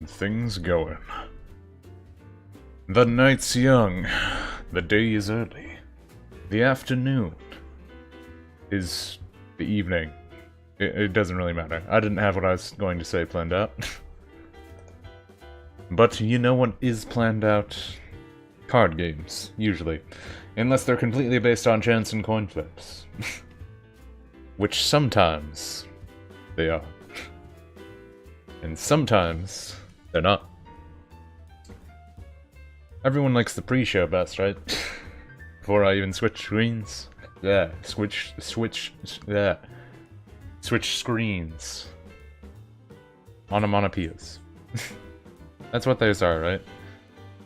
Things going. The night's young, the day is early, the afternoon is the evening. It doesn't really matter. I didn't have what I was going to say planned out. But you know what is planned out? Card games, usually. Unless they're completely based on chance and coin flips. Which sometimes they are. And sometimes they're not. Everyone likes the pre-show best, right? Before I even switch screens. Yeah, switch screens. Onomatopoeias. That's what those are, right?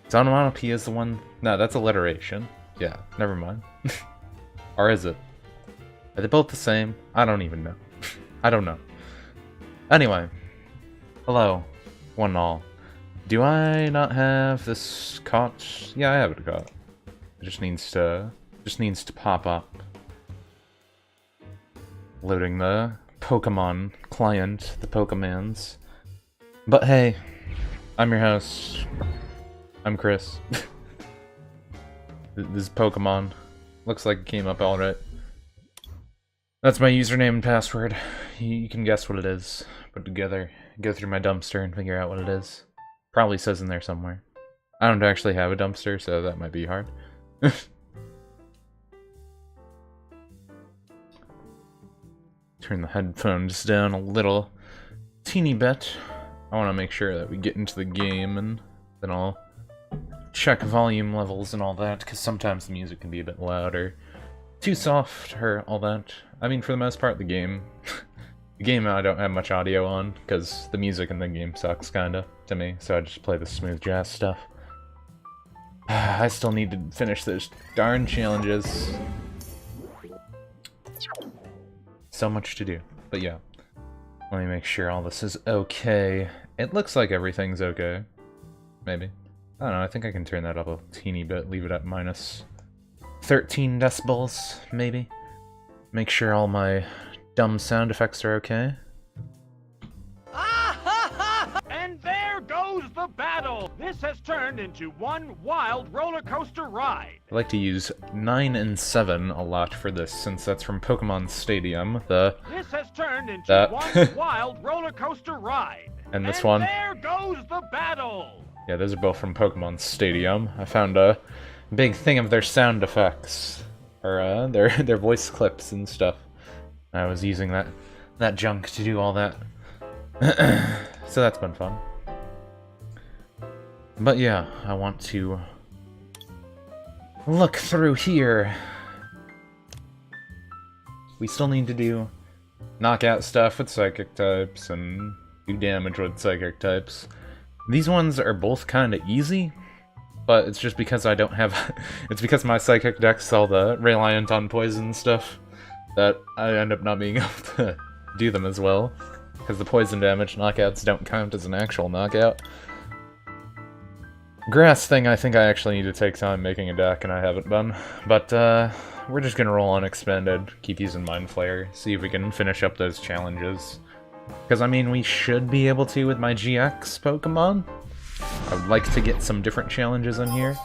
Is onomatopoeias the one? No, that's alliteration. Yeah, never mind. Or is it? Are they both the same? I don't even know. I don't know. Anyway. Hello, one and all. Do I not have this caught? Yeah, I have it caught. It just needs to pop up. Loading the Pokemon client, the Pokemans. But hey, I'm your host. I'm Chris. This is Pokemon. Looks like it came up alright. That's my username and password. You can guess what it is. Put together. Go through my dumpster and figure out what it is. Probably says in there somewhere. I don't actually have a dumpster, so that might be hard. Turn the headphones down a little teeny bit. I want to make sure that we get into the game, and then I'll check volume levels and all that, because sometimes the music can be a bit loud or too soft or all that. I mean, for the most part, the game I don't have much audio on, because the music in the game sucks, kinda, to me, so I just play the smooth jazz stuff. I still need to finish those darn challenges. So much to do, but yeah. Let me make sure all this is okay. It looks like everything's okay. Maybe. I don't know, I think I can turn that up a teeny bit, leave it at minus 13 decibels, maybe. Make sure all my dumb sound effects are okay. And there goes the battle! This has turned into one wild roller coaster ride! I like to use 9 and 7 a lot for this, since that's from Pokemon Stadium. This has turned into one wild roller coaster ride! And this one. There goes the battle! Yeah, those are both from Pokemon Stadium. I found a big thing of their sound effects. Or, their voice clips and stuff. I was using that junk to do all that. So that's been fun. But yeah, I want to look through here. We still need to do knockout stuff with psychic types and do damage with psychic types. These ones are both kind of easy, but it's just because I don't have... it's because my psychic deck's all the reliant on poison stuff that I end up not being able to do them as well. Because the poison damage knockouts don't count as an actual knockout. Grass thing, I think I actually need to take time making a deck, and I haven't done. But, we're just gonna roll on Expanded, keep using Mind Flayer, see if we can finish up those challenges. Because, I mean, we should be able to with my GX Pokemon. I would like to get some different challenges in here.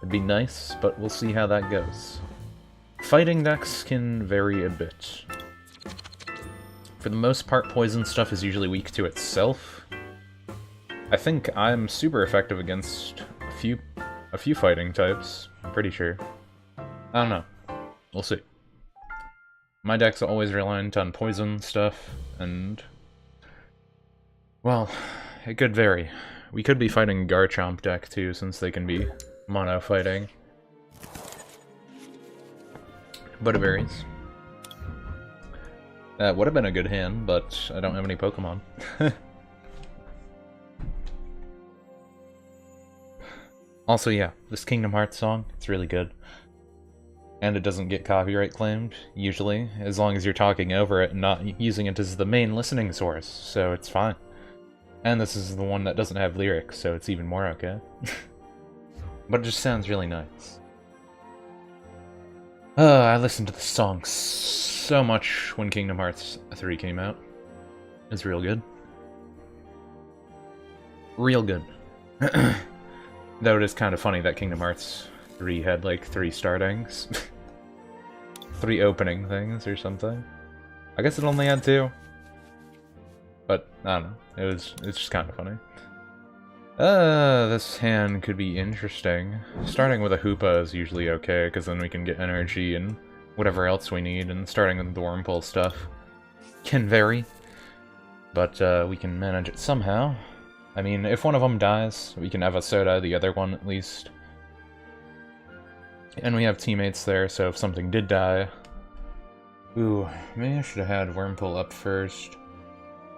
It'd be nice, but we'll see how that goes. Fighting decks can vary a bit. For the most part, poison stuff is usually weak to itself. I think I'm super effective against a few fighting types, I'm pretty sure. I don't know. We'll see. My deck's always reliant on poison stuff, and... well, it could vary. We could be fighting Garchomp deck too, since they can be mono fighting. But it varies. That would have been a good hand, but I don't have any Pokemon. Also, yeah, this Kingdom Hearts song, it's really good. And it doesn't get copyright claimed, usually, as long as you're talking over it and not using it as the main listening source, so it's fine. And this is the one that doesn't have lyrics, so it's even more okay. But it just sounds really nice. I listened to the song so much when Kingdom Hearts 3 came out. It's real good. Real good. Though it is kind of funny that Kingdom Hearts 3 had like 3 startings. 3 opening things or something. I guess it only had 2. But, I don't know. It's just kind of funny. This hand could be interesting. Starting with a Hoopa is usually okay, because then we can get energy and whatever else we need, and starting with the Wormpole stuff can vary. But, we can manage it somehow. I mean, if one of them dies, we can have a Soda, the other one at least. And we have teammates there, so if something did die... Ooh, maybe I should have had Wormpole up first.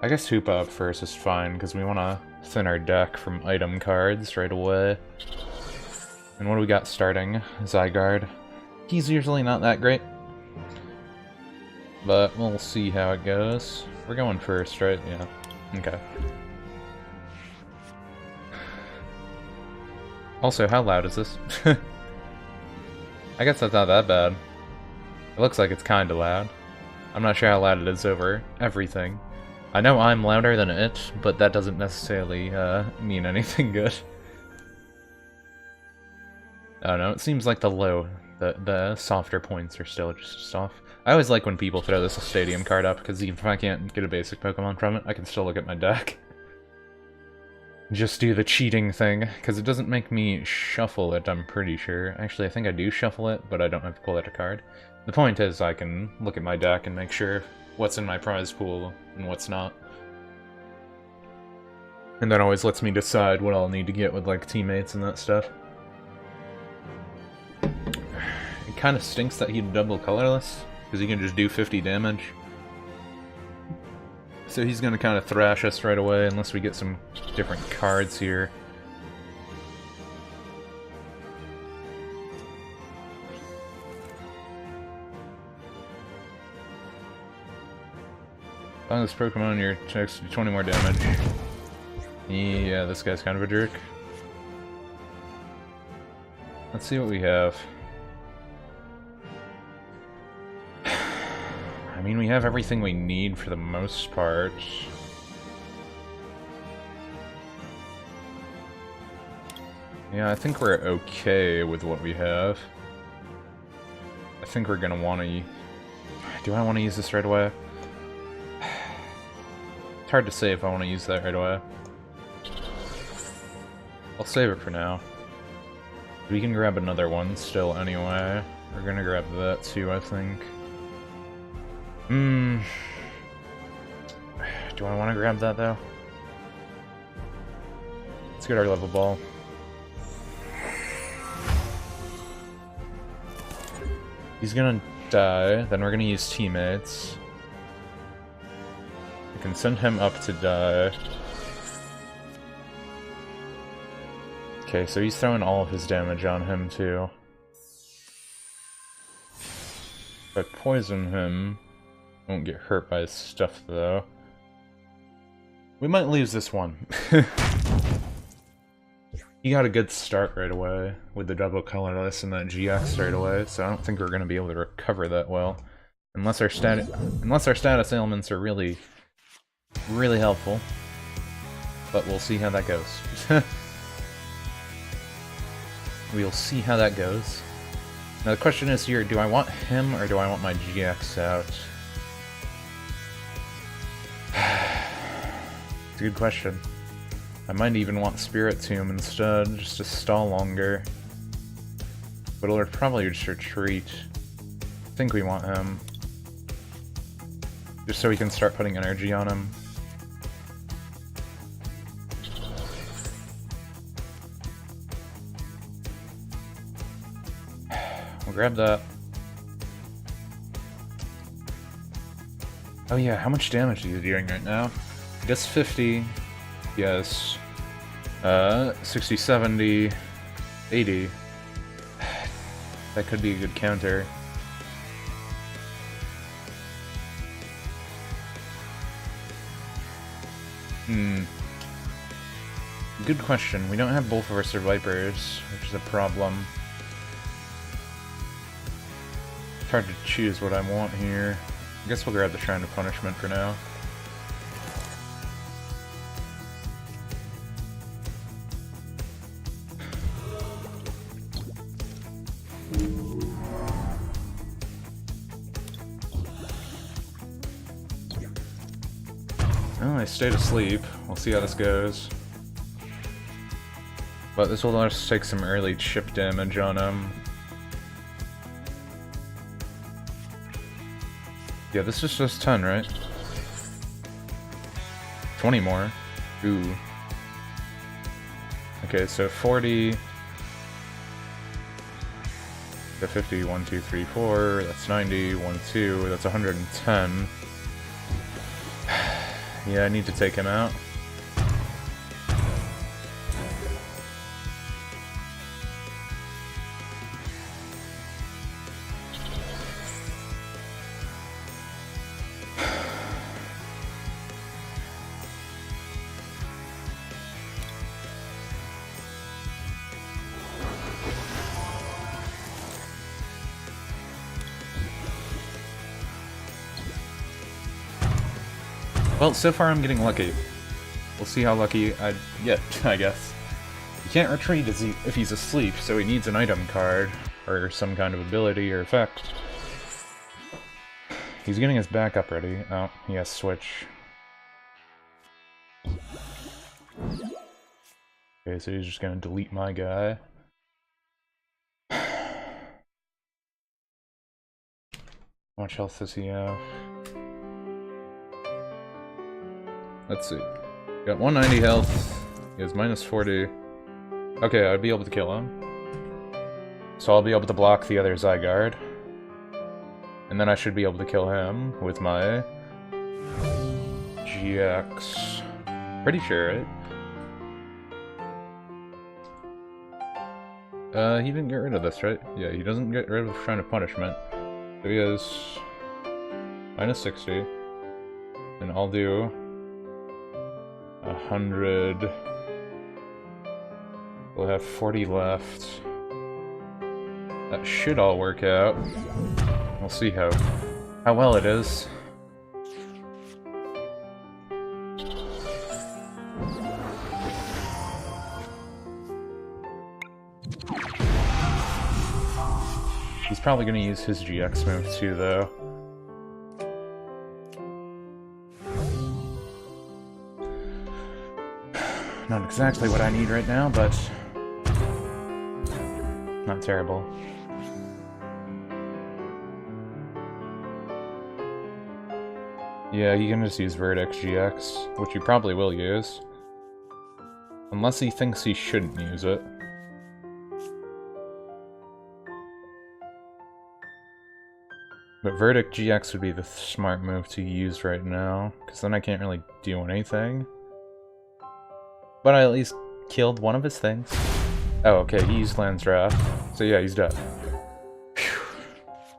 I guess Hoopa up first is fine, because we want to thin our deck from item cards right away. And what do we got starting? Zygarde. He's usually not that great. But we'll see how it goes. We're going first, right? Yeah. Okay. Also, how loud is this? I guess that's not that bad. It looks like it's kinda loud. I'm not sure how loud it is over everything. I know I'm louder than it, but that doesn't necessarily mean anything good. I don't know, it seems like the softer points are still just off. I always like when people throw this stadium card up, because even if I can't get a basic Pokemon from it, I can still look at my deck. Just do the cheating thing, because it doesn't make me shuffle it, I'm pretty sure. Actually, I think I do shuffle it, but I don't have to pull out a card. The point is, I can look at my deck and make sure what's in my prize pool and what's not. And that always lets me decide what I'll need to get with, like, teammates and that stuff. It kind of stinks that he'd double colorless, because he can just do 50 damage. So he's gonna kind of thrash us right away, unless we get some different cards here. On this Pokemon, you're takes 20 more damage. Yeah, this guy's kind of a jerk. Let's see what we have. I mean, we have everything we need for the most part. Yeah, I think we're okay with what we have. I think we're gonna want to... Do I want to use this right away? It's hard to say if I want to use that right away. I'll save it for now. We can grab another one still anyway. We're gonna grab that too, I think. Do I want to grab that though? Let's get our level ball. He's gonna die, then we're gonna use teammates. We can send him up to die. Okay, so he's throwing all of his damage on him too. If I poison him, won't get hurt by his stuff though. We might lose this one. He got a good start right away with the double colorless and that GX right away, so I don't think we're gonna be able to recover that well. Unless our status ailments are really helpful. But we'll see how that goes. We'll see how that goes. Now the question is here, do I want him or do I want my GX out? It's a good question. I might even want Spirit Tomb instead, just to stall longer. But it'll probably just retreat. I think we want him. Just so we can start putting energy on him. We'll grab that. Oh yeah, how much damage are you doing right now? I guess 50. Yes. 60, 70, 80. That could be a good counter. Good question. We don't have both of our Survivors, which is a problem. It's hard to choose what I want here. I guess we'll grab the Shrine of Punishment for now. I stayed asleep. We'll see how this goes. But this will let us take some early chip damage on him. Yeah, this is just 10, right? 20 more. Ooh. Okay, so 40 to 50, 1, 2, 3, 4, that's 90, 1, 2, that's 110. Yeah, I need to take him out. Well, so far I'm getting lucky. We'll see how lucky I get, I guess. He can't retreat if he's asleep, so he needs an item card, or some kind of ability or effect. He's getting his backup ready. Oh, he has switch. Okay, so he's just gonna delete my guy. How much health does he have? Let's see. Got 190 health. He has minus 40. Okay, I'd be able to kill him. So I'll be able to block the other Zygarde. And then I should be able to kill him with my GX. Pretty sure, right? He didn't get rid of this, right? Yeah, he doesn't get rid of Shrine of Punishment. So he has minus 60. And I'll do 100. We'll have 40 left. That should all work out. We'll see how well it is. He's probably going to use his GX move too, though. Not exactly what I need right now, but not terrible. Yeah, he can just use Vertex GX, which he probably will use. Unless he thinks he shouldn't use it. But Verdict GX would be the smart move to use right now, because then I can't really do anything. But I at least killed one of his things. Oh, okay, he used Land's Wrath. So yeah, he's dead. Phew.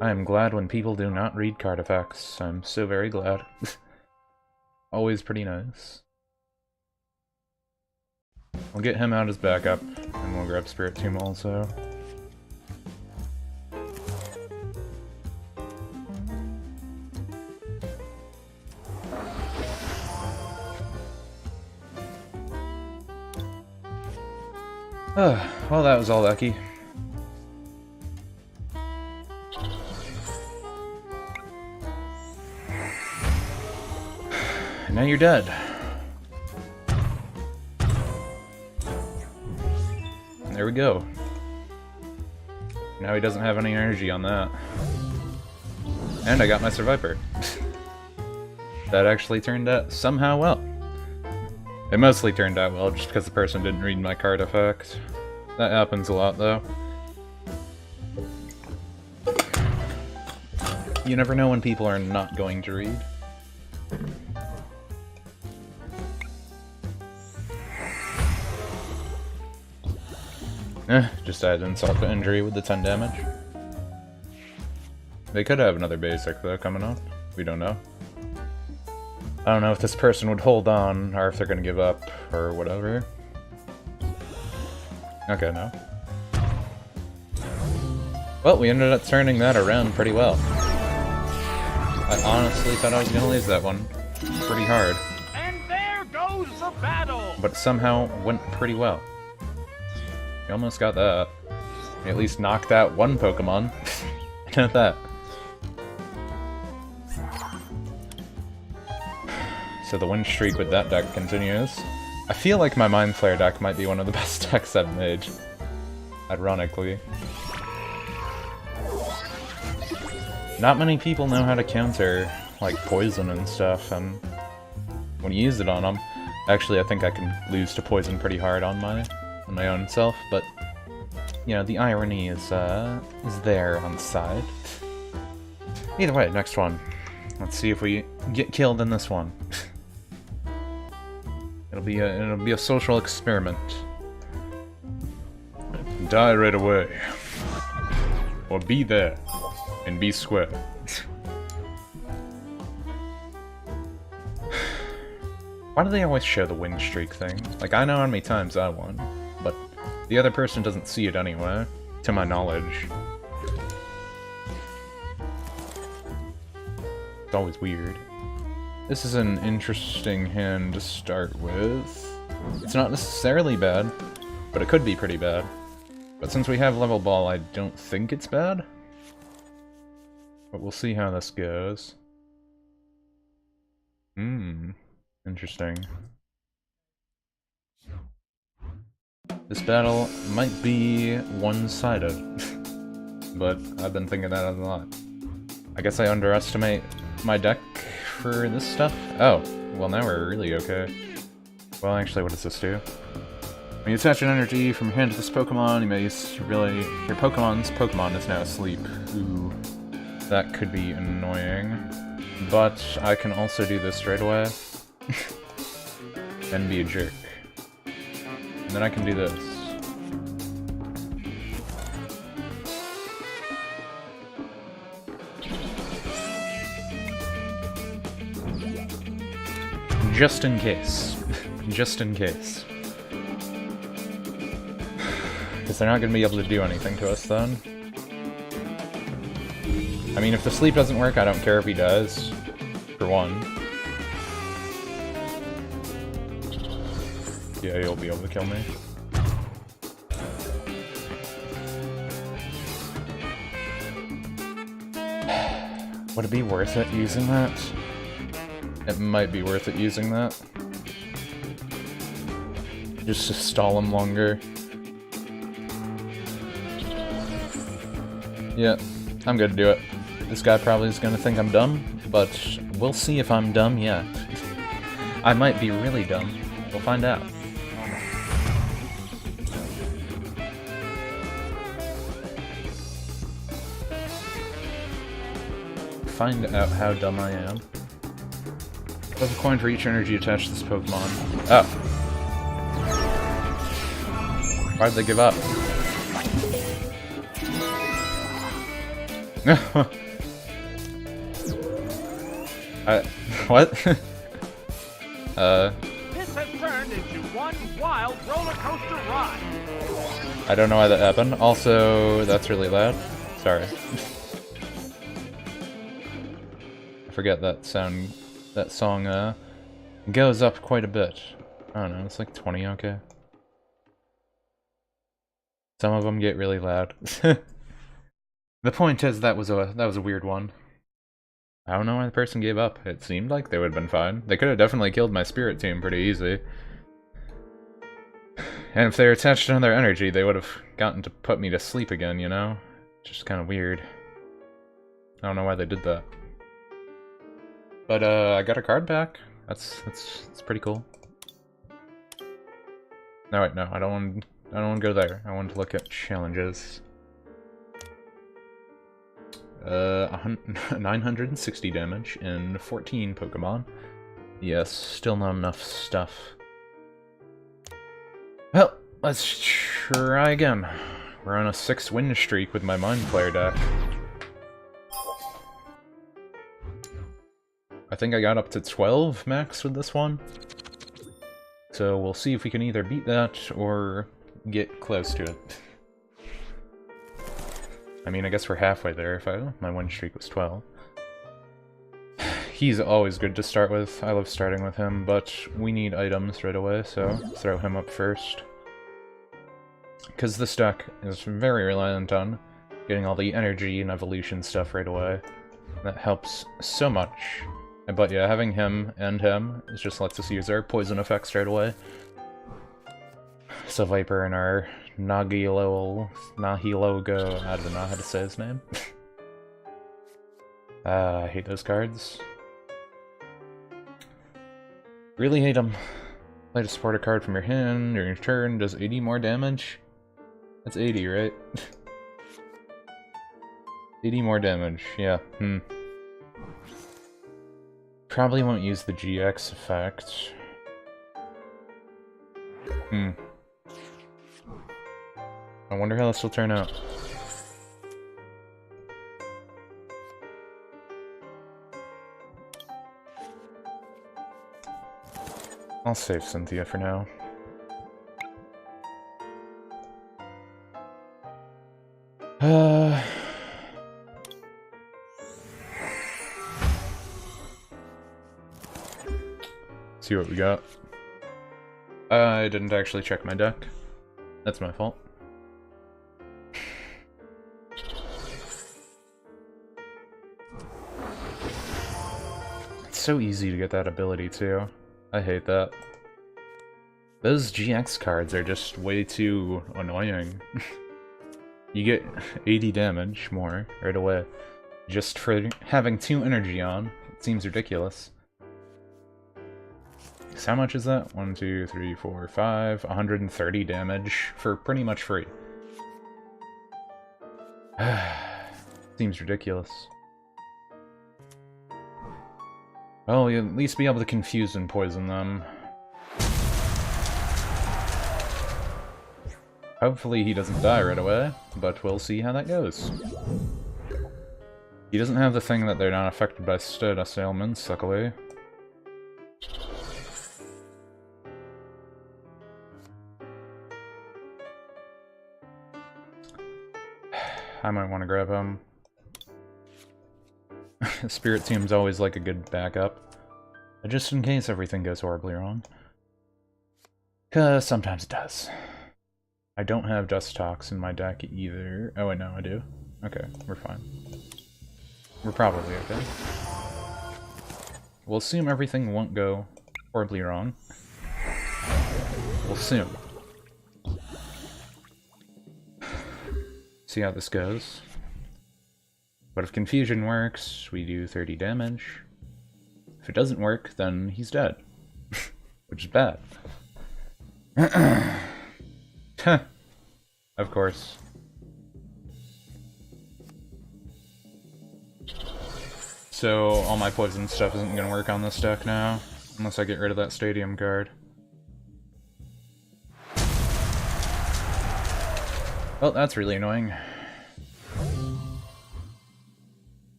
I am glad when people do not read card effects. I'm so very glad. Always pretty nice. We'll get him out as backup, and we'll grab Spirit Tomb also. Well, that was all lucky. And now you're dead. There we go. Now he doesn't have any energy on that. And I got my Survivor. That actually turned out somehow well. It mostly turned out well just because the person didn't read my card effect. That happens a lot, though. You never know when people are not going to read. Just add insult to injury with the 10 damage. They could have another basic, though, coming up. We don't know. I don't know if this person would hold on, or if they're gonna give up, or whatever. Okay, no. Well, we ended up turning that around pretty well. I honestly thought I was gonna lose that one. Pretty hard. And there goes the battle! But it somehow went pretty well. We almost got that. We at least knocked out one Pokemon. Look at that. So the win streak with that deck continues. I feel like my Mind Flayer deck might be one of the best decks I've made. Ironically. Not many people know how to counter, like, poison and stuff, and when you use it on them, actually I think I can lose to poison pretty hard on my own self, but, you know, the irony is there on the side. Either way, next one. Let's see if we get killed in this one. It'll be a social experiment. Die right away. Or be there. And be square. Why do they always show the win streak thing? Like, I know how many times I won, but the other person doesn't see it anyway, to my knowledge. It's always weird. This is an interesting hand to start with. It's not necessarily bad, but it could be pretty bad. But since we have level ball, I don't think it's bad. But we'll see how this goes. Interesting. This battle might be one-sided, but I've been thinking that a lot. I guess I underestimate my deck for this stuff. Oh, well now we're really okay. Well, actually, what does this do? When you attach an energy from your hand to this Pokemon, you may use your Pokemon's Pokemon is now asleep. Ooh, that could be annoying. But I can also do this right away. And be a jerk. And then I can do this. Just in case. Just in case. Because they're not going to be able to do anything to us then. I mean, if the sleep doesn't work, I don't care if he does. For one. Yeah, he'll be able to kill me. Would it be worth it using that? It might be worth it using that. Just to stall him longer. Yeah, I'm gonna do it. This guy probably is gonna think I'm dumb, but we'll see if I'm dumb yet. I might be really dumb. We'll find out. Find out how dumb I am. Flip a coin for each energy attached to this Pokemon. Oh. Why'd they give up? What? This has turned into one wild roller coaster ride. I don't know why that happened. Also, that's really loud. Sorry. I forget that song goes up quite a bit. I don't know, it's like 20, okay. Some of them get really loud. The point is that was a weird one. I don't know why the person gave up. It seemed like they would have been fine. They could have definitely killed my spirit team pretty easy. And if they were attached to another energy, they would have gotten to put me to sleep again, you know? Just kind of weird. I don't know why they did that. But I got a card back. That's pretty cool. No wait, no, I don't want to go there. I want to look at challenges. 960 damage in 14 Pokemon. Yes, still not enough stuff. Well, let's try again. We're on a 6-win streak with my Mind Flayer deck. I think I got up to 12 max with this one. So we'll see if we can either beat that or get close to it. I mean, I guess we're halfway there if my win streak was 12. He's always good to start with. I love starting with him, but we need items right away, so throw him up first. Because this deck is very reliant on getting all the energy and evolution stuff right away. That helps so much. But yeah, having him and him is just lets us use our poison effect straight away. So Viper and our Nahilogo, I don't know how to say his name. I hate those cards. Really hate them. Play to support a card from your hand during your turn, does 80 more damage? That's 80, right? 80 more damage, yeah, Probably won't use the GX effect. I wonder how this will turn out. I'll save Cynthia for now. See what we got. I didn't actually check my deck. That's my fault. It's so easy to get that ability too. I hate that. Those GX cards are just way too annoying. You get 80 damage more right away. Just for having 2 energy on. It seems ridiculous. So how much is that? 1, 2, 3, 4, 5... 130 damage for pretty much free. Seems ridiculous. Well, you'll at least be able to confuse and poison them. Hopefully he doesn't die right away, but we'll see how that goes. He doesn't have the thing that they're not affected by status ailments, luckily. I might want to grab him. Spirit Team's always like a good backup. Just in case everything goes horribly wrong. 'Cause sometimes it does. I don't have Dustox in my deck either. Oh wait, no, I do. Okay, we're fine. We're probably okay. We'll assume everything won't go horribly wrong. We'll assume. See how this goes. But if confusion works, we do 30 damage. If it doesn't work, then he's dead. Which is bad. Of course. So, all my poison stuff isn't gonna work on this deck now, unless I get rid of that stadium card. Well, that's really annoying.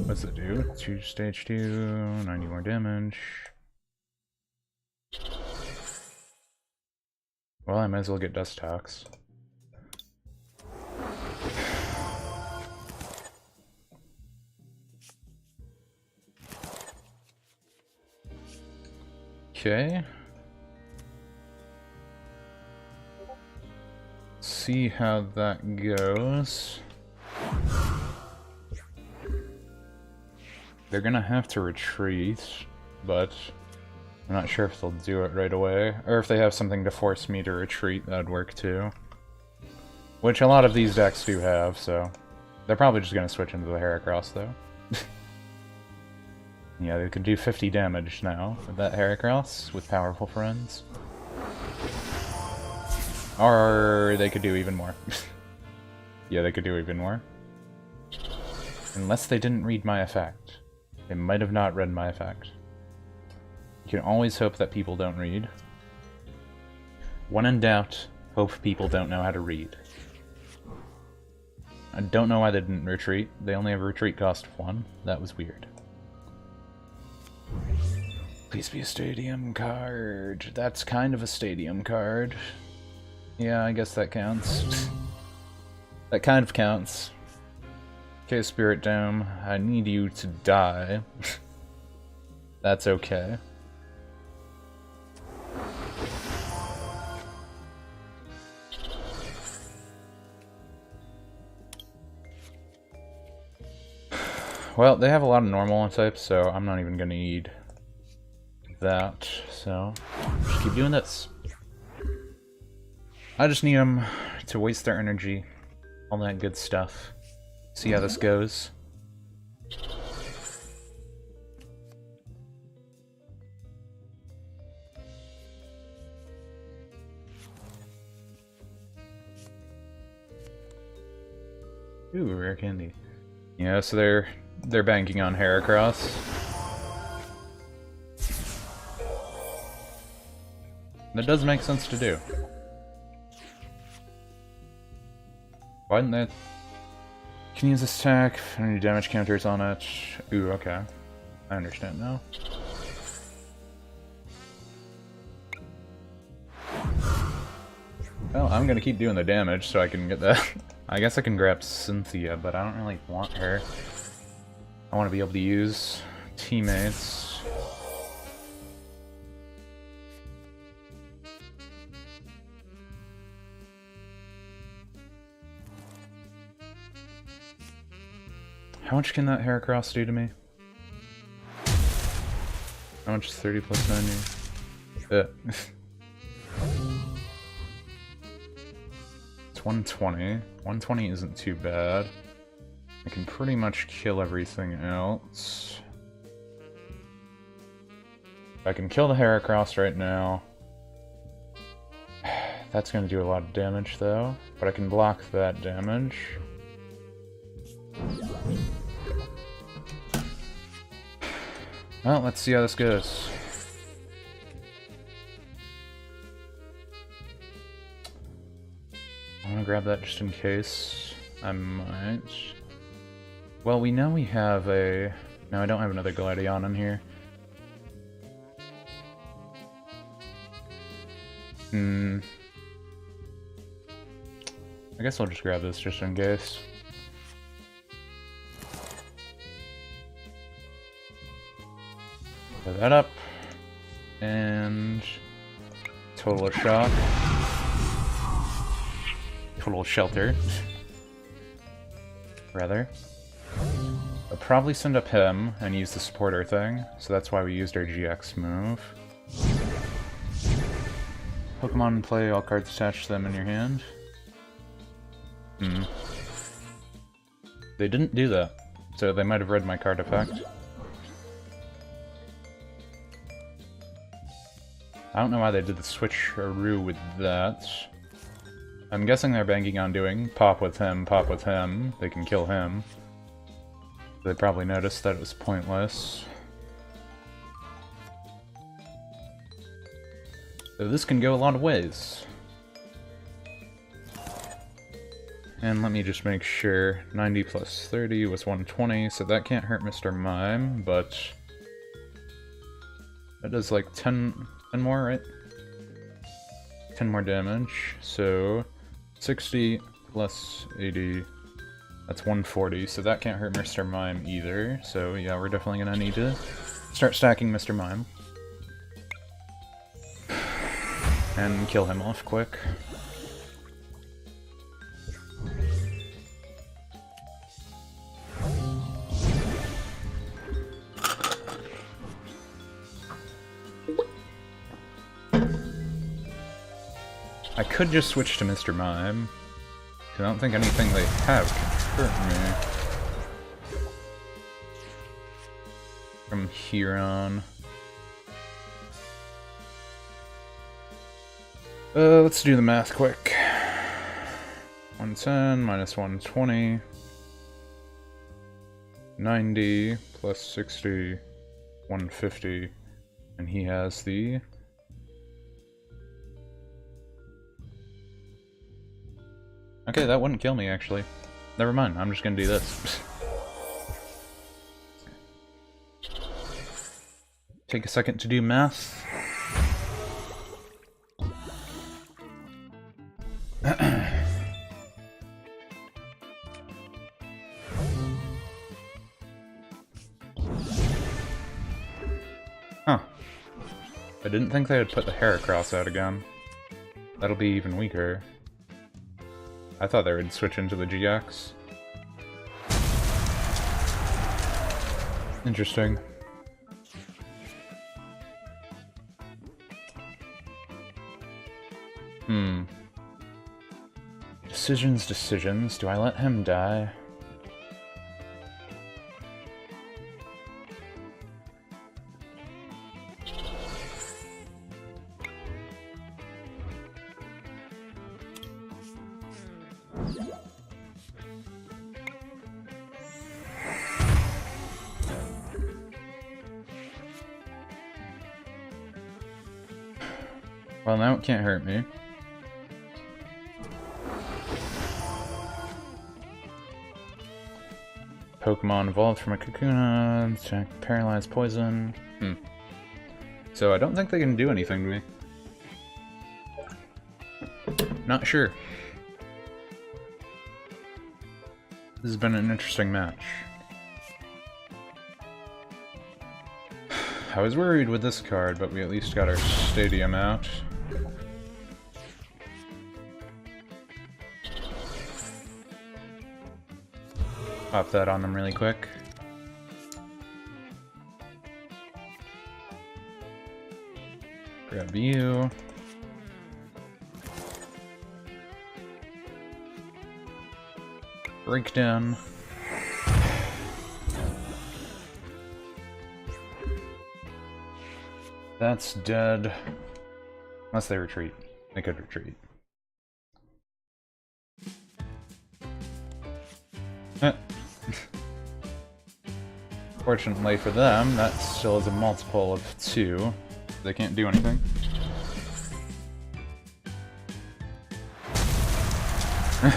What's it do? Stage 2, 90 more damage. Well, I might as well get Dustox. Okay. See how that goes. They're gonna have to retreat, but I'm not sure if they'll do it right away. Or if they have something to force me to retreat, that'd work too. Which a lot of these decks do have, so... They're probably just gonna switch into the Heracross, though. Yeah, they could do 50 damage now with that Heracross, with powerful friends. Or they could do even more. Yeah, they could do even more. Unless they didn't read my effect. They might have not read my effect. You can always hope that people don't read. When in doubt, hope people don't know how to read. I don't know why they didn't retreat. They only have a retreat cost of 1. That was weird. Please be a stadium card. That's kind of a stadium card. Yeah, I guess that counts. That kind of counts. Okay, Spirit Dome, I need you to die. That's okay. Well, they have a lot of normal types, so I'm not even gonna need that, so just keep doing this. I just need them to waste their energy, all that good stuff. See how this goes. Ooh, rare candy. Yeah, so they're banking on Heracross. That does make sense to do. Why didn't that... Can use this attack, any damage counters on it. Ooh, okay. I understand now. Well, I'm gonna keep doing the damage so I can get that. I guess I can grab Cynthia, but I don't really want her. I want to be able to use teammates. How much can that Heracross do to me? How much is 30 plus 90? It's 120. 120 isn't too bad. I can pretty much kill everything else. I can kill the Heracross right now. That's going to do a lot of damage though, but I can block that damage. Well, let's see how this goes. I want to grab that just in case. I might. Well, we know we have a... No, I don't have another Gladion in here. I guess I'll just grab this just in case. Put that up. And... Total Shock. Total Shelter. Rather. I'll probably send up him and use the supporter thing, so that's why we used our GX move. Pokemon play, all cards attached to them in your hand. They didn't do that, so they might have read my card effect. I don't know why they did the switcheroo with that. I'm guessing they're banking on doing pop with him, they can kill him. They probably noticed that it was pointless. So this can go a lot of ways. And let me just make sure, 90 plus 30 was 120, so that can't hurt Mr. Mime, but... That does like 10 more, right? 10 more damage, so 60 plus 80, that's 140, so that can't hurt Mr. Mime either, so yeah, we're definitely gonna need to start stacking Mr. Mime. And kill him off quick. I could just switch to Mr. Mime, because I don't think anything they have can hurt me. From here on. Let's do the math quick. 110 minus 120. 90 plus 60. 150. And he has the... Okay, that wouldn't kill me, actually. Never mind, I'm just gonna do this. Take a second to do math. Huh. I didn't think they would put the Heracross out again. That'll be even weaker. I thought they would switch into the GX. Interesting. Decisions. Do I let him die? Well, now it can't hurt me. Pokemon evolved from a Kakuna, check paralyzed poison. So I don't think they can do anything to me. Not sure. This has been an interesting match. I was worried with this card, but we at least got our stadium out. Pop that on them really quick. Grab you. Breakdown. That's dead. Unless they retreat. They could retreat. Fortunately for them, that still is a multiple of 2. They can't do anything. Your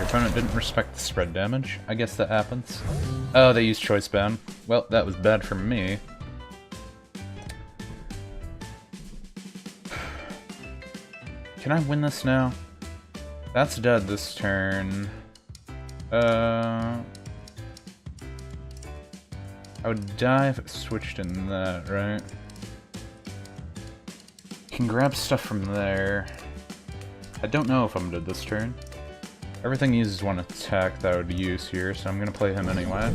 opponent didn't respect the spread damage. I guess that happens. Oh, they used choice band. Well, that was bad for me. Can I win this now? That's dead this turn. I would die if it switched in that, right? Can grab stuff from there. I don't know if I'm dead this turn. Everything uses one attack that I would use here, so I'm gonna play him anyway.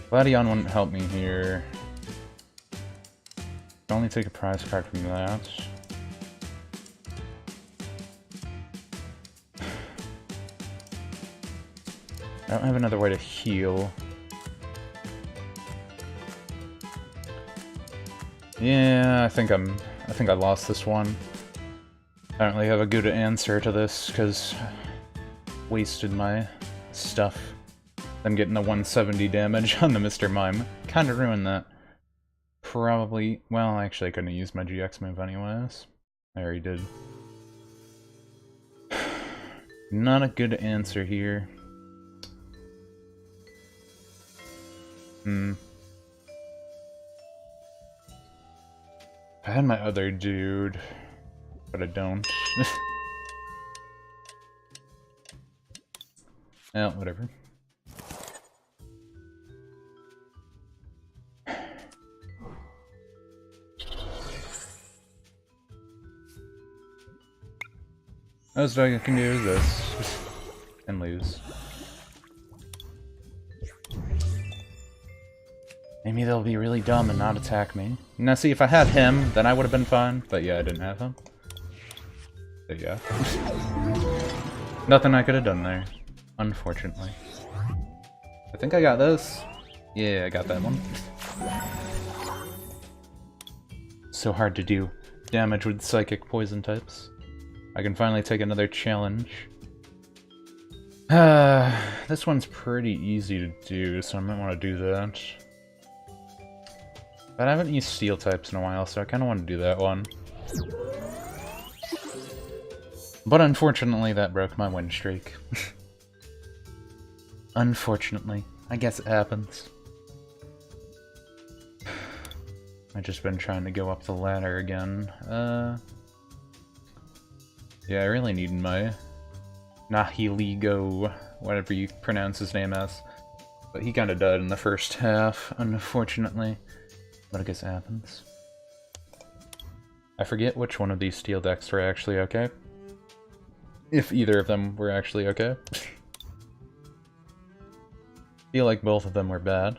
Gladion wouldn't help me here. I'll only take a prize card from that. I don't have another way to heal. Yeah, I think I lost this one. I don't really have a good answer to this, because wasted my stuff. Them getting the 170 damage on the Mr. Mime. Kinda ruined that. Probably, well, actually I couldn't use my GX move anyways. I already did. Not a good answer here. If I had my other dude, but I don't. Well, whatever. Most I can do is this. And lose. Maybe they'll be really dumb and not attack me. Now see, if I had him, then I would have been fine. But yeah, I didn't have him. But yeah. Nothing I could have done there. Unfortunately. I think I got this. Yeah, I got that one. So hard to do damage with psychic poison types. I can finally take another challenge. This one's pretty easy to do, so I might want to do that. But I haven't used steel types in a while, so I kind of want to do that one. But unfortunately, that broke my win streak. Unfortunately. I guess it happens. I've just been trying to go up the ladder again. Yeah, I really need my Nahiligo, whatever you pronounce his name as. But he kind of died in the first half, unfortunately. But I guess it happens. I forget which one of these steel decks were actually okay. If either of them were actually okay. Feel like both of them were bad.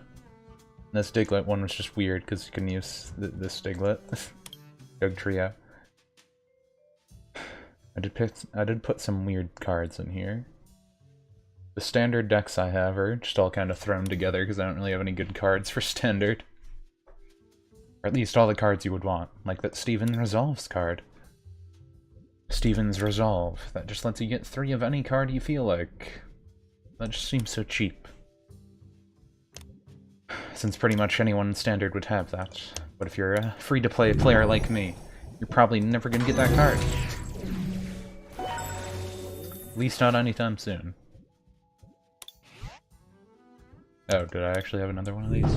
This Diglett one was just weird because you can use this Diglett. Doug Trio. I did put some weird cards in here. The standard decks I have are just all kind of thrown together because I don't really have any good cards for standard. Or at least all the cards you would want, like that Steven Resolves card. Steven's Resolve, that just lets you get 3 of any card you feel like. That just seems so cheap. Since pretty much anyone in standard would have that. But if you're a free-to-play player like me, you're probably never gonna get that card. At least not anytime soon. Oh, did I actually have another one of these?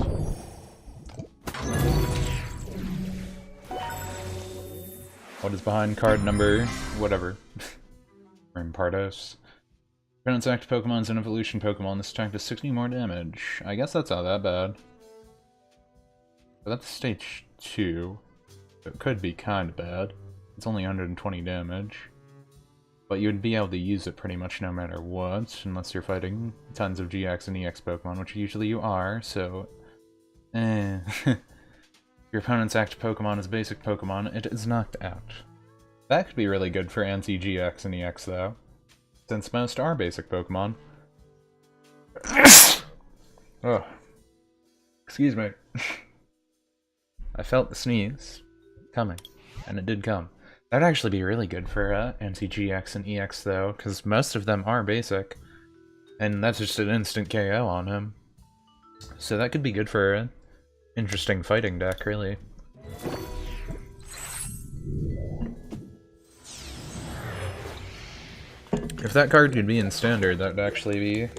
What is behind card number... whatever. Rampardos. Opponent's active Pokemon's an evolution Pokemon. This attack does 60 more damage. I guess that's not that bad. But that's stage 2. So it could be kinda bad. It's only 120 damage. But you'd be able to use it pretty much no matter what, unless you're fighting tons of GX and EX Pokemon, which usually you are, so... Your opponent's active Pokemon is basic Pokemon, it is knocked out. That could be really good for anti-GX and EX, though, since most are basic Pokemon. Oh. Excuse me. I felt the sneeze coming, and it did come. That'd actually be really good for anti-GX and EX, though, because most of them are basic, and that's just an instant KO on him. So that could be good for an interesting fighting deck, really. If that card could be in standard, that would actually be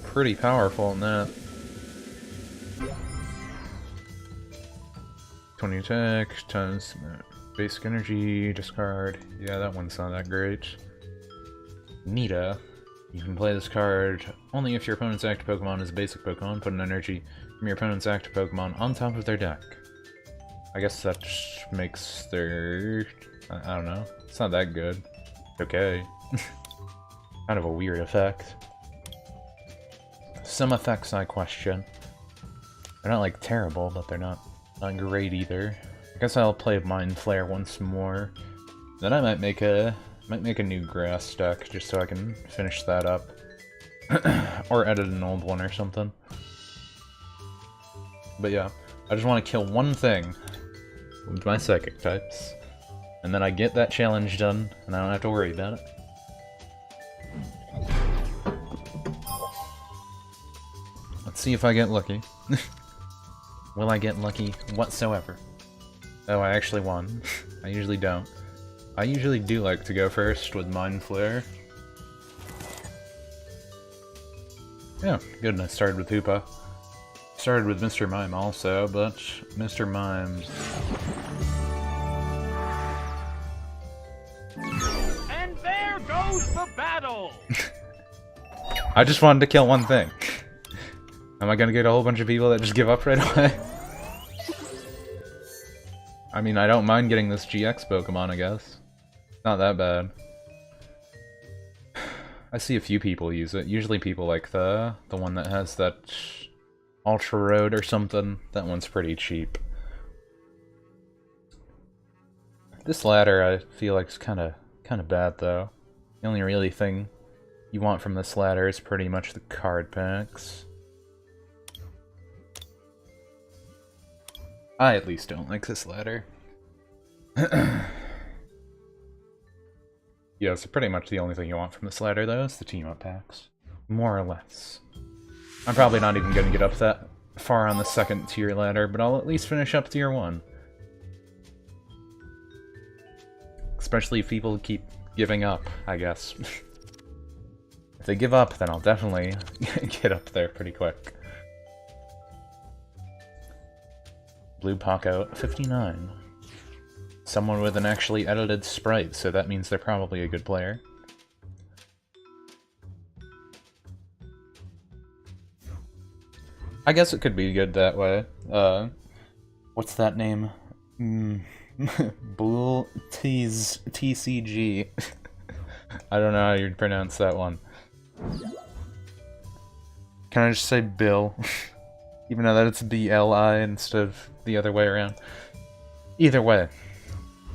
pretty powerful in that. 20 attack, tons basic energy, discard. Yeah, that one's not that great. Nita. You can play this card only if your opponent's active Pokemon is a basic Pokemon. Put an energy from your opponent's active Pokemon on top of their deck. I guess that makes their... I don't know. It's not that good. Okay. Kind of a weird effect. Some effects I question. They're not like terrible, but they're not great either. I guess I'll play Mind Flare once more. Then I might make a new grass deck just so I can finish that up. Or edit an old one or something. But yeah, I just want to kill one thing with my psychic types. And then I get that challenge done, and I don't have to worry about it. Let's see if I get lucky. Will I get lucky whatsoever? Oh, I actually won. I usually don't. I usually do like to go first with Mind Flare. Yeah, good, and I started with Hoopa. Started with Mr. Mime also, but Mr. Mime's... And there goes the battle! I just wanted to kill one thing. Am I gonna get a whole bunch of people that just give up right away? I mean, I don't mind getting this GX Pokemon, I guess. Not that bad. I see a few people use it. Usually people like the one that has that Ultra Road or something. That one's pretty cheap. This ladder I feel like is kind of bad though. The only really thing you want from this ladder is pretty much the card packs. I at least don't like this ladder. Yeah, so pretty much the only thing you want from this ladder, though, is the team-up packs. More or less. I'm probably not even going to get up that far on the second tier ladder, but I'll at least finish up tier 1. Especially if people keep giving up, I guess. If they give up, then I'll definitely get up there pretty quick. Blue Paco, 59. Someone with an actually edited sprite, so that means they're probably a good player. I guess it could be good that way. What's that name? Bull TCG. I don't know how you'd pronounce that one. Can I just say Bill? Even though that it's B-L-I instead of the other way around. Either way.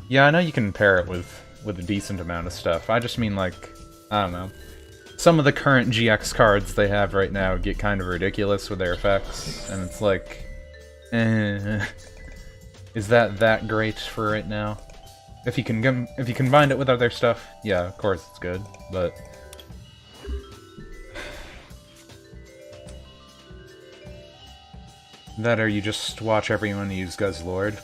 Yeah, I know you can pair it with a decent amount of stuff. I just mean, like, I don't know. Some of the current GX cards they have right now get kind of ridiculous with their effects, and it's like, is that great for right now? If you combine it with other stuff, yeah, of course it's good, but that or you just watch everyone use Guzzlord.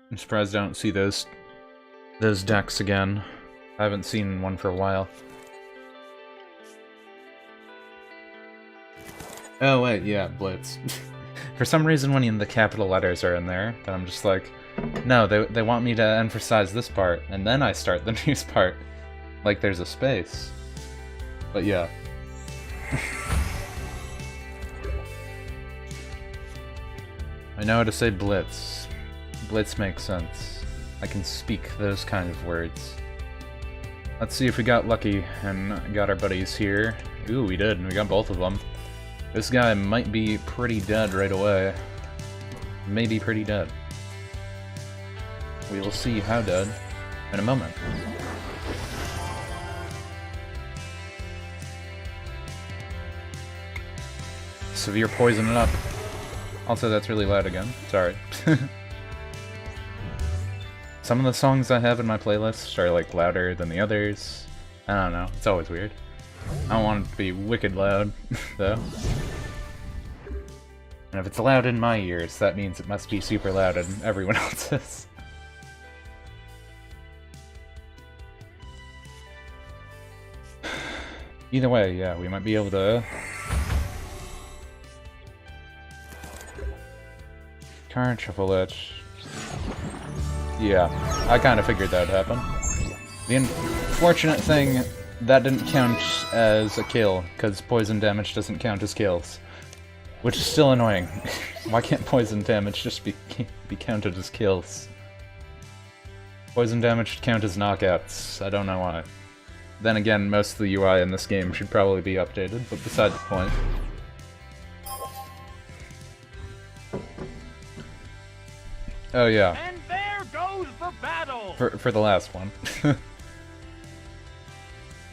I'm surprised I don't see those decks again. I haven't seen one for a while. Oh wait, yeah, Blitz. For some reason when the capital letters are in there, then I'm just like, no, they want me to emphasize this part, and then I start the news part. Like there's a space. But yeah. I know how to say Blitz. Blitz makes sense. I can speak those kind of words. Let's see if we got lucky and got our buddies here. Ooh, we did, and we got both of them. This guy might be pretty dead right away. Maybe pretty dead. We will see how dead in a moment. Severe poison it up. Also, that's really loud again. Sorry. Some of the songs I have in my playlist are like louder than the others. I don't know, it's always weird. I don't want it to be wicked loud, though. And if it's loud in my ears, that means it must be super loud in everyone else's. Either way, yeah, we might be able to... Card shuffle it. Yeah, I kind of figured that would happen. The unfortunate thing, that didn't count as a kill, because poison damage doesn't count as kills. Which is still annoying. Why can't poison damage just be counted as kills? Poison damage should count as knockouts. I don't know why. Then again, most of the UI in this game should probably be updated, but beside the point. Oh yeah. And there goes the battle! For the last one.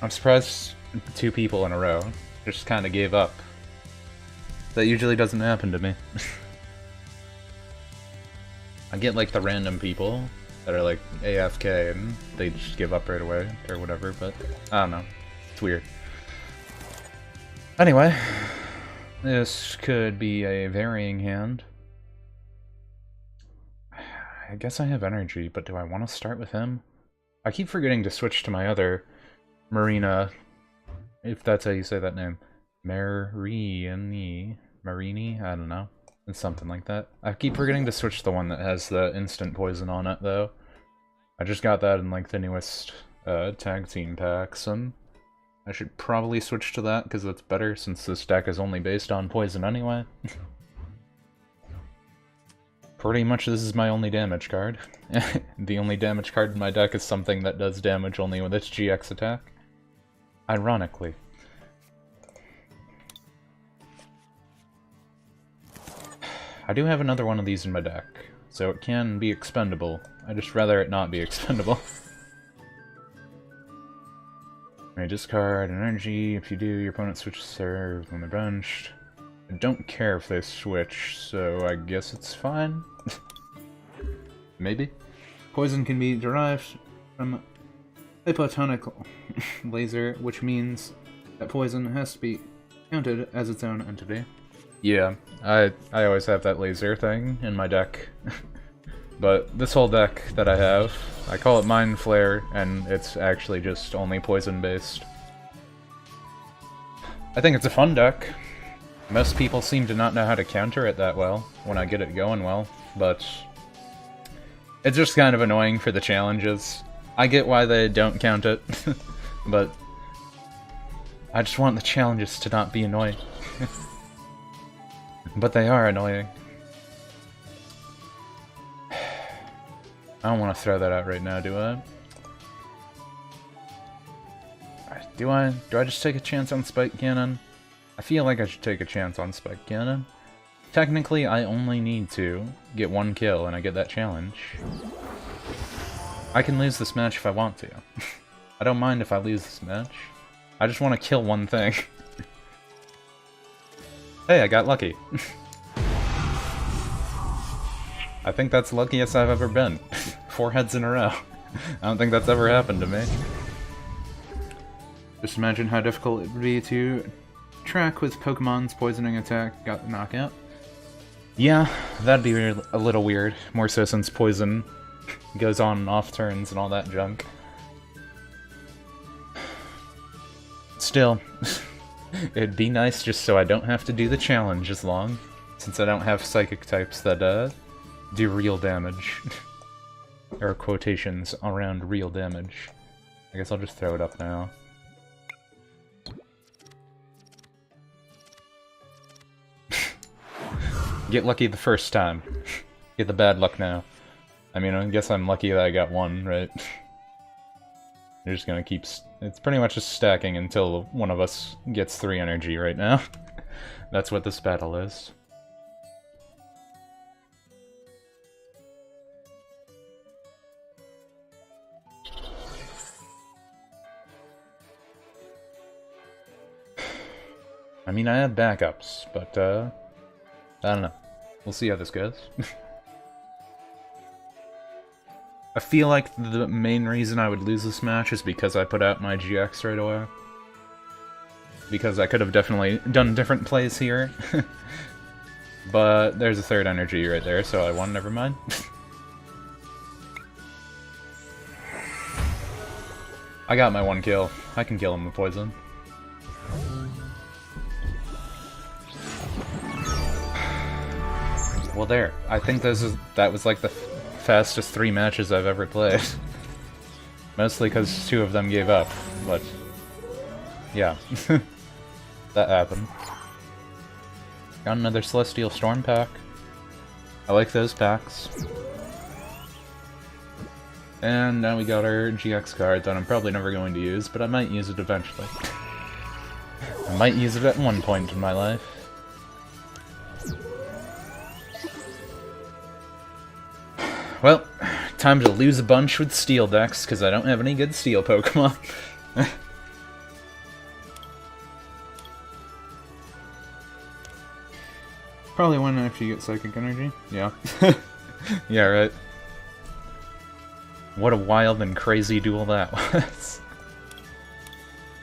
I'm surprised 2 people in a row just kind of gave up. That usually doesn't happen to me. I get like the random people that are like AFK and they just give up right away or whatever, but I don't know. It's weird. Anyway, this could be a varying hand. I guess I have energy, but do I want to start with him? I keep forgetting to switch to my other Marina, if that's how you say that name. Marini? I don't know. It's something like that. I keep forgetting to switch to the one that has the instant poison on it, though. I just got that in, like, the newest tag team packs, and I should probably switch to that, because that's better, since this deck is only based on poison anyway. Pretty much this is my only damage card. The only damage card in my deck is something that does damage only with its GX attack. Ironically. I do have another one of these in my deck, so it can be expendable. I'd just rather it not be expendable. May discard an energy. If you do, your opponent switches serve when they're benched. I don't care if they switch, so I guess it's fine. Maybe. Poison can be derived from a platonic laser, which means that poison has to be counted as its own entity. Yeah, I always have that laser thing in my deck. But this whole deck that I have, I call it Mind Flare, and it's actually just only poison-based. I think it's a fun deck. Most people seem to not know how to counter it that well, when I get it going well, but it's just kind of annoying for the challenges. I get why they don't count it, but I just want the challenges to not be annoying. But they are annoying. I don't want to throw that out right now, do I? Do I just take a chance on Spike Cannon? I feel like I should take a chance on Spike Cannon. Technically, I only need to get 1 kill and I get that challenge. I can lose this match if I want to. I don't mind if I lose this match. I just want to kill one thing. Hey, I got lucky. I think that's the luckiest I've ever been. 4 heads in a row. I don't think that's ever happened to me. Just imagine how difficult it would be to track with Pokemon's poisoning attack got the knockout. Yeah, that'd be a little weird. More so since poison goes on and off turns and all that junk. Still, it'd be nice just so I don't have to do the challenge as long, since I don't have psychic types that do real damage. Or quotations around real damage. I guess I'll just throw it up now. Get lucky the first time. Get the bad luck now. I mean, I guess I'm lucky that I got 1, right? You're just gonna keep... It's pretty much just stacking until one of us gets 3 energy right now. That's what this battle is. I mean, I have backups, but, I don't know. We'll see how this goes. I feel like the main reason I would lose this match is because I put out my GX right away. Because I could have definitely done different plays here. But there's a 3rd energy right there, so I won, never mind. I got my 1 kill. I can kill him with poison. Well, there. I think that was like the fastest 3 matches I've ever played. Mostly because 2 of them gave up, but yeah. That happened. Got another Celestial Storm pack. I like those packs. And now we got our GX card that I'm probably never going to use, but I might use it eventually. I might use it at one point in my life. Well, time to lose a bunch with Steel decks, because I don't have any good Steel Pokemon. Probably win after you get Psychic Energy. Yeah. Yeah, right. What a wild and crazy duel that was.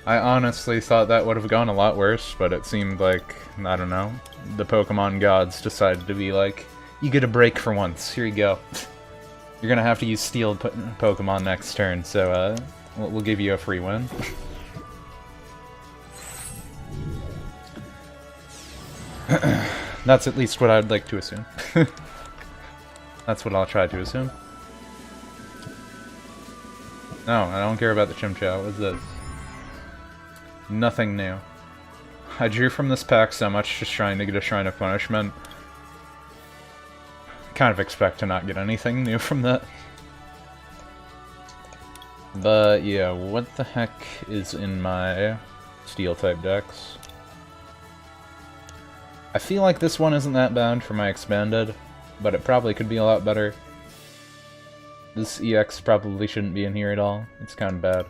I honestly thought that would have gone a lot worse, but it seemed like, I don't know, the Pokemon gods decided to be like, you get a break for once, here you go. You're gonna have to use Steel Pokemon next turn, so we'll give you a free win. That's at least what I'd like to assume. That's what I'll try to assume. No, I don't care about the Chimchar. What's this? Nothing new. I drew from this pack so much just trying to get a Shrine of Punishment. Kind of expect to not get anything new from that. But yeah, what the heck is in my Steel-type decks? I feel like this one isn't that bad for my Expanded, but it probably could be a lot better. This EX probably shouldn't be in here at all. It's kind of bad.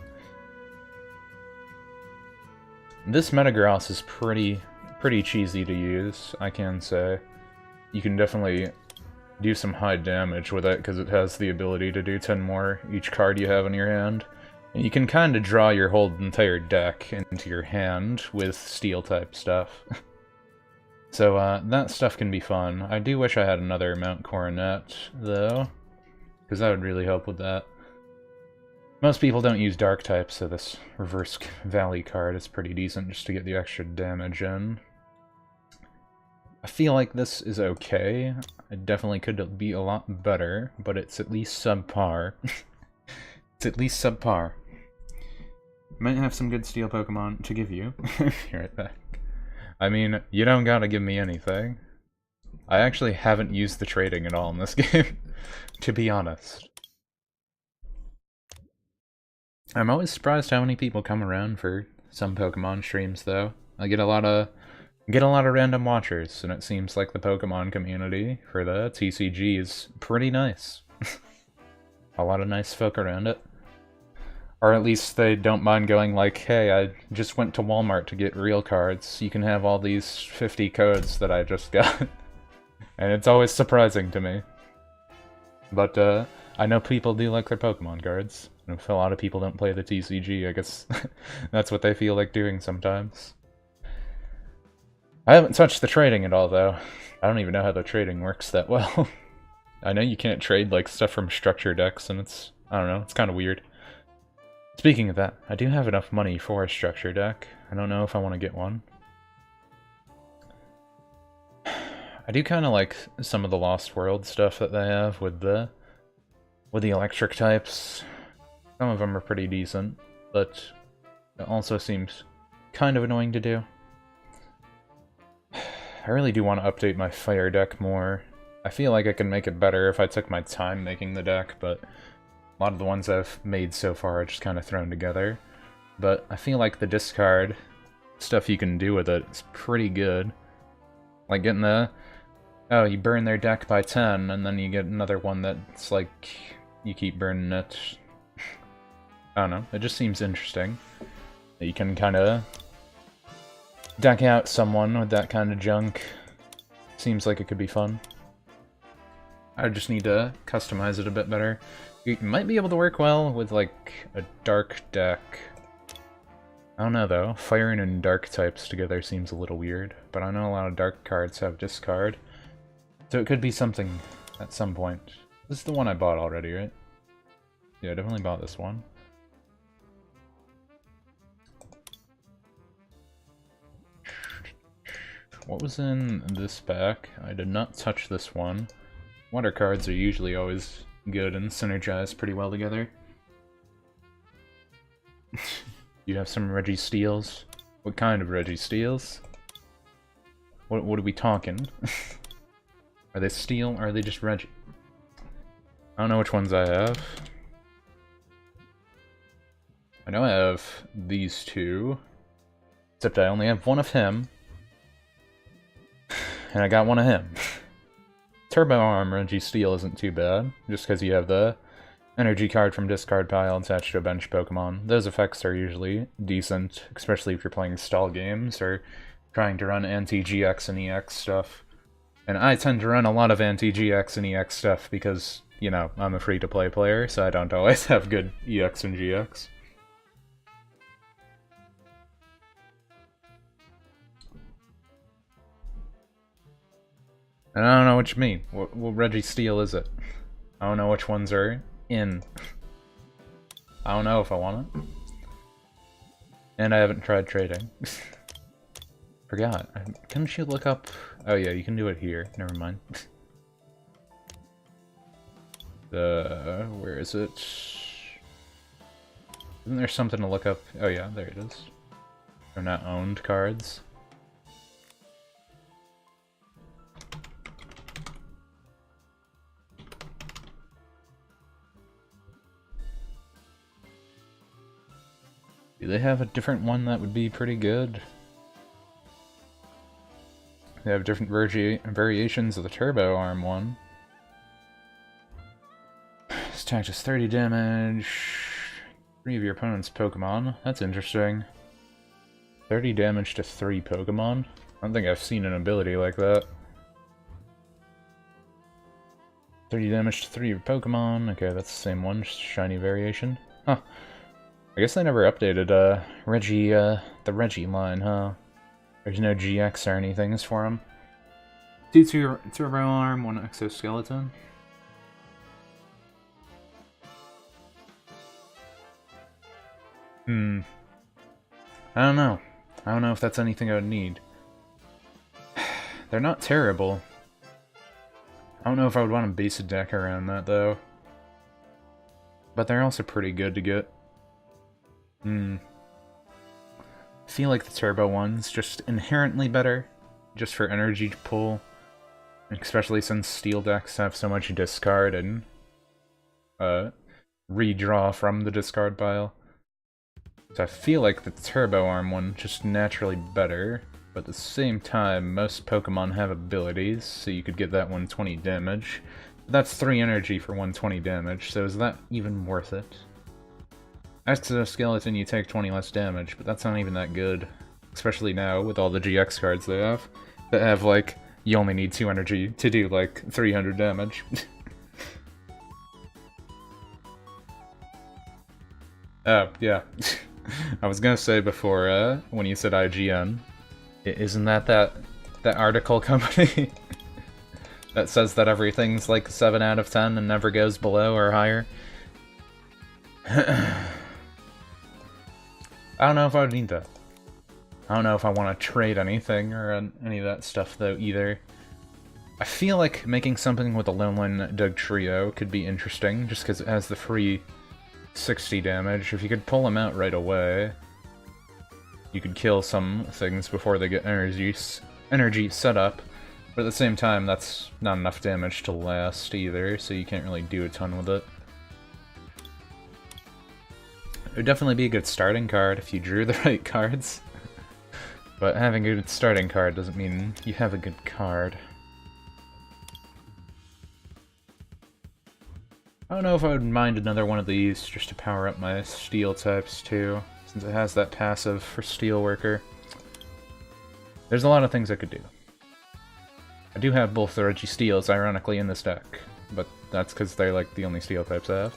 This Metagross is pretty cheesy to use, I can say. You can definitely do some high damage with it, because it has the ability to do 10 more each card you have in your hand. And you can kind of draw your whole entire deck into your hand with Steel-type stuff. So, that stuff can be fun. I do wish I had another Mount Coronet, though, because that would really help with that. Most people don't use Dark type, so this Reverse Valley card is pretty decent just to get the extra damage in. I feel like this is okay. It definitely could be a lot better, but it's at least subpar. It's at least subpar. Might have some good Steel Pokemon to give you. Be right back. I mean, you don't gotta give me anything. I actually haven't used the trading at all in this game, to be honest. I'm always surprised how many people come around for some Pokemon streams, though. I get a lot of random watchers, and it seems like the Pokemon community for the TCG is pretty nice. A lot of nice folk around it. Or at least they don't mind going like, hey, I just went to Walmart to get real cards. You can have all these 50 codes that I just got. And it's always surprising to me. But, I know people do like their Pokemon cards. And if a lot of people don't play the TCG, I guess that's what they feel like doing sometimes. I haven't touched the trading at all, though. I don't even know how the trading works that well. I know you can't trade, like, stuff from structure decks, and it's, I don't know, it's kind of weird. Speaking of that, I do have enough money for a structure deck. I don't know if I want to get one. I do kind of like some of the Lost World stuff that they have with the electric types. Some of them are pretty decent, but it also seems kind of annoying to do. I really do want to update my fire deck more. I feel like I can make it better if I took my time making the deck, but a lot of the ones I've made so far are just kind of thrown together. But I feel like the discard stuff you can do with it is pretty good. Like getting the, oh, you burn their deck by 10, and then you get another one that's like, you keep burning it. I don't know, it just seems interesting. You can kind of deck out someone with that kind of junk. Seems like it could be fun. I just need to customize it a bit better. It might be able to work well with, like, a dark deck. I don't know, though. Firing and dark types together seems a little weird, but I know a lot of dark cards have discard. So it could be something at some point. This is the one I bought already, right? Yeah, I definitely bought this one. What was in this pack? I did not touch this one. Water cards are usually always good and synergize pretty well together. You have some Registeels? What kind of Registeels? What are we talking? Are they steel or are they just Regi? I don't know which ones I have. I know I have these two. Except I only have one of him. And I got one of him. Turbo Arm Registeel isn't too bad, just because you have the energy card from discard pile attached to a bench Pokemon. Those effects are usually decent, especially if you're playing stall games or trying to run anti-GX and EX stuff. And I tend to run a lot of anti-GX and EX stuff because, you know, I'm a free-to-play player, so I don't always have good EX and GX. And I don't know what you mean. What Registeel is it? I don't know which ones are in. I don't know if I want it. And I haven't tried trading. Forgot. Couldn't you look up... Oh yeah, you can do it here. Never mind. Where is it? Isn't there something to look up? Oh yeah, there it is. They're not owned cards. Do they have a different one that would be pretty good? They have different variations of the Turbo Arm one. This attack does 30 damage. 3 of your opponent's Pokemon. That's interesting. 30 damage to 3 Pokemon? I don't think I've seen an ability like that. 30 damage to 3 of your Pokemon. Okay, that's the same one, just shiny variation. Huh. I guess they never updated the Regi line, huh? There's no GX or anything for him. 2 Turbo Arm, 1 Exoskeleton. I don't know. I don't know if that's anything I would need. They're not terrible. I don't know if I would want to base a deck around that, though. But they're also pretty good to get. I feel like the Turbo one's just inherently better, just for energy pull. Especially since steel decks have so much discard and redraw from the discard pile. So I feel like the Turbo Arm one just naturally better, but at the same time, most Pokemon have abilities, so you could get that 120 damage. That's 3 energy for 120 damage, so is that even worth it? Exoskeleton, you take 20 less damage, but that's not even that good. Especially now, with all the GX cards they have, that have, like, you only need 2 energy to do, like, 300 damage. Oh, yeah. I was gonna say before, when you said IGN, isn't that article company that says that everything's like 7 out of 10 and never goes below or higher? I don't know if I would need that. I don't know if I want to trade anything or any of that stuff though either. I feel like making something with a Lone Line Doug Trio could be interesting, just because it has the free 60 damage. If you could pull them out right away, you could kill some things before they get energy set up, but at the same time that's not enough damage to last either, so you can't really do a ton with it. It would definitely be a good starting card if you drew the right cards, but having a good starting card doesn't mean you have a good card. I don't know if I would mind another one of these just to power up my steel types too, since it has that passive for Steel Worker. There's a lot of things I could do. I do have both the Registeels, ironically, in this deck, but that's because they're like the only steel types I have.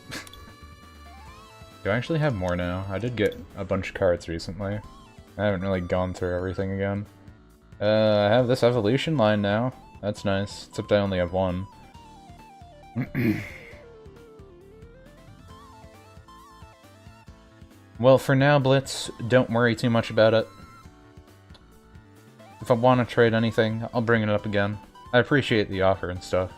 Do I actually have more now? I did get a bunch of cards recently. I haven't really gone through everything again. I have this evolution line now. That's nice, except I only have one. Well, for now, Blitz, don't worry too much about it. If I want to trade anything, I'll bring it up again. I appreciate the offer and stuff.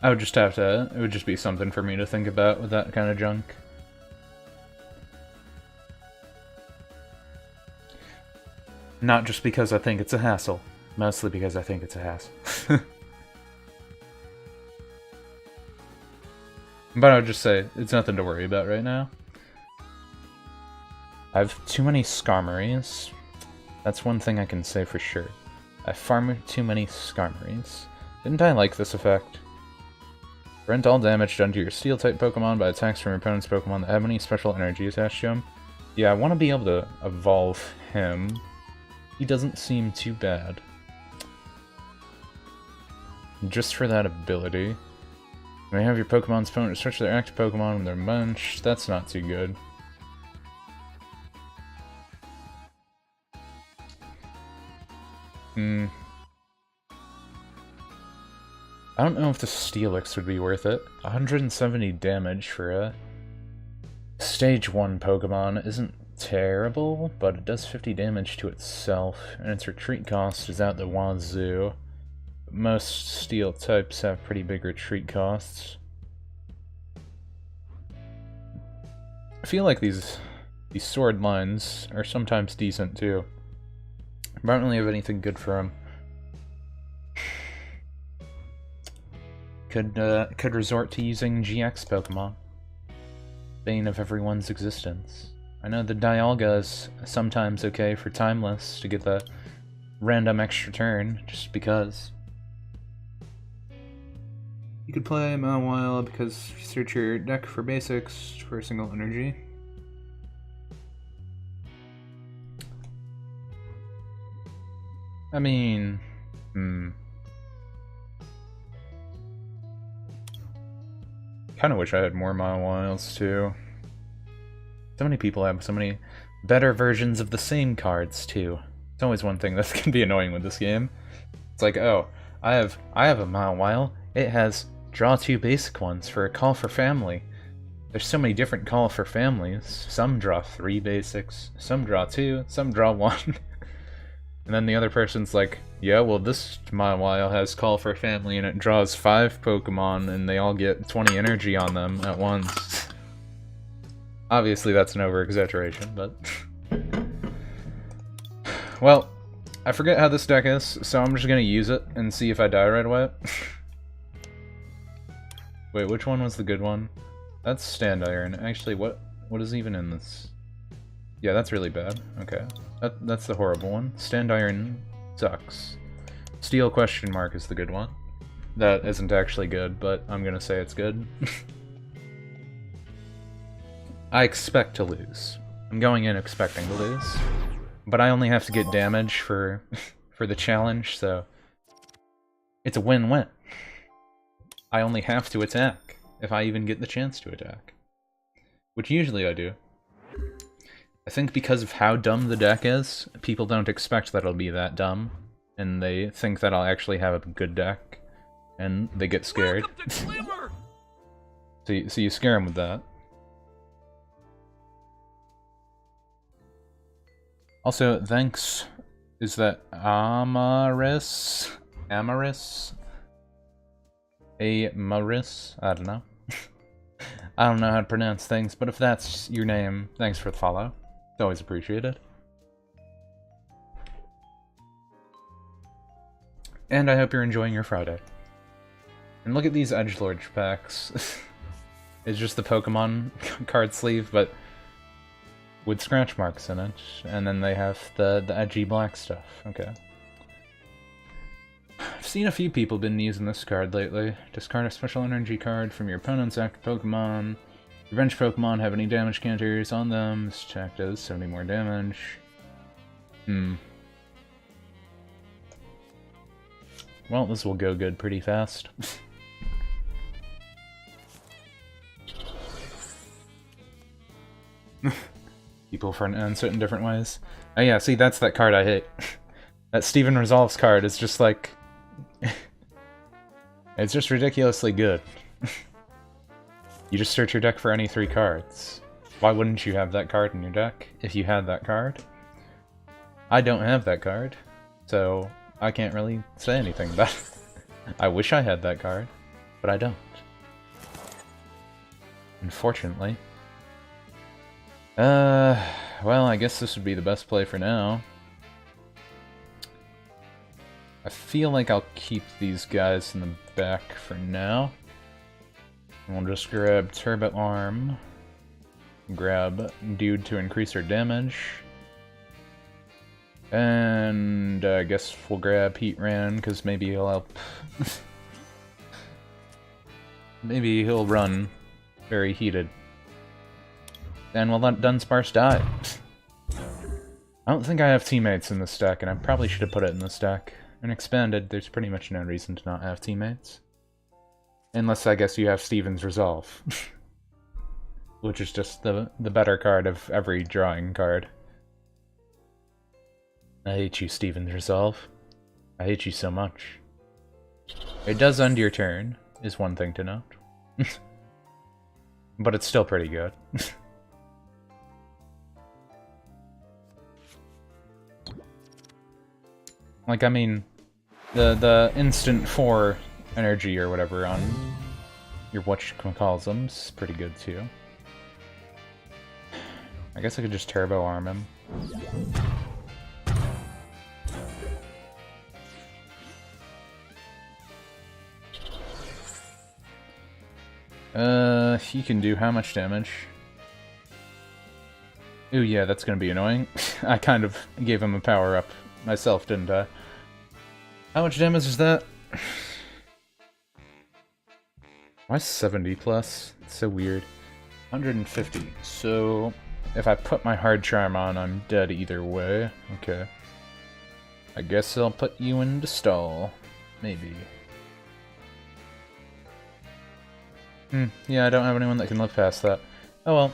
I would just have to, it would just be something for me to think about with that kind of junk. Not just because I think it's a hassle, mostly because I think it's a hassle. But I would just say, it's nothing to worry about right now. I have too many Skarmories. That's one thing I can say for sure. I farmed too many Skarmories. Didn't I like this effect? Prevent all damage done to your Steel-type Pokemon by attacks from your opponent's Pokemon that have any special energy attached to him. Yeah, I want to be able to evolve him. He doesn't seem too bad. Just for that ability. You may have your Pokemon's opponent search their active Pokemon when they're munched. That's not too good. I don't know if the Steelix would be worth it. 170 damage for a Stage 1 Pokemon isn't terrible, but it does 50 damage to itself, and its retreat cost is out the wazoo. Most steel types have pretty big retreat costs. I feel like these sword lines are sometimes decent too. But I don't really have anything good for them. Could resort to using GX Pokemon. Bane of everyone's existence. I know the Dialga is sometimes okay for Timeless to get the random extra turn, just because. You could play Mawile because you search your deck for basics for a single energy. I mean, Kinda wish I had more Mawiles too. So many people have so many better versions of the same cards too. It's always one thing that can be annoying with this game. It's like, oh, I have a Mawile. It has draw 2 basic ones for a Call for Family. There's so many different Call for Families. Some draw 3 basics, some draw 2, some draw 1. And then the other person's like, yeah, well this Mawile has Call for Family and it draws 5 Pokemon and they all get 20 energy on them at once. Obviously that's an over-exaggeration, but... Well, I forget how this deck is, so I'm just gonna use it and see if I die right away. Wait, which one was the good one? That's Stand Iron. Actually, what is even in this? Yeah, that's really bad. Okay. That's the horrible one. Stand Iron sucks. Steel question mark is the good one. That isn't actually good, but I'm gonna say it's good. I expect to lose. I'm going in expecting to lose. But I only have to get damage for for the challenge, so it's a win-win. I only have to attack, if I even get the chance to attack. Which usually I do. I think because of how dumb the deck is, people don't expect that it'll be that dumb, and they think that I'll actually have a good deck, and they get scared. So you scare them with that. Also, thanks. Is that Amaris? Amaris? Amaris? I don't know. I don't know how to pronounce things, but if that's your name, thanks for the follow. It's always appreciated. And I hope you're enjoying your Friday. And look at these edgelord packs. It's just the Pokemon card sleeve, but with scratch marks in it. And then they have the edgy black stuff. Okay. I've seen a few people been using this card lately. Discard a special energy card from your opponent's active Pokemon. Revenge Pokemon have any damage counters on them. This check does 70 more damage. Well, this will go good pretty fast. People pronounce it in different ways. Oh yeah, see, that's that card I hate. That Steven Resolves card is just like... it's just ridiculously good. You just search your deck for any 3 cards. Why wouldn't you have that card in your deck if you had that card? I don't have that card, so I can't really say anything about it. I wish I had that card, but I don't. Unfortunately. Well, I guess this would be the best play for now. I feel like I'll keep these guys in the back for now. And we'll just grab Turbo Arm, grab Dude to increase our damage, and I guess we'll grab Heatran, because maybe he'll help. Maybe he'll run very heated. And we'll let Dunsparce die. I don't think I have teammates in this deck, and I probably should have put it in this deck. In Expanded, there's pretty much no reason to not have teammates. Unless, I guess, you have Steven's Resolve. Which is just the better card of every drawing card. I hate you, Steven's Resolve. I hate you so much. It does end your turn, is one thing to note. But it's still pretty good. Like, I mean, the instant 4 energy or whatever on your whatchamacalls'em's pretty good too. I guess I could just Turbo Arm him. He can do how much damage? Ooh, yeah, that's gonna be annoying. I kind of gave him a power-up myself, didn't I? How much damage is that? Why 70 plus? It's so weird. 150. So, if I put my Hard Charm on, I'm dead either way. Okay. I guess I'll put you into stall. Maybe. Yeah, I don't have anyone that can live past that. Oh well.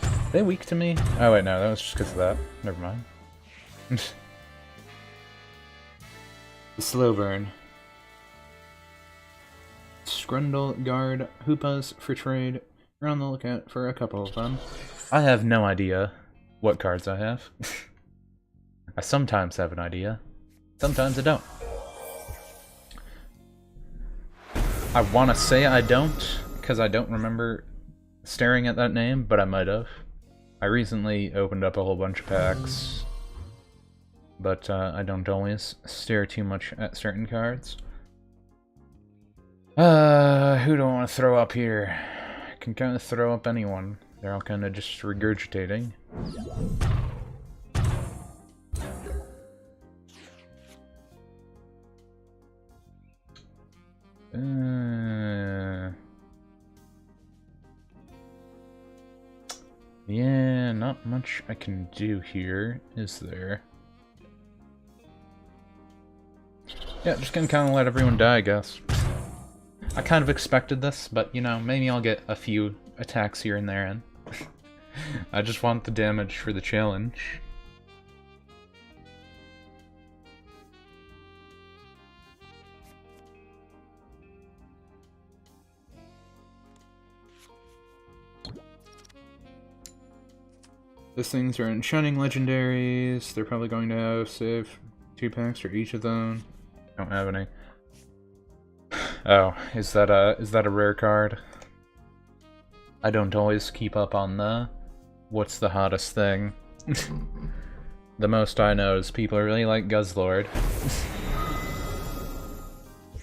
Are they weak to me? Oh wait, no, that was just because of that. Never mind. The slow burn. Scrundle, Guard, Hoopas for trade. We're on the lookout for a couple of them. I have no idea what cards I have. I sometimes have an idea. Sometimes I don't. I want to say I don't, because I don't remember staring at that name, but I might have. I recently opened up a whole bunch of packs. but I don't always stare too much at certain cards. Who do I want to throw up here? I can kind of throw up anyone. They're all kind of just regurgitating. Yeah, not much I can do here, is there? Yeah, just gonna kind of let everyone die, I guess. I kind of expected this, but, you know, maybe I'll get a few attacks here and there, and I just want the damage for the challenge. Those things are enchanting legendaries. They're probably going to have save 2 packs for each of them. Don't have any. Oh, is that a rare card? I don't always keep up on the what's the hottest thing. The most I know is people really like Guzzlord.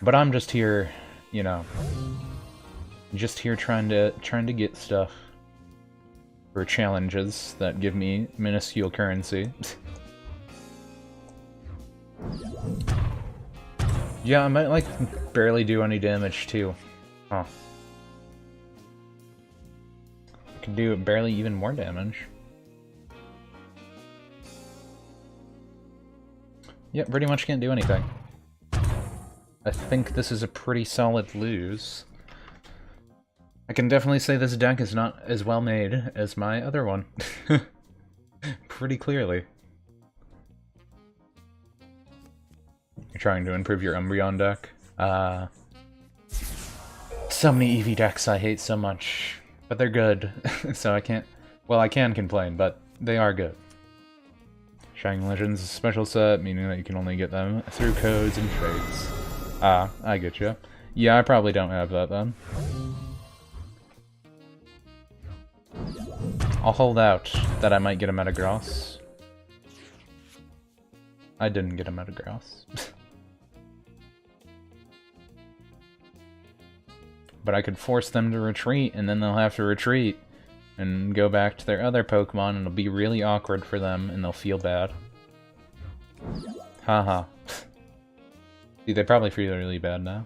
But I'm just here, you know, just here trying to get stuff for challenges that give me minuscule currency. Yeah, I might like barely do any damage too. Huh. I can do barely even more damage. Yeah, pretty much can't do anything. I think this is a pretty solid lose. I can definitely say this deck is not as well made as my other one. Pretty clearly. You're trying to improve your Umbreon deck? So many EV decks I hate so much. But they're good, so I can't... Well, I can complain, but they are good. Shining Legends is a special set, meaning that you can only get them through codes and trades. Ah, I get you. Yeah, I probably don't have that then. I'll hold out that I might get a Metagross. I didn't get a Metagross. But I could force them to retreat, and then they'll have to retreat and go back to their other Pokemon, and it'll be really awkward for them, and they'll feel bad. Haha. See, they probably feel really bad now.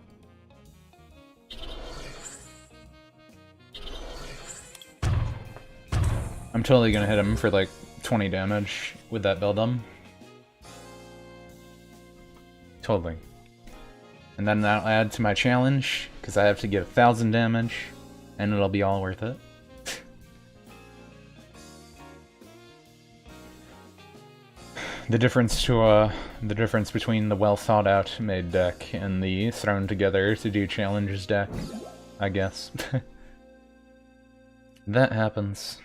I'm totally gonna hit him for like 20 damage with that Beldum. Totally. And then that'll add to my challenge, because I have to get 1,000 damage, and it'll be all worth it. The difference between the well thought out made deck and the thrown together to do challenges deck, I guess. That happens.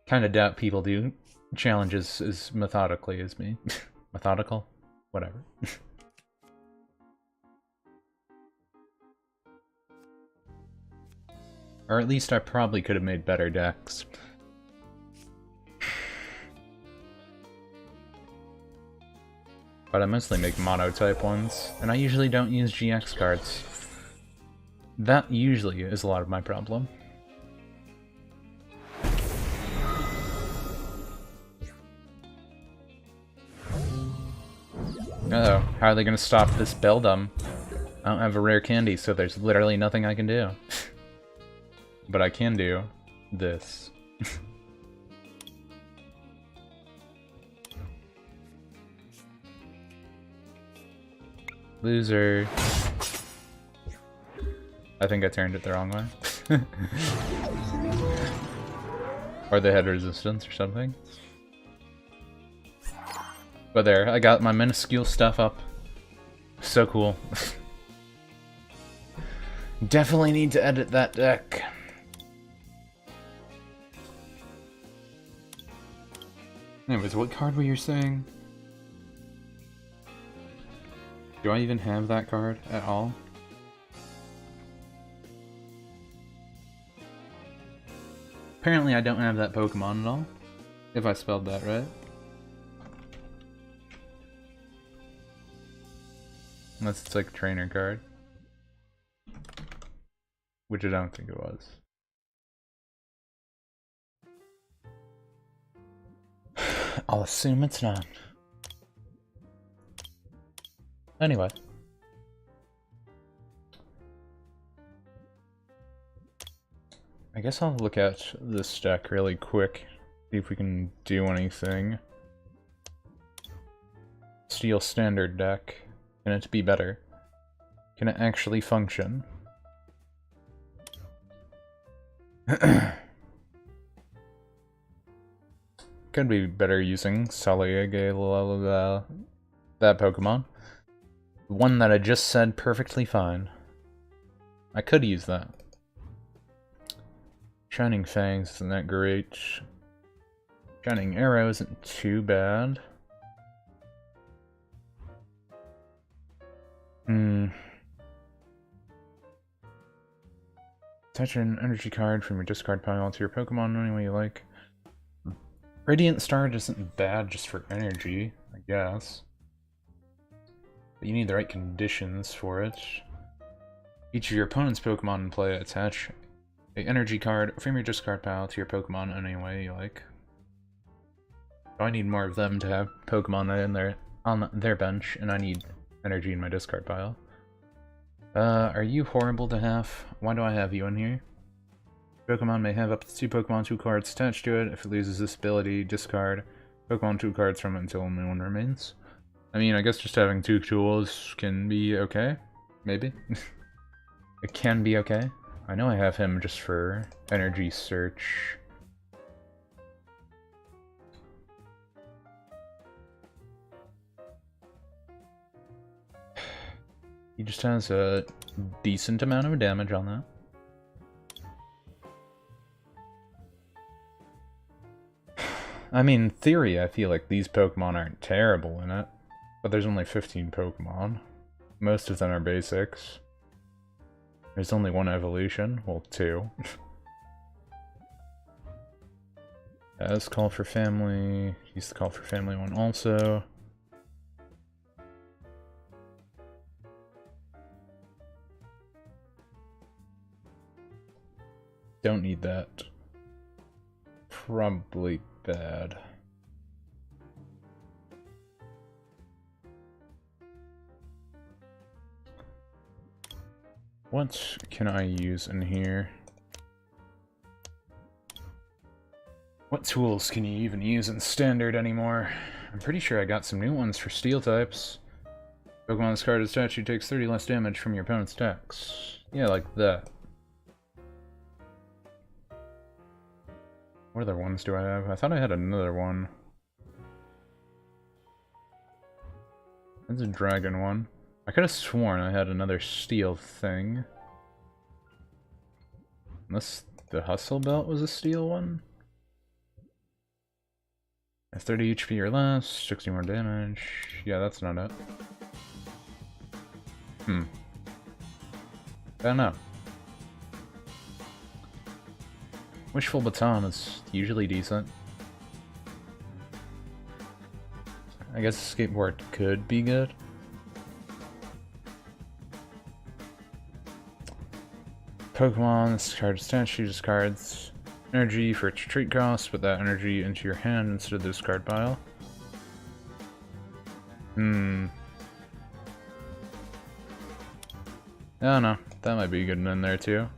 Kinda doubt people do challenges as methodically as me. Methodical? Whatever. Or at least I probably could have made better decks. But I mostly make mono-type ones, and I usually don't use GX cards. That usually is a lot of my problem. Uh-oh, how are they gonna stop this Beldum? I don't have a rare candy, so there's literally nothing I can do. But I can do this. Loser. I think I turned it the wrong way. Or they had resistance or something. But there, I got my minuscule stuff up. So cool. Definitely need to edit that deck. Anyways, what card were you saying? Do I even have that card at all? Apparently I don't have that Pokemon at all. If I spelled that right. Unless it's like a trainer card. Which I don't think it was. I'll assume it's not. Anyway. I guess I'll look at this deck really quick. See if we can do anything. Steel standard deck. Can it be better? Can it actually function? Could be better using Saliege, that Pokemon. The one that I just said perfectly fine. I could use that. Shining Fangs isn't that great. Shining Arrow isn't too bad. Attach an energy card from your discard pile to your Pokemon any way you like. Radiant Star isn't bad just for energy, I guess. But you need the right conditions for it. Each of your opponent's Pokemon in play attach an energy card from your discard pile to your Pokemon any way you like. I need more of them to have Pokemon in on their bench, and I need energy in my discard pile. Are you horrible to have? Why do I have you in here? Pokemon may have up to 2 Pokemon 2 cards attached to it. If it loses this ability, discard Pokemon 2 cards from it until only one remains. I mean, I guess just having 2 tools can be okay. Maybe. It can be okay. I know I have him just for energy search. He just has a decent amount of damage on that. I mean, in theory, I feel like these Pokemon aren't terrible in it, but there's only 15 Pokemon. Most of them are basics. There's only one evolution, well, 2. As Call for Family, use the Call for Family one also. Don't need that. Probably bad. What can I use in here? What tools can you even use in Standard anymore? I'm pretty sure I got some new ones for Steel types. Pokemon's card is statue takes 30 less damage from your opponent's attacks. Yeah, like that. What other ones do I have? I thought I had another one. That's a dragon one. I could have sworn I had another steel thing. Unless the Hustle Belt was a steel one? 30 HP or less, 60 more damage. Yeah, that's not it. I don't know. Wishful Baton is usually decent. I guess Skateboard could be good. Pokemon, this card statue discards energy for its retreat cost, put that energy into your hand instead of the discard pile. I don't know, that might be good in there too.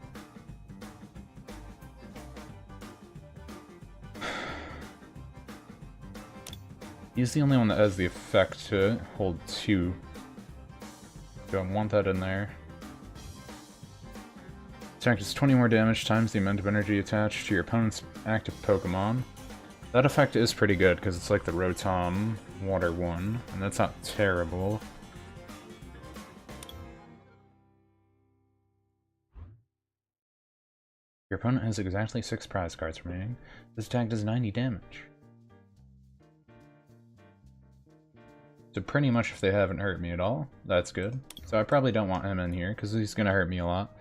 He's the only one that has the effect to hold 2. Don't want that in there. Attack does 20 more damage times the amount of energy attached to your opponent's active Pokemon. That effect is pretty good because it's like the Rotom Water one, and that's not terrible. Your opponent has exactly 6 prize cards remaining. This attack does 90 damage. So pretty much if they haven't hurt me at all, that's good. So I probably don't want him in here because he's going to hurt me a lot.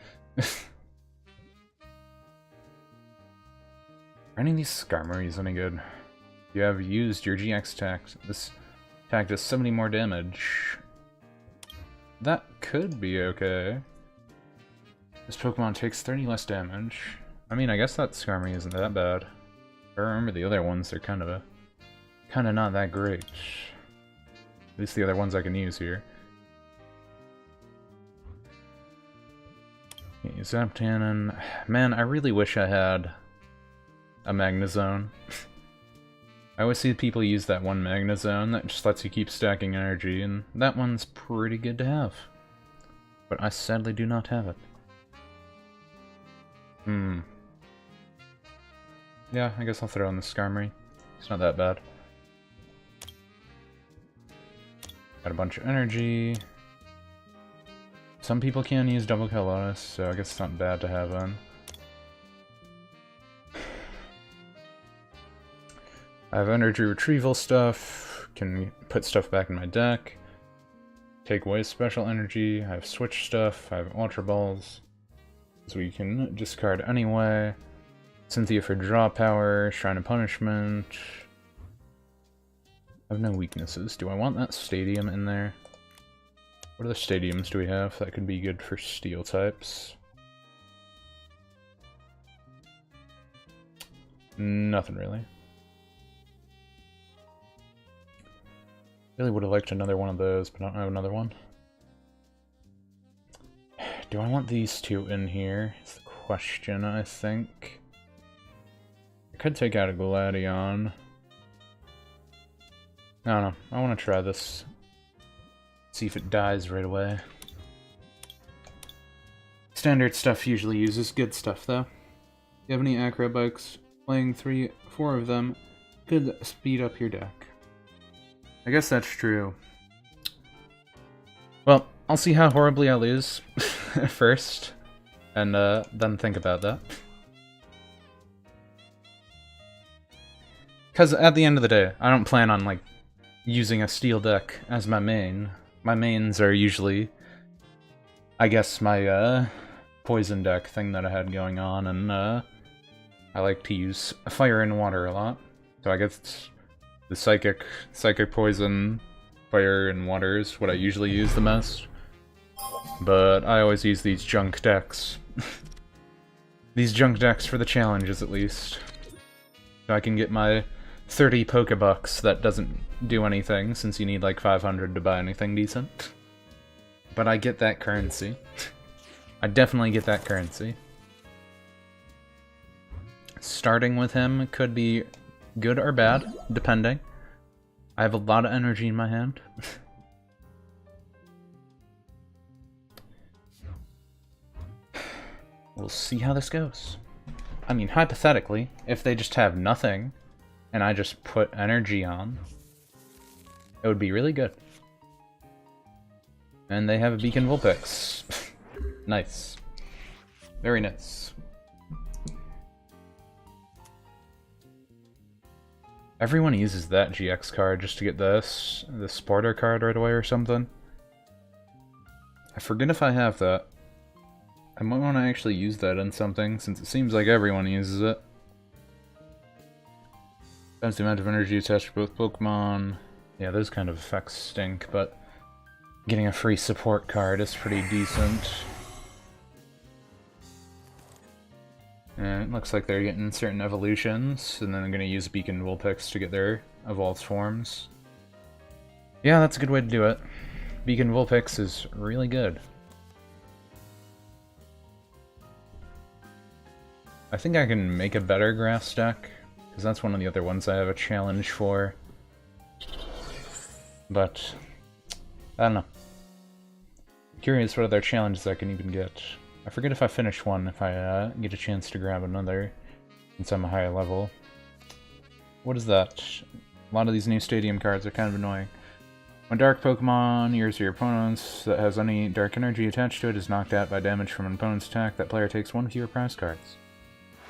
Are any of these Skarmories any good? You have used your GX attack. This attack does 70 more damage. that could be okay. This Pokemon takes 30 less damage. I mean, I guess that Skarmory isn't that bad. I remember the other ones, they're kind of not that great. At least the other ones I can use here. Zaptanen. Man, I really wish I had a Magnezone. I always see people use that one Magnezone that just lets you keep stacking energy, and that one's pretty good to have. But I sadly do not have it. Yeah, I guess I'll throw in the Skarmory. It's not that bad. Got a bunch of energy. Some people can use double kill bonus, so I guess it's not bad to have on. I have energy retrieval stuff, can put stuff back in my deck, take away special energy, I have switch stuff, I have Ultra Balls, so we can discard anyway. Cynthia for draw power, Shrine of Punishment. I have no weaknesses. Do I want that stadium in there? What other stadiums do we have that could be good for steel types? Nothing really. Really would have liked another one of those, but I don't have another one. Do I want these two in here? Is the question, I think. I could take out a Gladion. I don't know. I want to try this. See if it dies right away. Standard stuff usually uses good stuff, though. You have any acro bikes? Playing 3-4 of them could speed up your deck. I guess that's true. Well, I'll see how horribly I lose first, and then think about that. Because at the end of the day, I don't plan on, like, using a steel deck as my main. My mains are usually, I guess, my poison deck thing that I had going on, and I like to use fire and water a lot. So I guess the psychic poison, fire and water is what I usually use the most. But I always use these junk decks. These junk decks for the challenges, at least. So I can get my 30 Pokebucks that doesn't do anything, since you need like 500 to buy anything decent. But I get that currency. I definitely get that currency. Starting with him could be good or bad, depending. I have a lot of energy in my hand. We'll see how this goes. I mean, hypothetically, if they just have nothing, and I just put energy on, it would be really good. And they have a Beacon Vulpix. Nice. Very nice. Everyone uses that GX card just to get this Sporter card right away or something. I forget if I have that. I might want to actually use that in something, since it seems like everyone uses it. That's the amount of energy attached to both Pokemon. Yeah, those kind of effects stink, but getting a free support card is pretty decent. And it looks like they're getting certain evolutions, and then I'm going to use Beacon Vulpix to get their evolved forms. Yeah, that's a good way to do it. Beacon Vulpix is really good. I think I can make a better grass deck, because that's one of the other ones I have a challenge for. But I don't know. Curious what other challenges I can even get. I forget if I finish one, if I get a chance to grab another, since I'm a higher level. What is that? A lot of these new stadium cards are kind of annoying. When dark Pokemon nears your opponents that has any dark energy attached to it is knocked out by damage from an opponent's attack, that player takes one fewer prize cards.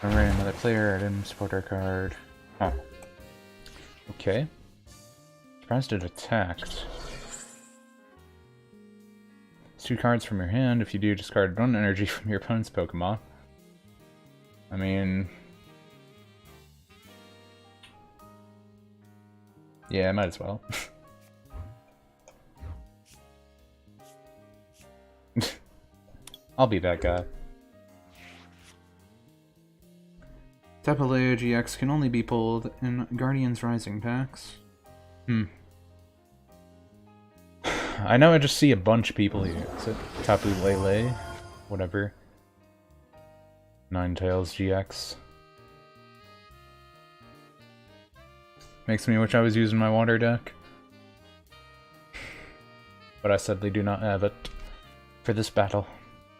Alright, another player, I didn't support our card. Oh. Okay. Surprised it attacked. It's 2 cards from your hand. If you do, discard 1 energy from your opponent's Pokemon. I mean... yeah, I might as well. I'll be that guy. Tapaleo GX can only be pulled in Guardians Rising packs. I know I just see a bunch of people here. Is it Tapu Lele? Whatever. Ninetales GX. Makes me wish I was using my water deck. But I sadly do not have it for this battle,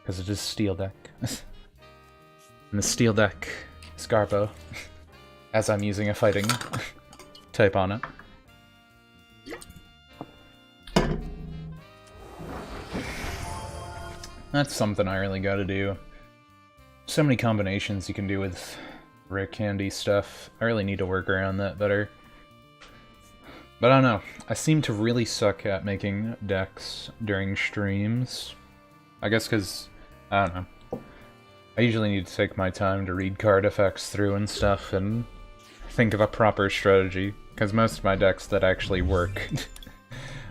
because it is steel deck. And the steel deck, Scarpo, as I'm using a fighting type on it. That's something I really gotta do. So many combinations you can do with rare candy stuff. I really need to work around that better. But I don't know. I seem to really suck at making decks during streams. I guess because, I don't know. I usually need to take my time to read card effects through and stuff and think of a proper strategy. Because most of my decks that actually work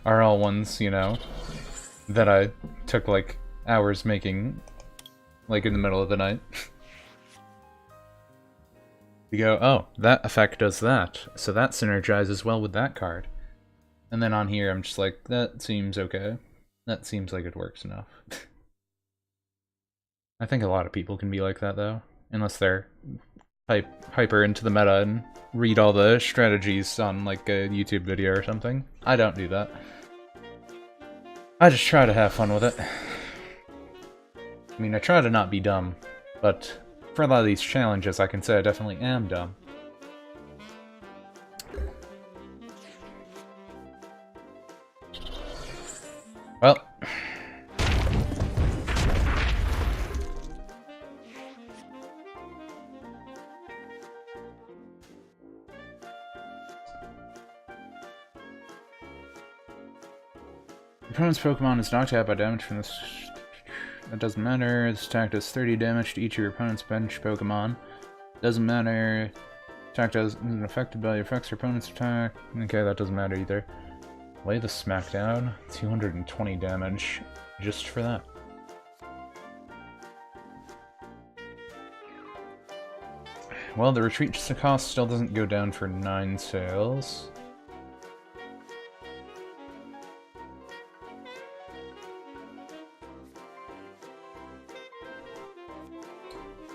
are all ones, you know, that I took like hours making, like in the middle of the night. You go, oh, that effect does that, so that synergizes well with that card. And then on here, I'm just like, that seems okay. That seems like it works enough. I think a lot of people can be like that, though. Unless they're hyper into the meta and read all the strategies on, like, a YouTube video or something. I don't do that. I just try to have fun with it. I mean, I try to not be dumb, but for a lot of these challenges, I can say I definitely am dumb. Well. Your opponent's Pokemon is knocked out by damage from this. That doesn't matter. This attack does 30 damage to each of your opponent's bench Pokemon. Doesn't matter. Attack isn't affected by the effects your opponent's attack. Okay, that doesn't matter either. Lay the smackdown. 220 damage just for that. Well, the retreat cost still doesn't go down for 9 sales.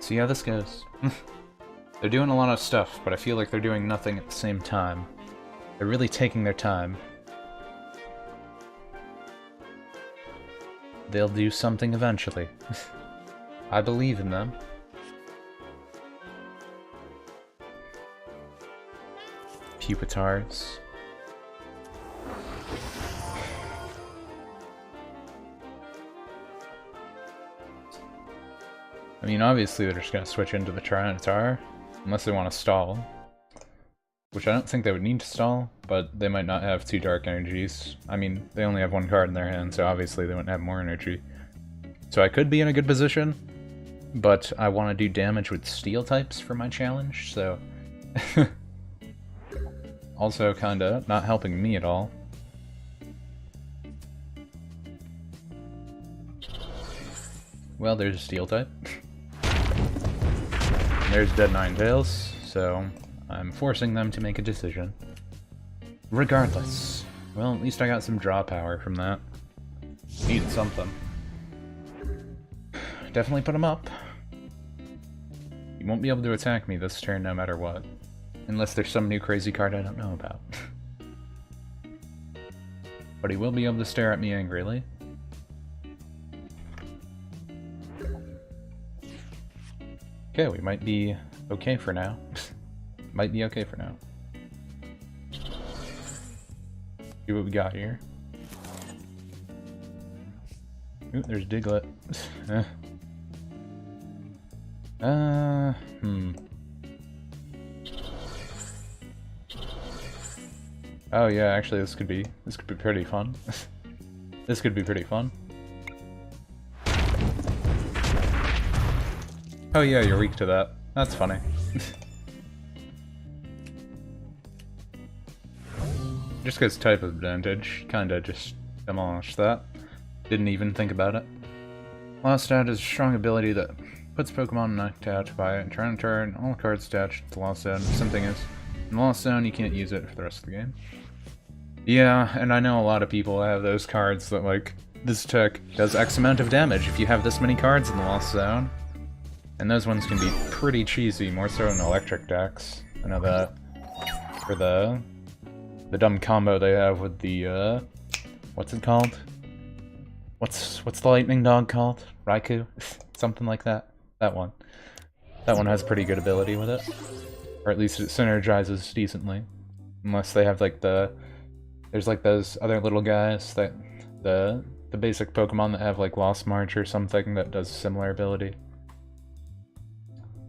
See how this goes. They're doing a lot of stuff, but I feel like they're doing nothing at the same time. They're really taking their time. They'll do something eventually. I believe in them. Pupitars. I mean, obviously they're just going to switch into the Tyranitar, unless they want to stall. Which I don't think they would need to stall, but they might not have 2 Dark Energies. I mean, they only have 1 card in their hand, so obviously they wouldn't have more energy. So I could be in a good position, but I want to do damage with Steel types for my challenge, so... Also kinda not helping me at all. Well, there's a Steel type. There's Dead Ninetales, so I'm forcing them to make a decision. Regardless. Well, at least I got some draw power from that. Needed something. Definitely put him up. He won't be able to attack me this turn no matter what. Unless there's some new crazy card I don't know about. But he will be able to stare at me angrily. Okay, we might be okay for now. Might be okay for now. See what we got here. Ooh, there's Diglett. Oh yeah, actually this could be pretty fun. This could be pretty fun. Oh yeah, you're weak to that. That's funny. Just because type advantage, kinda just demolished that. Didn't even think about it. Lost Out is a strong ability that puts Pokemon knocked out by it. Turn turn, all cards attached to Lost Zone. Something is in Lost Zone, you can't use it for the rest of the game. Yeah, and I know a lot of people have those cards that, like, this tech does X amount of damage if you have this many cards in the Lost Zone. And those ones can be pretty cheesy, more so in electric decks. I know that. For the dumb combo they have with the, what's it called? What's the lightning dog called? Raikou? Something like that. That one. That one has pretty good ability with it. Or at least it synergizes decently. Unless they have like there's like those other little guys that the basic Pokemon that have like Lost March or something that does similar ability.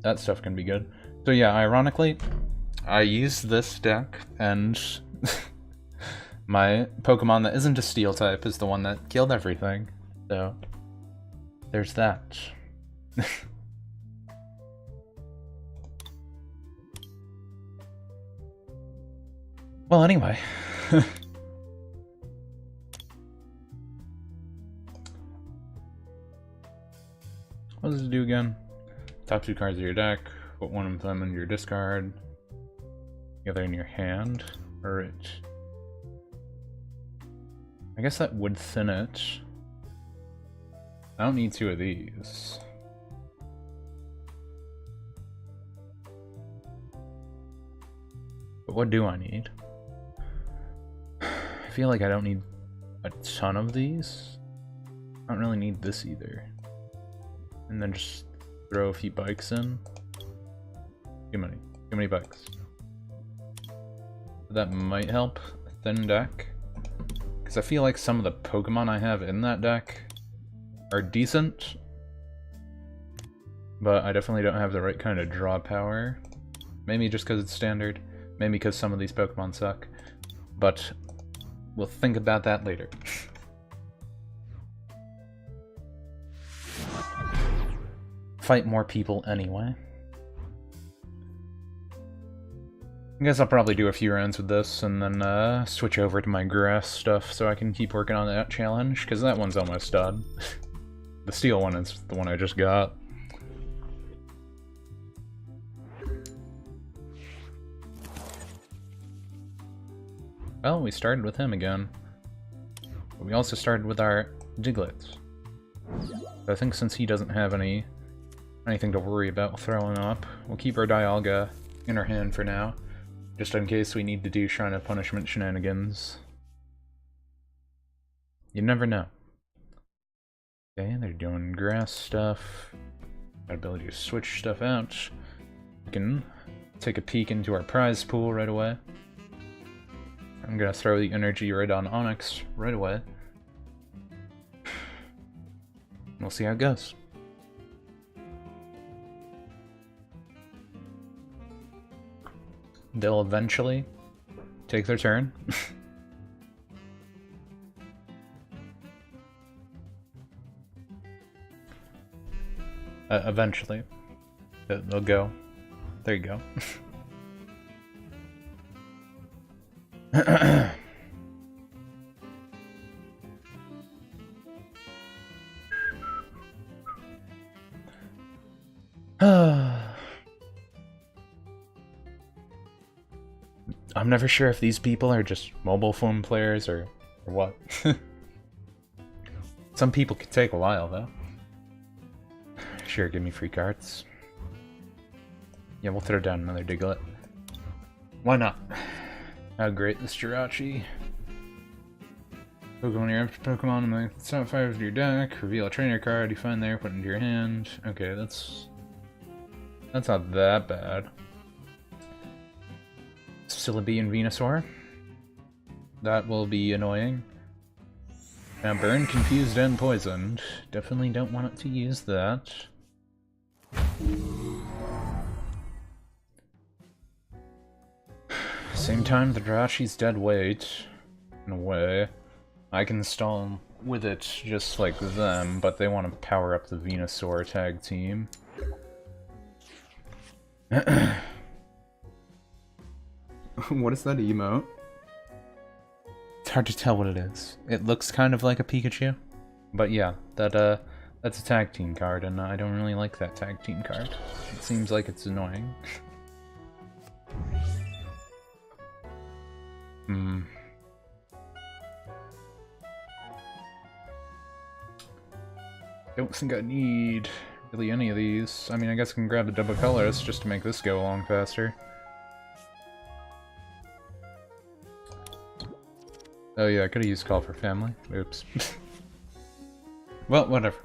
That stuff can be good. So yeah, ironically, I used this deck and my Pokemon that isn't a Steel type is the one that killed everything. So there's that. Well, anyway. What does it do again? Top 2 cards of your deck, put one of them in your discard, the other in your hand. Alright. I guess that would thin it. I don't need 2 of these. But what do I need? I feel like I don't need a ton of these. I don't really need this either. And then just throw a few bikes in. Too many bikes. That might help thin deck. Because I feel like some of the Pokemon I have in that deck are decent. But I definitely don't have the right kind of draw power. Maybe just because it's standard. Maybe because some of these Pokemon suck. But we'll think about that later. Fight more people anyway. I guess I'll probably do a few rounds with this and then switch over to my grass stuff so I can keep working on that challenge, because that one's almost done. The steel one is the one I just got. Well, we started with him again. But we also started with our Diglett. I think since he doesn't have anything to worry about throwing up, we'll keep our Dialga in our hand for now, just in case we need to do Shrine of Punishment shenanigans. You never know. Okay, they're doing grass stuff. Got ability to switch stuff out. We can take a peek into our prize pool right away. I'm gonna throw the energy right on Onyx right away. We'll see how it goes. They'll eventually take their turn. Eventually. They'll go. There you go. I'm never sure if these people are just mobile phone players or what. Some people could take a while, though. Sure, give me free cards. Yeah, we'll throw down another Diglett. Why not? How great this Jirachi. Pokemon your Pokemon in the top 5 of your deck. Reveal a trainer card you find there, put it into your hand. Okay, that's not that bad. Celebi and Venusaur. That will be annoying. Now Burn, Confused, and Poisoned. Definitely don't want it to use that. Same time, the Jirachi's dead weight. In a way. I can stall with it just like them, but they want to power up the Venusaur tag team. What is that emote? It's hard to tell what it is. It looks kind of like a Pikachu. But yeah, that That's a tag team card, and I don't really like that tag team card. It seems like it's annoying. Don't think I need really any of these. I mean, I guess I can grab the double colors just to make this go along faster. Oh yeah, I could've used Call for Family. Oops. Well, whatever.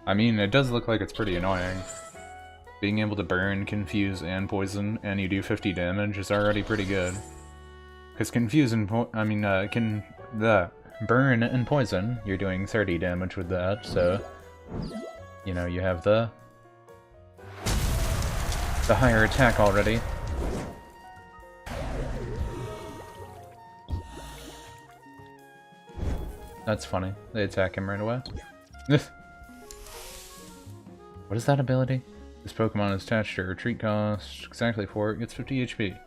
I mean, it does look like it's pretty annoying. Being able to burn, confuse, and poison, and you do 50 damage is already pretty good. Because confuse and burn and poison, you're doing 30 damage with that, so you know, you have the higher attack already. That's funny. They attack him right away. What is that ability? This Pokemon is attached to retreat cost exactly 4, it gets 50 HP.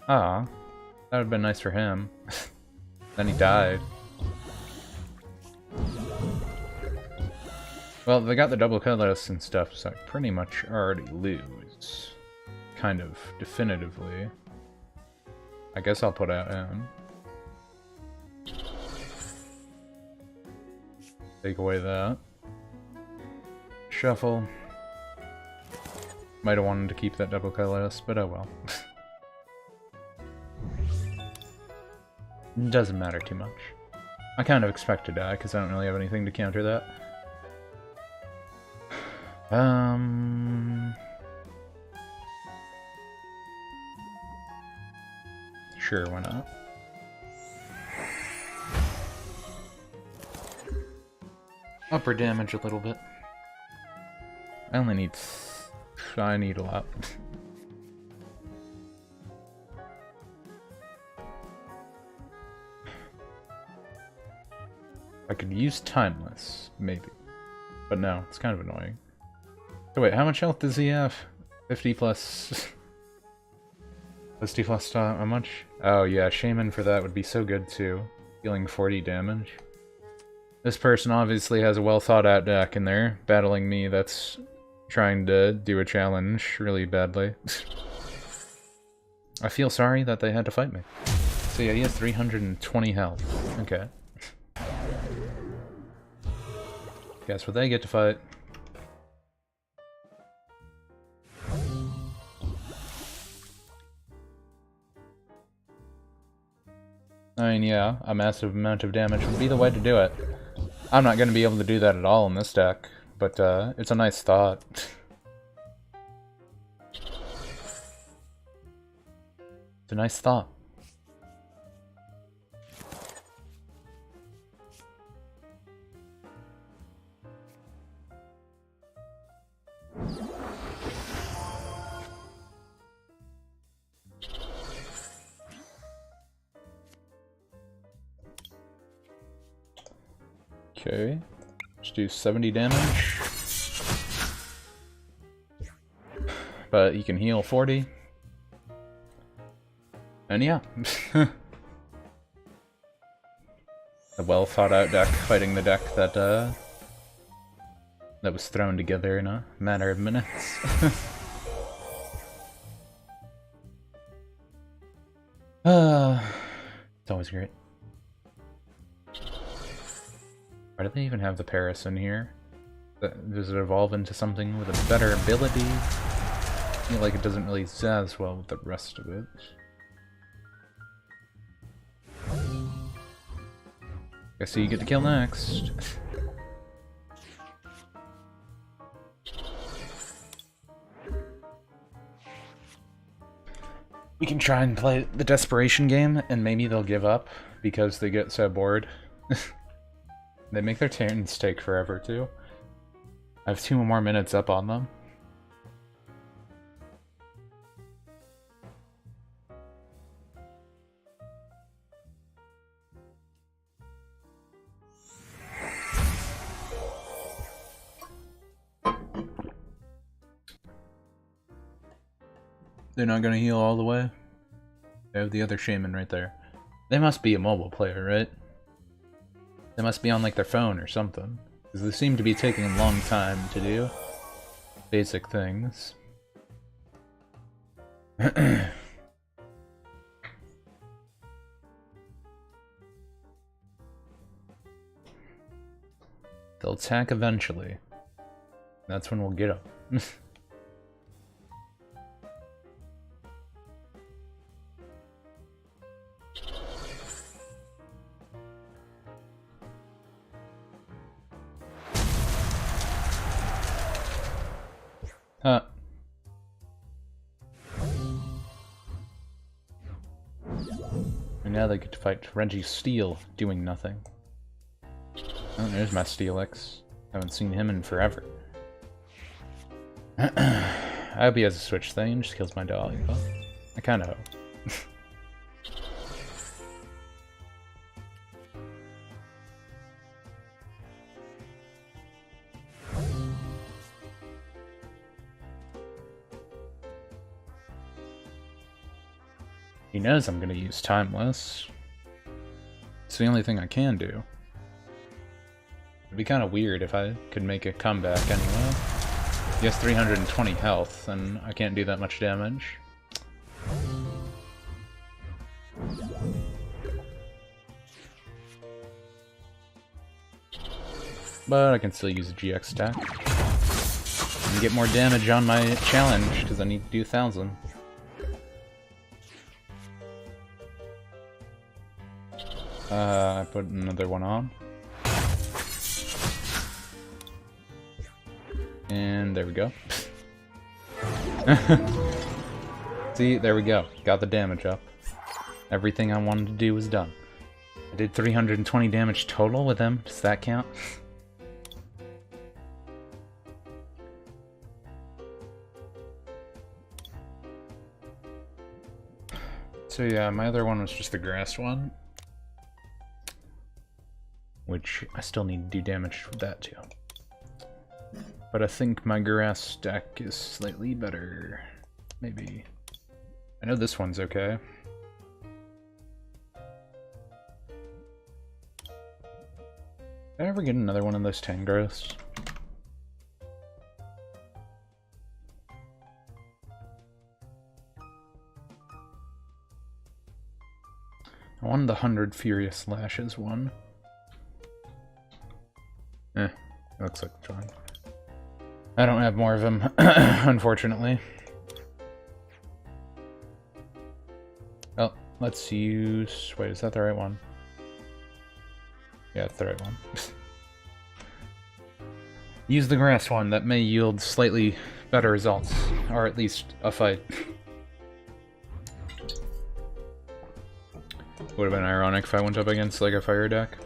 Ah, that would have been nice for him. Then he died. Well, they got the double colorless and stuff, so I pretty much already lose. Kind of definitively. I guess I'll put out in. Take away that. Shuffle. Might have wanted to keep that double colorless, but oh well. Doesn't matter too much. I kind of expect to die, because I don't really have anything to counter that. Sure, why not? Upper damage a little bit. I only need... I need a lot. I could use Timeless, maybe. But no, it's kind of annoying. So wait, how much health does he have? 50 plus... 50 plus how much? Oh yeah, Shaman for that would be so good too. Dealing 40 damage. This person obviously has a well thought out deck and they're battling me that's trying to do a challenge really badly. I feel sorry that they had to fight me. So yeah, he has 320 health. Okay. Guess what they get to fight? I mean, yeah, a massive amount of damage would be the way to do it. I'm not going to be able to do that at all in this deck, but it's a nice thought. It's a nice thought. Okay, let's do 70 damage. But he can heal 40. And yeah. A well thought out deck fighting the deck that that was thrown together in a matter of minutes. It's always great. Why do they even have the Paris in here? Does it evolve into something with a better ability? I feel like it doesn't really zazz well with the rest of it. Guess who you get to kill next. We can try and play the desperation game, and maybe they'll give up because they get so bored. They make their turns take forever, too. I have 2 more minutes up on them. They're not gonna heal all the way? Oh, the other shaman right there. They must be a mobile player, right? They must be on like their phone or something. Because they seem to be taking a long time to do basic things. They'll attack eventually. That's when we'll get them. Huh. And now they get to fight Reggie Steele, doing nothing. Oh, there's my Steelix. Haven't seen him in forever. I hope he has a switch thing and just kills my dog. But I kinda hope. He knows I'm gonna use Timeless. It's the only thing I can do. It'd be kind of weird if I could make a comeback anyway. He has 320 health, and I can't do that much damage. But I can still use a GX stack. And get more damage on my challenge, because I need to do 1,000. I put another one on. And there we go. See, there we go. Got the damage up. Everything I wanted to do was done. I did 320 damage total with him. Does that count? So yeah, my other one was just the grass one. Which I still need to do damage with that too. But I think my grass stack is slightly better. Maybe. I know this one's okay. Did I ever get another one of those Tangros? I wanted the 100 Furious Lashes one. Looks like it's fine. I don't have more of them, unfortunately. Well, let's use... Wait, is that the right one? Yeah, it's the right one. Use the grass one, that may yield slightly better results. Or at least a fight. Would have been ironic if I went up against like a fire deck.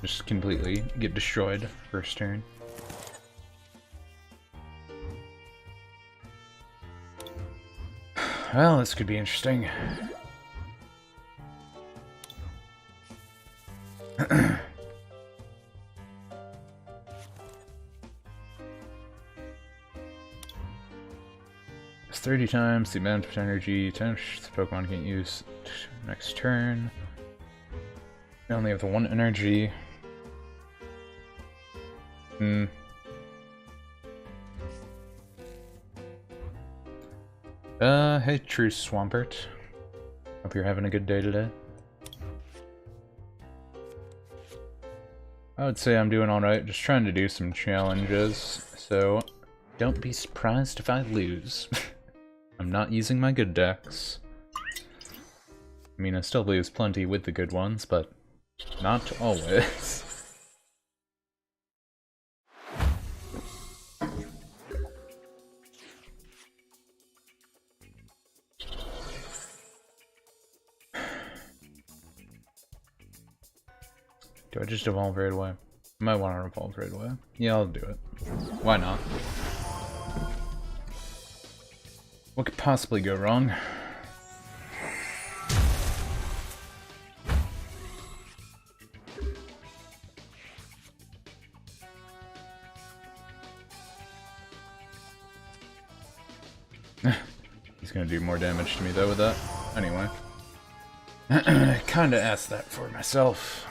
Just completely get destroyed first turn. Well, this could be interesting. It's 30 times the amount of energy the Pokemon can use next turn. I only have the one energy. Hey, true Swampert. Hope you're having a good day today. I would say I'm doing alright, just trying to do some challenges, so don't be surprised if I lose. I'm not using my good decks. I mean, I still lose plenty with the good ones, but not always. Do I just evolve right away? I might want to evolve right away. Yeah, I'll do it. Why not? What could possibly go wrong? He's He's gonna do more damage to me though with that. Anyway. Kinda asked that for myself.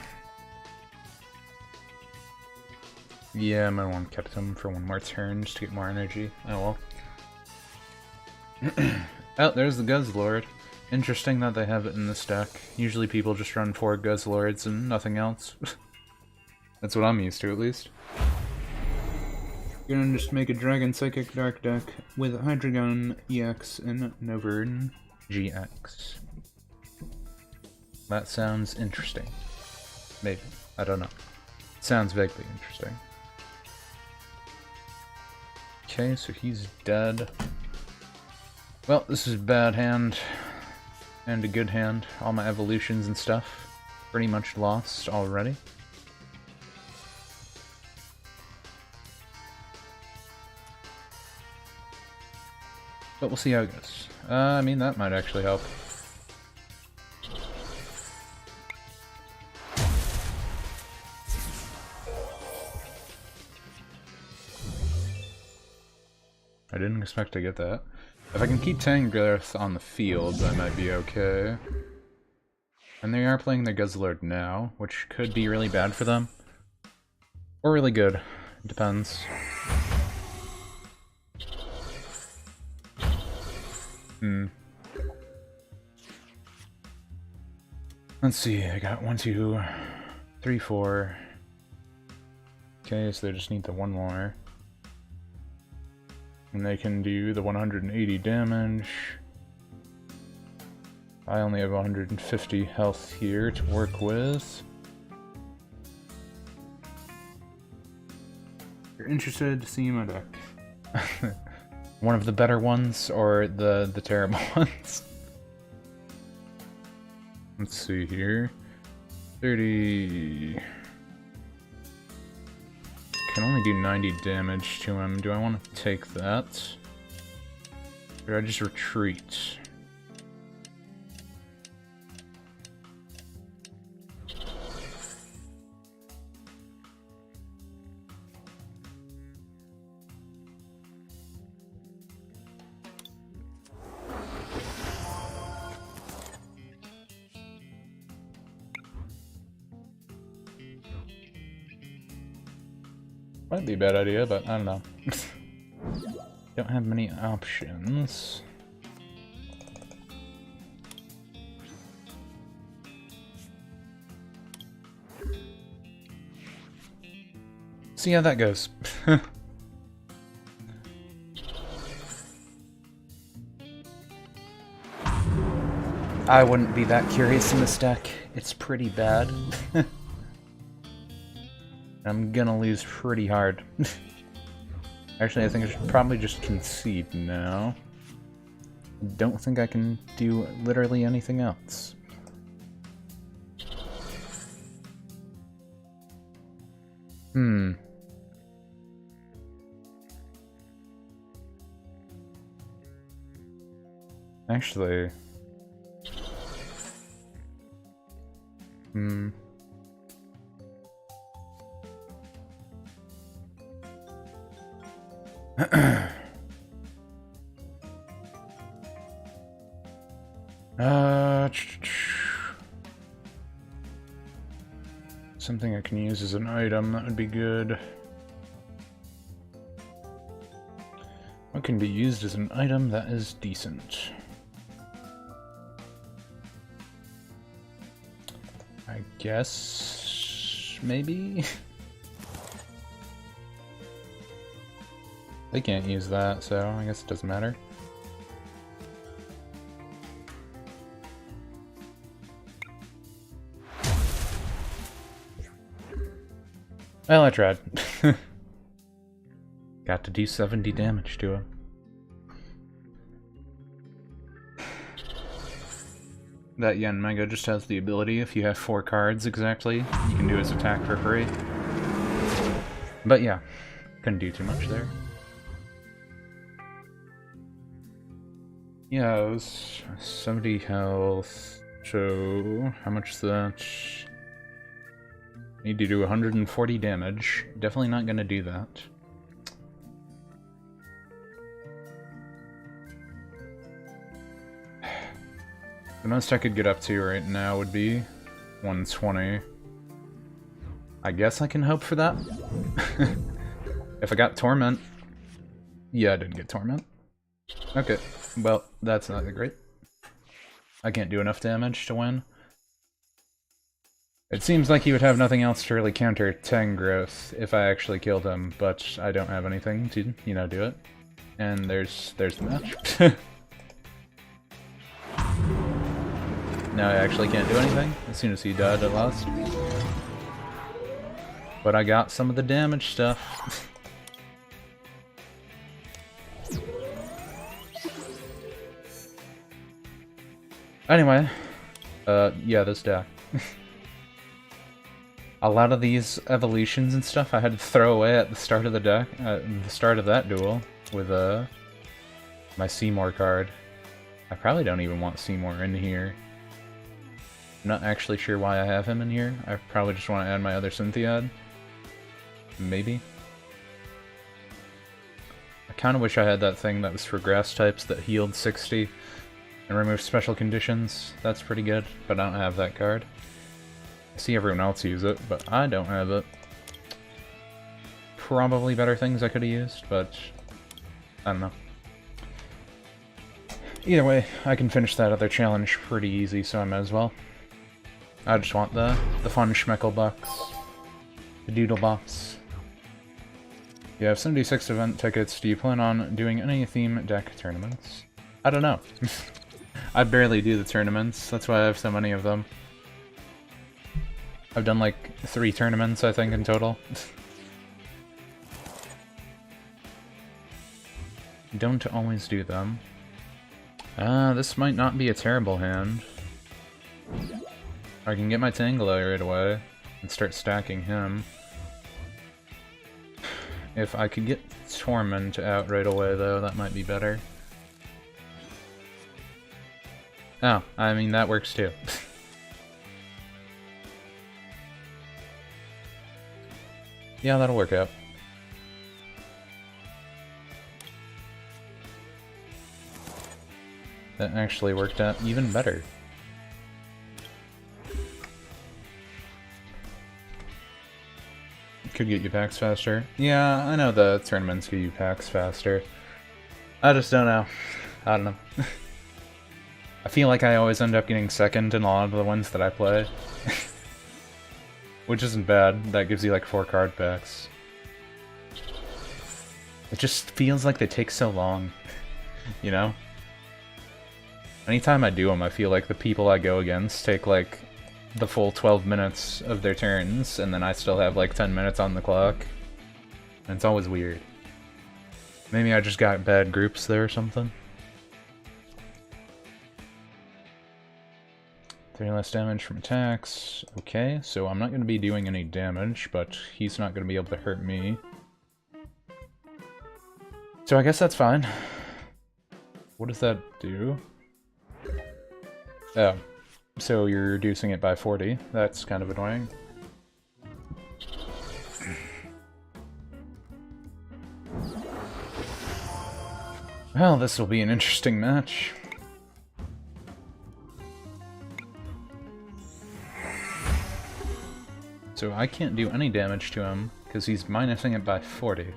Yeah, I might want to keep him for one more turn just to get more energy. Oh well. Oh, there's the Guzzlord. Interesting that they have it in this deck. Usually people just run 4 Guzzlords and nothing else. That's what I'm used to, at least. You're gonna just make a Dragon Psychic Dark deck with Hydreigon EX and Novern GX. That sounds interesting. Maybe. I don't know. Sounds vaguely interesting. Okay, so he's dead. Well, this is a bad hand. And a good hand. All my evolutions and stuff pretty much lost already. But we'll see how it goes. I mean, that might actually help. I didn't expect to get that. If I can keep Tangrowth on the field, I might be okay. And they are playing their Guzzlord now, which could be really bad for them. Or really good. It depends. Let's see, I got 1, 2, 3, 4. Okay, so they just need the one more. And they can do the 180 damage. I only have 150 health here to work with. If you're interested to see my deck. One of the better ones, or the terrible ones? Let's see here. 30... Can only do 90 damage to him. Do I want to take that? Or do I just retreat? Might be a bad idea, but I don't know. Don't have many options. See how that goes. I wouldn't be that curious in this deck. It's pretty bad. I'm gonna lose pretty hard. Actually, I think I should probably just concede now. I don't think I can do literally anything else. Actually... Something I can use as an item, that would be good. What can be used as an item that is decent? I guess... maybe? They can't use that, so I guess it doesn't matter. Well, I tried. Got to do 70 damage to him. That Yen Mega just has the ability, if you have 4 cards exactly, you can do his attack for free. But yeah, couldn't do too much there. Yeah, it was 70 health, so how much is that? Need to do 140 damage. Definitely not gonna do that. The most I could get up to right now would be 120. I guess I can hope for that. If I got Torment. Yeah, I didn't get Torment. Okay, well, that's not great. I can't do enough damage to win. It seems like he would have nothing else to really counter Tangrowth if I actually killed him, but I don't have anything to, you know, do it. And there's the match. Now I actually can't do anything. As soon as he died, I lost. But I got some of the damage stuff. Anyway, yeah, this deck. A lot of these evolutions and stuff I had to throw away at the start of the deck, at the start of that duel, with my Seymour card. I probably don't even want Seymour in here. I'm not actually sure why I have him in here. I probably just want to add my other Synthiad. Maybe. I kind of wish I had that thing that was for grass types that healed 60 and removed special conditions. That's pretty good, but I don't have that card. I see everyone else use it, but I don't have it. Probably better things I could have used, but I don't know. Either way, I can finish that other challenge pretty easy, so I might as well. I just want the fun Schmeckle box. The Doodle box. You have 76 event tickets. Do you plan on doing any theme deck tournaments? I don't know. I barely do the tournaments, that's why I have so many of them. I've done like 3 tournaments, I think, in total. Don't always do them. This might not be a terrible hand. I can get my Tangela right away and start stacking him. If I could get Torment out right away, though, that might be better. Oh, I mean, that works too. Yeah, that'll work out. That actually worked out even better. Could get you packs faster. Yeah, I know the tournaments get you packs faster. I just don't know. I don't know. I feel like I always end up getting second in a lot of the ones that I play. Which isn't bad. That gives you like 4 card packs. It just feels like they take so long. You know? Anytime I do them, I feel like the people I go against take like the full 12 minutes of their turns, and then I still have like 10 minutes on the clock. And it's always weird. Maybe I just got bad groups there or something. 3 less damage from attacks. Okay, so I'm not going to be doing any damage, but he's not going to be able to hurt me. So I guess that's fine. What does that do? Oh, so you're reducing it by 40. That's kind of annoying. Well, this will be an interesting match. So I can't do any damage to him, because he's minusing it by 40.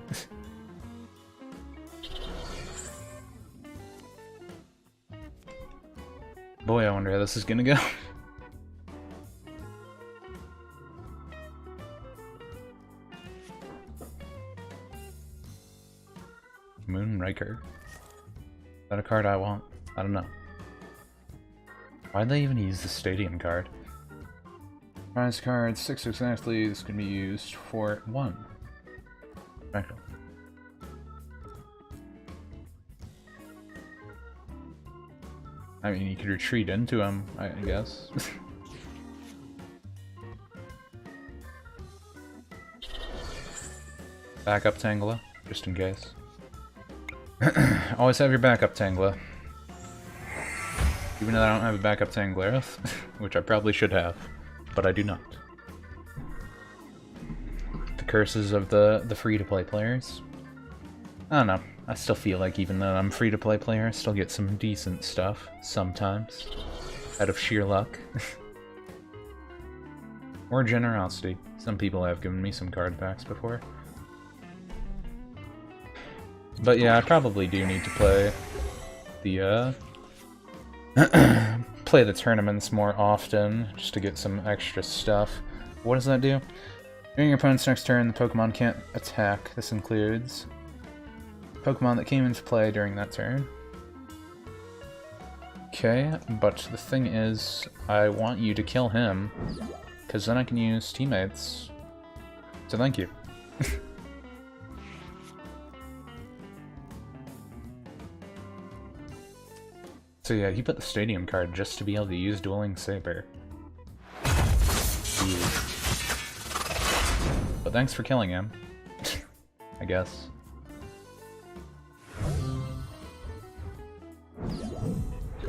Boy, I wonder how this is gonna go. Moonraker. Is that a card I want? I don't know. Why'd they even use the Stadium card? Prize cards, 6 exactly. This can be used for 1. Back up. I mean, you could retreat into him, I guess. Backup Tangela, just in case. Always have your backup Tangela. Even though I don't have a backup Tanglerith, which I probably should have, but I do not. The curses of the free-to-play players. I don't know. I still feel like even though I'm free-to-play player, I still get some decent stuff sometimes. out of sheer luck. Or generosity. Some people have given me some card packs before. But yeah, I probably do need to play the, play the tournaments more often, just to get some extra stuff. What does that do? During your opponent's next turn, the Pokemon can't attack. This includes Pokemon that came into play during that turn. Okay, but the thing is, I want you to kill him, because then I can use teammates. So thank you. So yeah, he put the stadium card just to be able to use Dueling Saber. Ew. But thanks for killing him. I guess.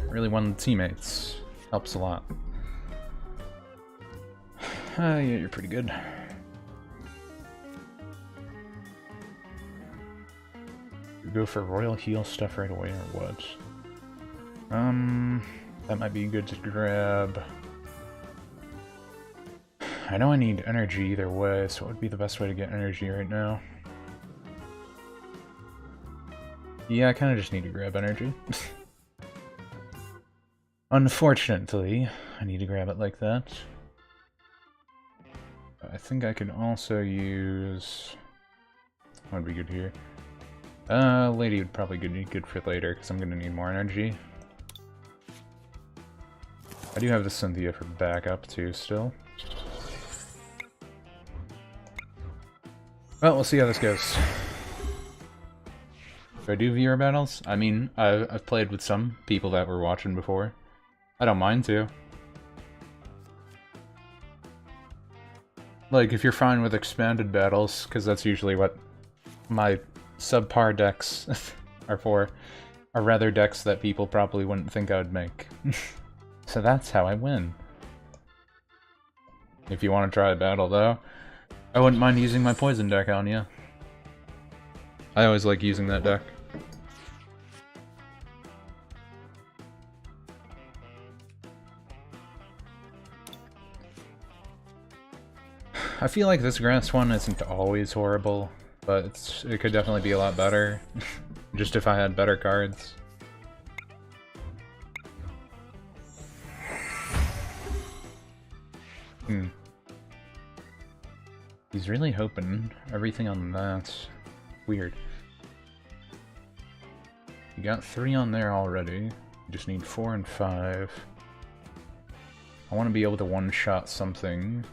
Really one of the teammates. Helps a lot. Yeah, you're pretty good. You go for Royal Heal stuff right away or what? That might be good to grab. I know I need energy either way, so what would be the best way to get energy right now? Yeah, I kind of just need to grab energy. Unfortunately, I need to grab it like that. I think I could also use... What would be good here? Lady would probably be good for later, because I'm going to need more energy. I do have the Cynthia for backup, too, still. Well, we'll see how this goes. Do I do viewer battles? I mean, I've played with some people that were watching before. I don't mind to. Like, if you're fine with expanded battles, because that's usually what my subpar decks are for, are rather decks that people probably wouldn't think I would make. So that's how I win. If you want to try a battle, though, I wouldn't mind using my poison deck on you. I always like using that deck. I feel like this grass one isn't always horrible, but it could definitely be a lot better. Just if I had better cards. He's really hoping everything on that. Weird. You got 3 on there already. You just need 4 and 5. I want to be able to one-shot something.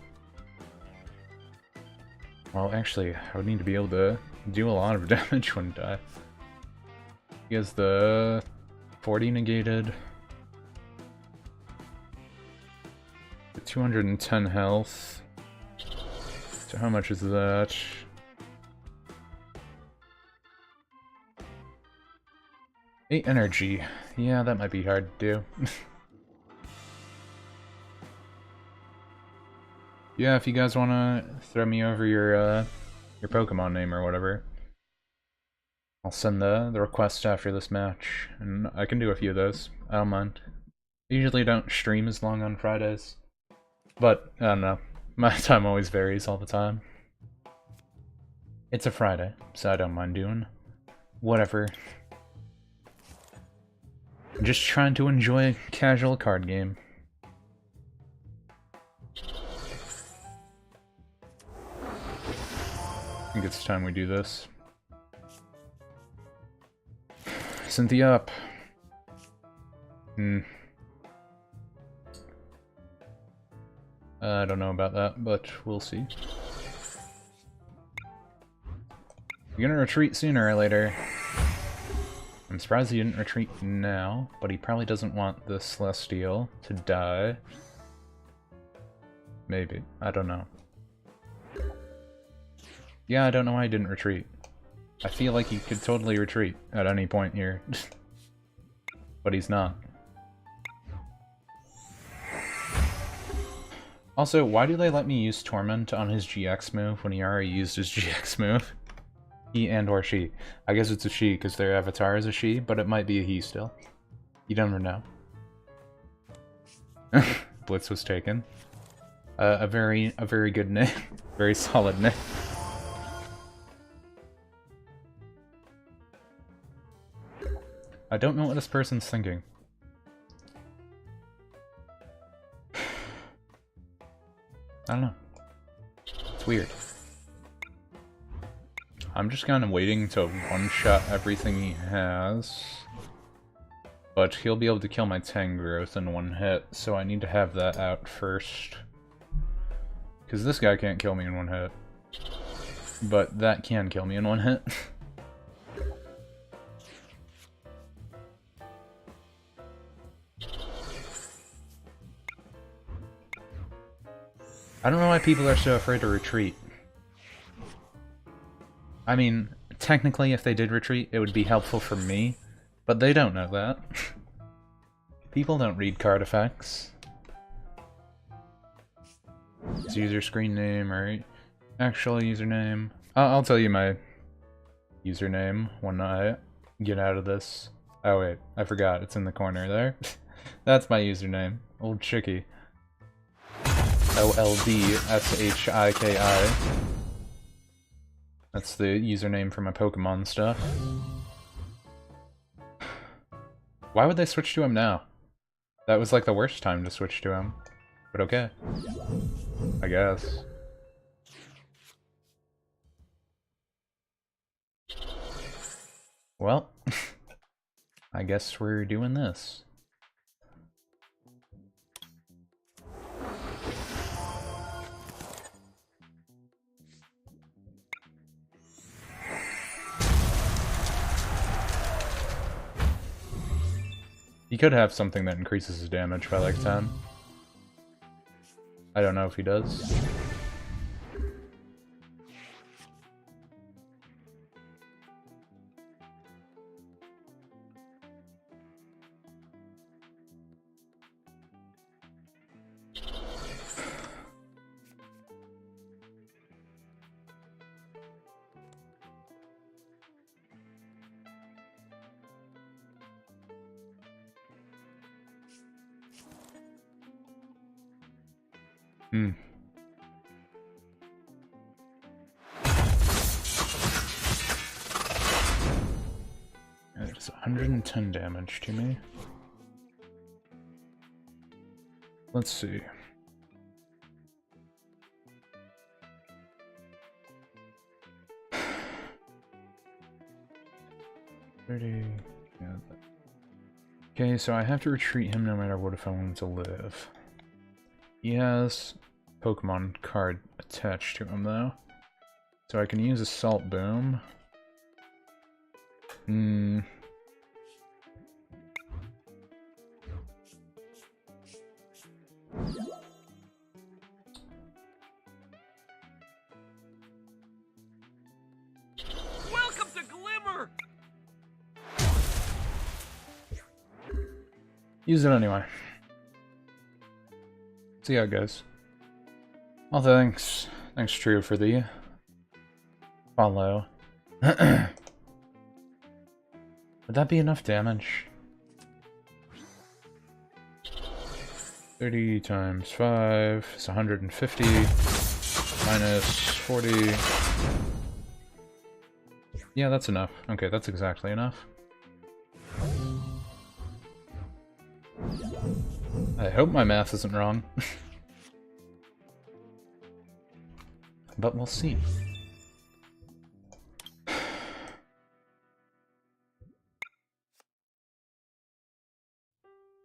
Well, actually, I would need to be able to do a lot of damage when die. He has the 40 negated. The 210 health. So how much is that? Eight energy. Yeah, that might be hard to do. Yeah, if you guys want to throw me over your Pokemon name or whatever, I'll send the request after this match, and I can do a few of those. I don't mind. I usually don't stream as long on Fridays, but I don't know. My time always varies all the time. It's a Friday, so I don't mind doing whatever. I'm just trying to enjoy a casual card game. I think it's time we do this. Cynthia up. I don't know about that, but we'll see. You're gonna retreat sooner or later. I'm surprised he didn't retreat now, but he probably doesn't want the Celestial to die. Maybe. I don't know. Yeah, I don't know why he didn't retreat. I feel like he could totally retreat at any point here. But he's not. Also, why do they let me use Torment on his GX move when he already used his GX move? He and or she. I guess it's a she because their avatar is a she, but it might be a he still. You never know. Blitz was taken. A very good name. Very solid name. I don't know what this person's thinking. I don't know. It's weird. I'm just kind of waiting to one-shot everything he has. But he'll be able to kill my Tangrowth in one hit, so I need to have that out first. Because this guy can't kill me in one hit. But that can kill me in one hit. I don't know why people are so afraid to retreat. I mean, technically if they did retreat, it would be helpful for me, but they don't know that. People don't read card effects. It's user screen name, or actual username. I'll tell you my username when I get out of this. Oh wait, I forgot, it's in the corner there. That's my username, Old Chickie. OLDSHIKI. That's the username for my Pokemon stuff. Why would they switch to him now? That was like the worst time to switch to him. But okay. I guess. Well, I guess we're doing this. He could have something that increases his damage by like 10. I don't know if he does. It's 110 damage to me. Let's see. Yeah. Okay, so I have to retreat him no matter what if I want him to live. He has Pokemon card attached to him though. So I can use Assault Boom. Welcome to Glimmer! Use it anyway. See how it goes. Well, thanks. Thanks, True, for the follow. Would that be enough damage? 30 times 5 is 150. Minus 40. Yeah, that's enough. Okay, that's exactly enough. I hope my math isn't wrong. But we'll see.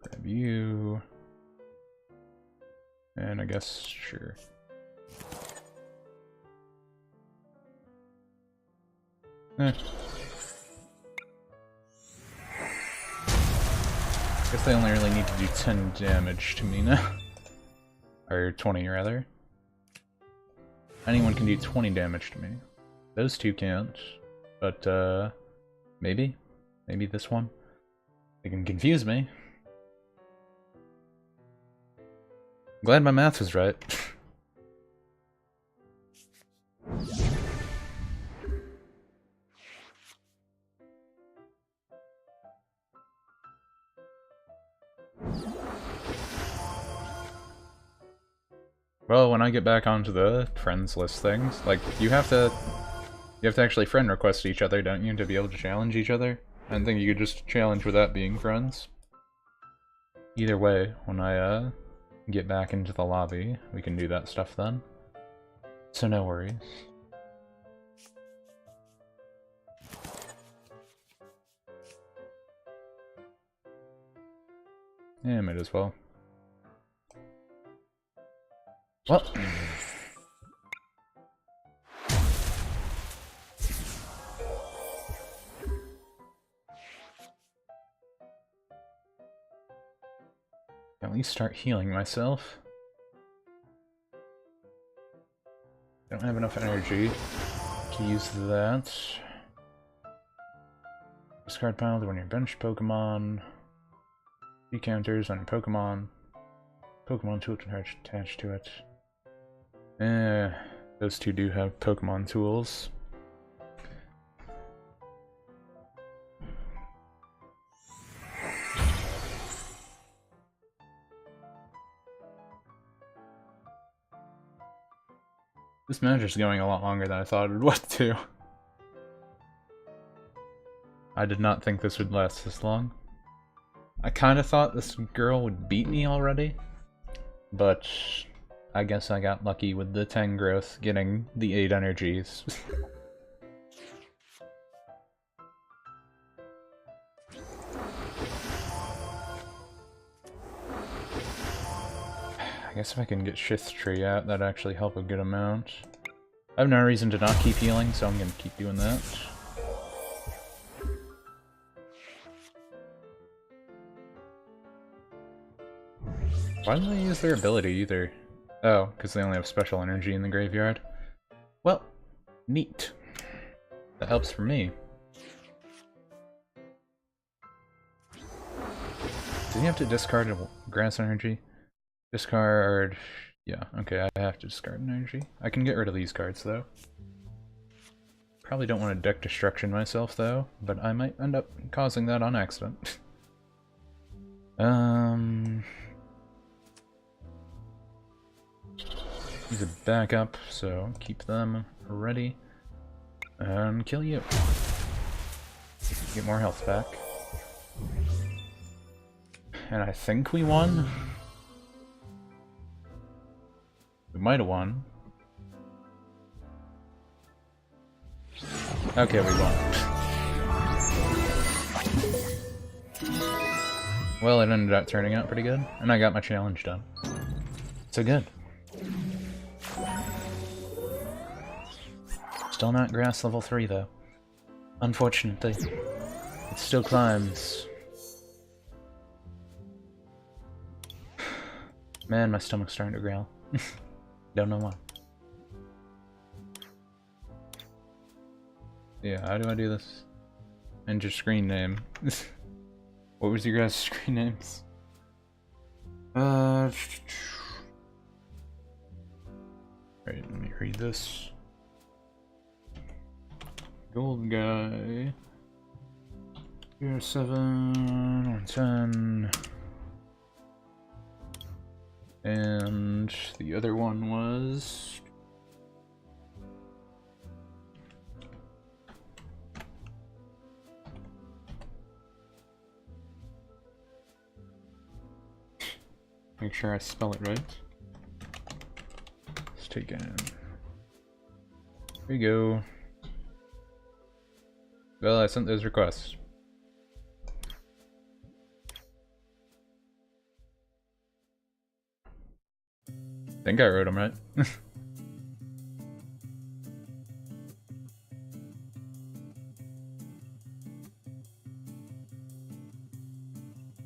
Grab you. And I guess, sure. Guess they only really need to do 10 damage to me now. Or 20, rather. Anyone can do 20 damage to me. Those two can't. But, maybe? Maybe this one? They can confuse me. Glad my math was right. Well, when I get back onto the friends list things, like, you have to actually friend request each other, don't you, to be able to challenge each other? I don't think you could just challenge without being friends. Either way, when I, get back into the lobby, we can do that stuff then. So no worries. Yeah, might as well. Well... At least start healing myself. Don't have enough energy to use that. Discard pile when you bench Pokemon. Key counters on your Pokemon. Pokemon tool attached to it. Those two do have Pokemon tools. This match is going a lot longer than I thought it would too. I did not think this would last this long. I kinda thought this girl would beat me already, but I guess I got lucky with the 10 growth getting the 8 energies. I guess if I can get Shift Tree out, that'd actually help a good amount. I have no reason to not keep healing, so I'm gonna keep doing that. Why didn't they use their ability either? Oh, because they only have special energy in the graveyard. Well, neat. That helps for me. Does he have to discard grass energy? Discard... Yeah, okay, I have to discard energy. I can get rid of these cards, though. Probably don't want to deck destruction myself, though, but I might end up causing that on accident. These are backup, so keep them ready. And kill you. Get more health back. And I think we won? We might have won. Okay, we won. Well, it ended up turning out pretty good, and I got my challenge done. So good. Still not grass level 3 though. Unfortunately. It still climbs. Man, my stomach's starting to growl. Don't know why. Yeah, how do I do this? Enter screen name. What was your guys' screen names? Right, let me read this. Gold guy. 7 on 10. And the other one was... Make sure I spell it right. Let's take it in. There you go. Well, I sent those requests. I think I wrote them right.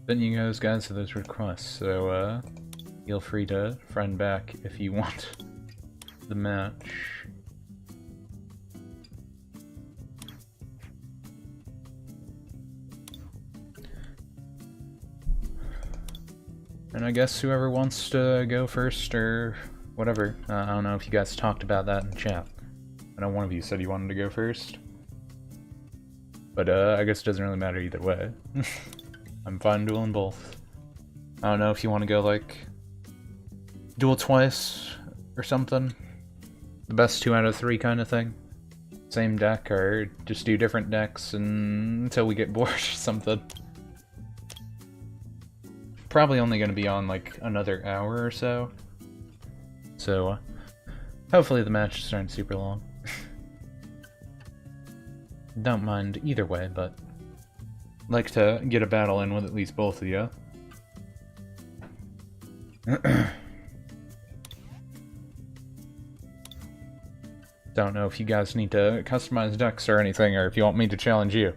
Sent you guys to those requests, so feel free to friend back if you want the match. And I guess whoever wants to go first or whatever. I don't know if you guys talked about that in chat. I know one of you said you wanted to go first. But I guess it doesn't really matter either way. I'm fine dueling both. I don't know if you want to go like duel twice or something. The best 2 out of 3 kind of thing. Same deck, or just do different decks until we get bored or something. Probably only going to be on like another hour or so. So, hopefully the matches aren't super long. Don't mind either way, but like to get a battle in with at least both of you. Don't know if you guys need to customize decks or anything, or if you want me to challenge you.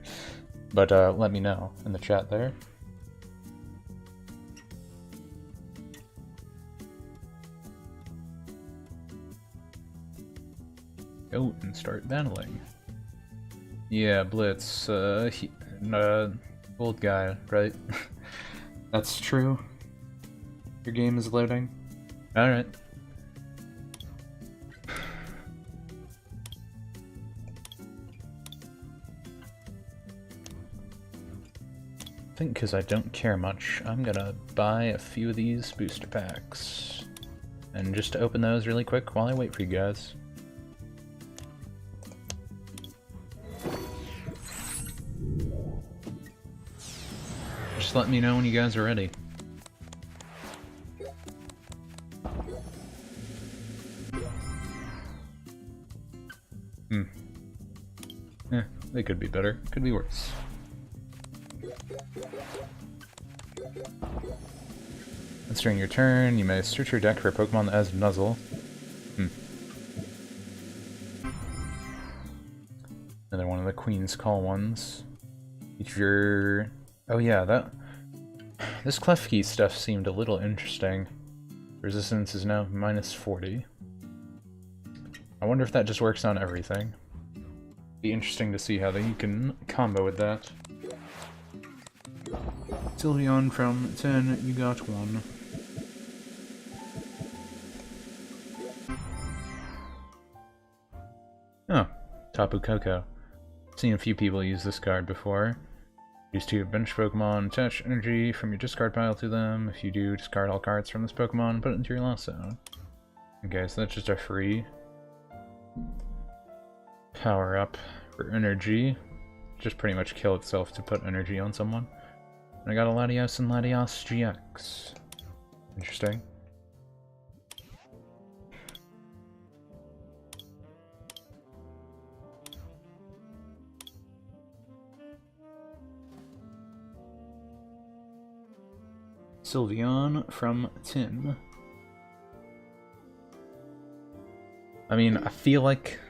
But let me know in the chat there. Go and start battling. Yeah, Blitz, old guy, right? That's true. Your game is loading. Alright. I think because I don't care much, I'm gonna buy a few of these booster packs. And just open those really quick while I wait for you guys. Just let me know when you guys are ready. They could be better, could be worse. Once during your turn, you may search your deck for a Pokemon that has Nuzzle. Another one of the Queen's Call ones. If you're... Oh yeah, this Klefki stuff seemed a little interesting. Resistance is now -40. I wonder if that just works on everything. Be interesting to see how you can combo with that. Sylveon from 10, you got 1. Oh, Tapu Koko. Seen a few people use this card before. Use 2 bench Pokemon, attach energy from your discard pile to them. If you do, discard all cards from this Pokemon, put it into your lost zone. Okay, so that's just a free power up for energy. Just pretty much kill itself to put energy on someone. And I got a Latios and Latios GX. Interesting. Sylveon from Tin. I mean, I feel like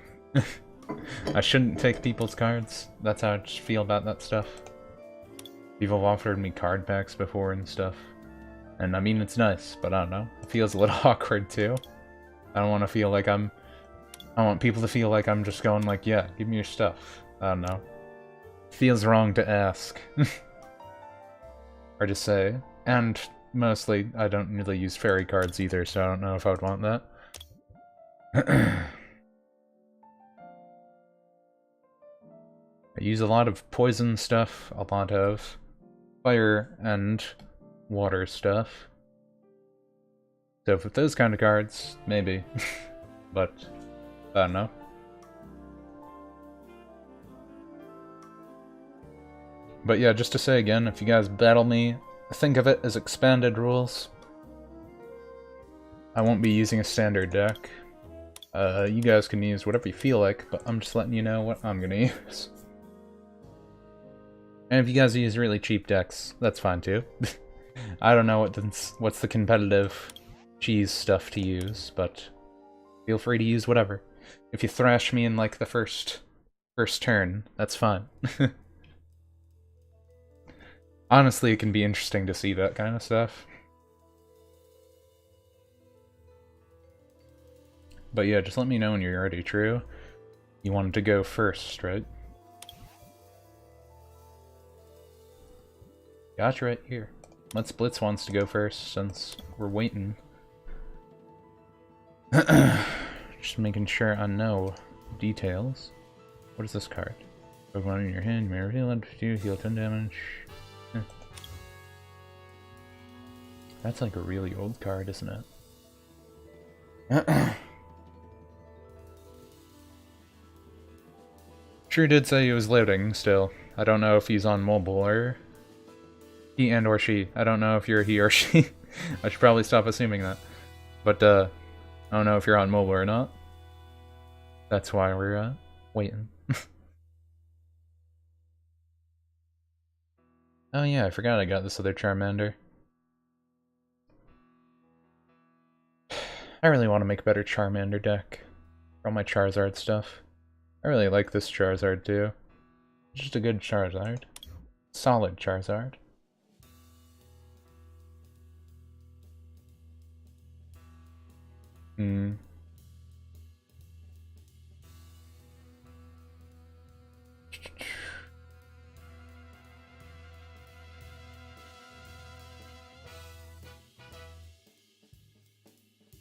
I shouldn't take people's cards. That's how I just feel about that stuff. People have offered me card packs before and stuff. And I mean, it's nice, but I don't know. It feels a little awkward too. I don't want to feel like I want people to feel like I'm just going like, yeah, give me your stuff. I don't know. It feels wrong to ask. Or to say. And mostly, I don't really use fairy cards either, so I don't know if I would want that. I use a lot of poison stuff, a lot of fire and water stuff. So with those kind of cards, maybe. But, I don't know. But yeah, just to say again, if you guys battle me, think of it as expanded rules. I won't be using a standard deck. You guys can use whatever you feel like, but I'm just letting you know what I'm gonna use. And if you guys use really cheap decks, that's fine too. I don't know what's the competitive cheese stuff to use, but feel free to use whatever. If you thrash me in like the first turn, that's fine. Honestly, it can be interesting to see that kind of stuff. But yeah, just let me know when you're ready, True. You wanted to go first, right? Gotcha right here. Let's Blitz wants to go first since we're waiting. Just making sure I know details. What is this card? Pokemon in your hand, you may reveal it to you, heal 10 damage. That's like a really old card, isn't it? True did say he was loading still. I don't know if he's on mobile or... He and or she. I don't know if you're a he or she. I should probably stop assuming that. But, I don't know if you're on mobile or not. That's why we're, waiting. Oh yeah, I forgot I got this other Charmander. I really want to make a better Charmander deck for all my Charizard stuff. I really like this Charizard too. Just a good Charizard. Solid Charizard.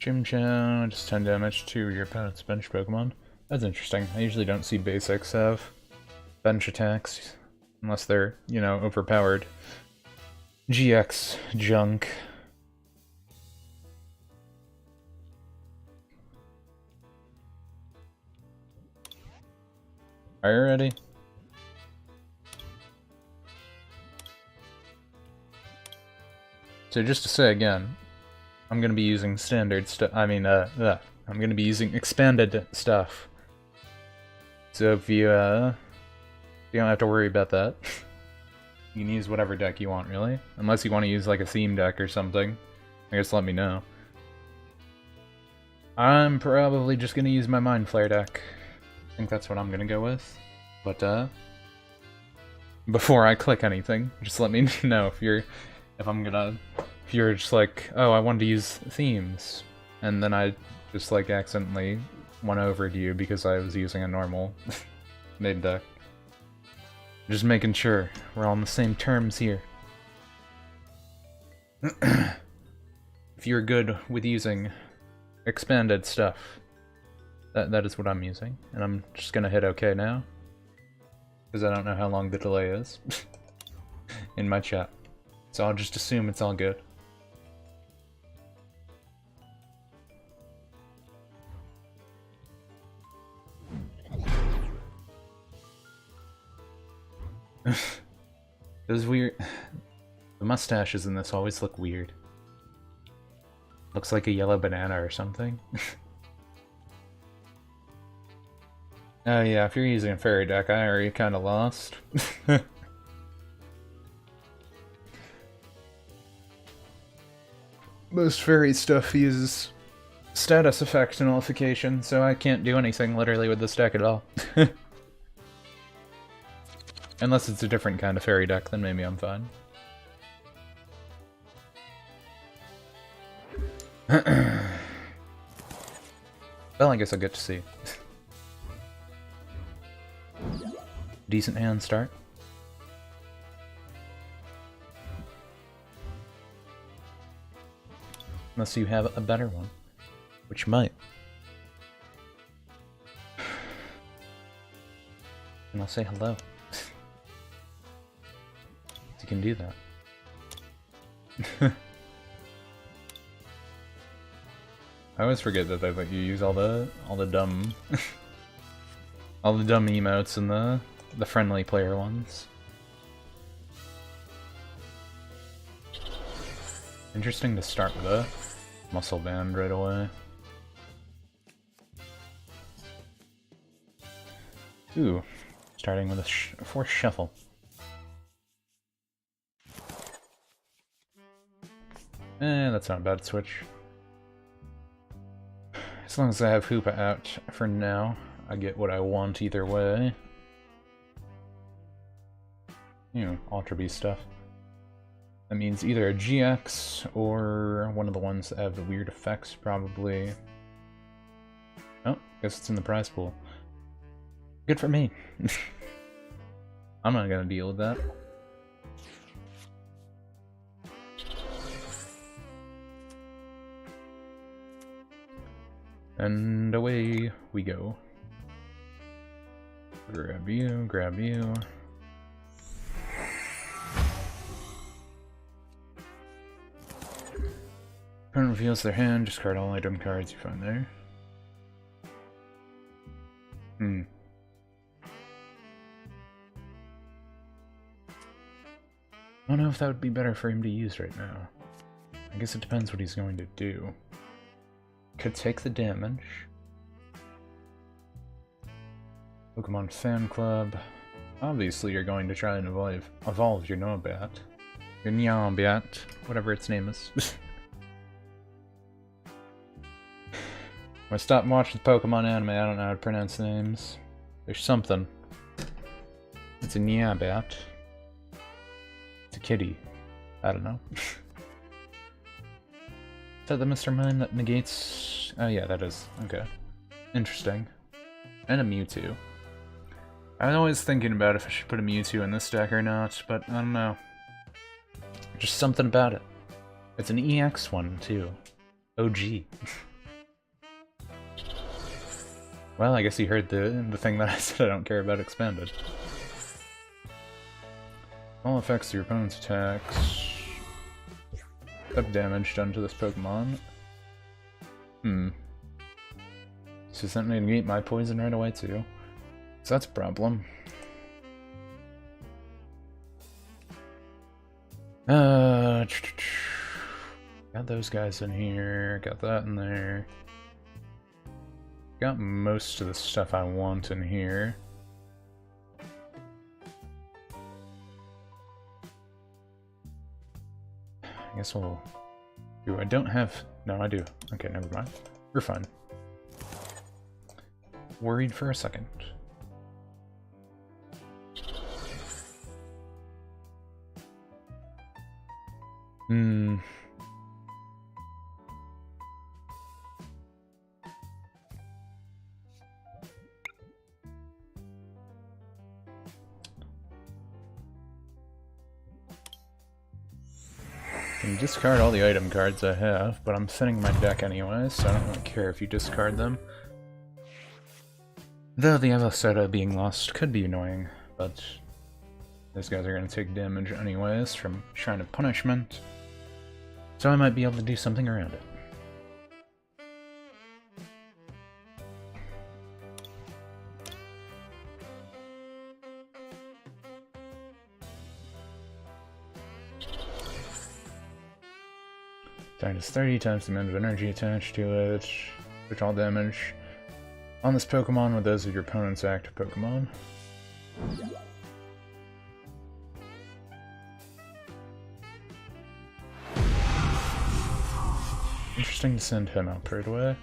Chimchar, just 10 damage to your opponent's bench Pokemon. That's interesting. I usually don't see basics have bench attacks unless they're, you know, overpowered. GX junk. Are you ready? So just to say again, I'm gonna be using standard stuff. I mean, I'm gonna be using expanded stuff. So if you don't have to worry about that. You can use whatever deck you want, really. Unless you want to use like a theme deck or something. I guess let me know. I'm probably just gonna use my Mind Flare deck. I think that's what I'm gonna go with. But, before I click anything, just let me know if you're just like, oh, I wanted to use themes, and then I just like accidentally won over to you because I was using a normal mid deck. Just making sure we're on the same terms here. If you're good with using expanded stuff, that is what I'm using, and I'm just gonna hit OK now, because I don't know how long the delay is in my chat, so I'll just assume it's all good. Those weird... The mustaches in this always look weird. Looks like a yellow banana or something. Oh yeah, if you're using a fairy deck, I already kinda lost. Most fairy stuff uses status effect nullification, so I can't do anything literally with this deck at all. Unless it's a different kind of fairy deck, then maybe I'm fine. Well, I guess I'll get to see. Decent hand start. Unless you have a better one, which you might. And I'll say hello. You can do that. I always forget that they let you use all the dumb all the dumb emotes and the friendly player ones. Interesting to start with a muscle band right away. Ooh, starting with a force shuffle. That's not a bad switch. As long as I have Hoopa out for now, I get what I want either way. You know, Ultra Beast stuff. That means either a GX or one of the ones that have the weird effects, probably. Oh, guess it's in the prize pool. Good for me. I'm not gonna deal with that. And away we go. Grab you, grab you. Opponent reveals their hand, discard all item cards you find there. I don't know if that would be better for him to use right now. I guess it depends what he's going to do. Could take the damage. Pokemon Fan Club. Obviously you're going to try and evolve your Noibat. Your Nyombat, whatever its name is. When I stopped watching the Pokemon anime, I don't know how to pronounce names. There's something. It's a Nyombat. It's a kitty. I don't know. Is that the Mr. Mime that negates... Oh yeah, that is. Okay. Interesting. And a Mewtwo. I'm always thinking about if I should put a Mewtwo in this deck or not, but I don't know. Just something about it. It's an EX one, too. OG. Well, I guess you heard the thing that I said I don't care about expanded. All effects of your opponent's attacks. Up damage done to this Pokemon. So does that negate my poison right away too? So that's a problem. Got those guys in here, got that in there. Got most of the stuff I want in here. I guess we'll... Ooh, I don't have... No, I do. Okay, never mind. We're fine. Worried for a second. I can discard all the item cards I have, but I'm thinning my deck anyway, so I don't really care if you discard them. Though the Evosoda being lost could be annoying, but those guys are going to take damage anyways from Shrine of Punishment, so I might be able to do something around it. Minus 30 times the amount of energy attached to it, which all damage on this Pokemon with those of your opponent's active Pokemon. Interesting to send him out right away.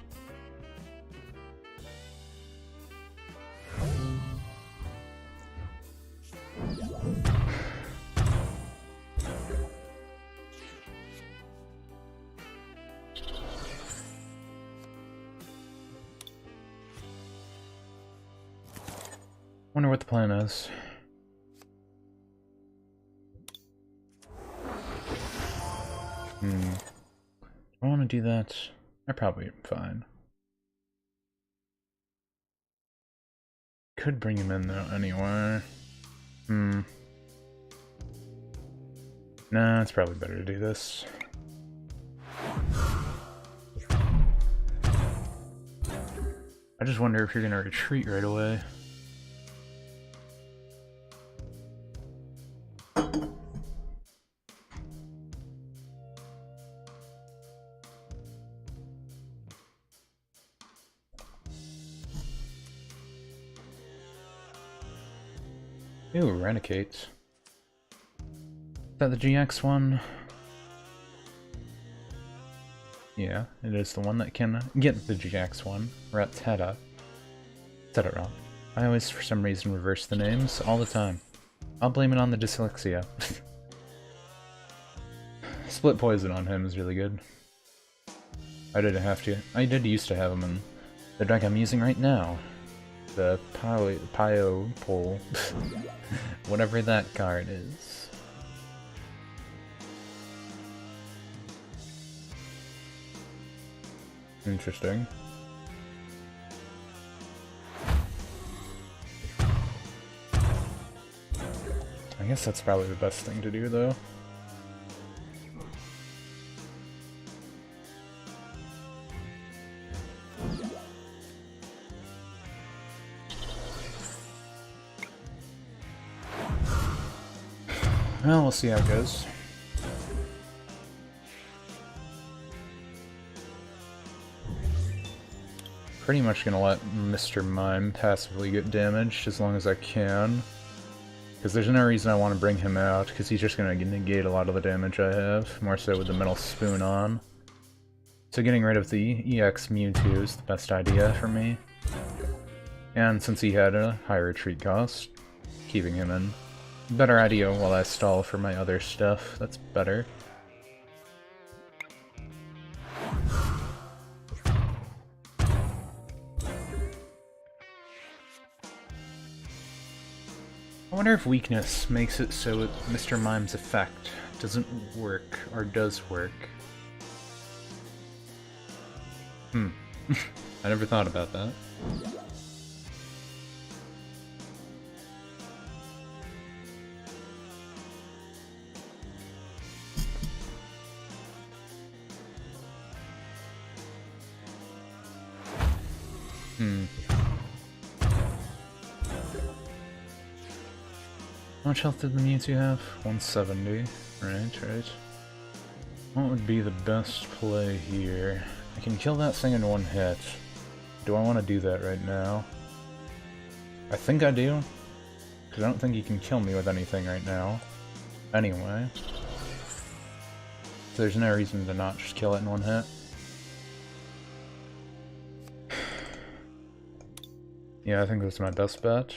Wonder what the plan is. Do I want to do that? I probably am fine. Could bring him in though anyway. Nah, it's probably better to do this. I just wonder if you're gonna retreat right away. Ooh, Renegade. Is that the GX one? Yeah, it is the one that can get the GX one. Rattata. Said it wrong. I always, for some reason, reverse the names all the time. I'll blame it on the dyslexia. Split Poison on him is really good. I didn't have to. I did used to have him in the deck I'm using right now. The Pio Pole. Whatever that card is. Interesting. I guess that's probably the best thing to do, though. Well, we'll see how it goes. Pretty much gonna let Mr. Mime passively get damaged as long as I can. Because there's no reason I want to bring him out, because he's just gonna negate a lot of the damage I have, more so with the metal spoon on. So getting rid of the EX Mewtwo is the best idea for me. And since he had a high retreat cost, keeping him in. Better idea while I stall for my other stuff, that's better. I wonder if weakness makes it so that Mr. Mime's effect doesn't work, or does work. I never thought about that. How much health did the Mewtwo have? 170. Right. What would be the best play here? I can kill that thing in one hit. Do I want to do that right now? I think I do. Because I don't think he can kill me with anything right now. Anyway. So there's no reason to not just kill it in one hit. Yeah, I think that's my best bet.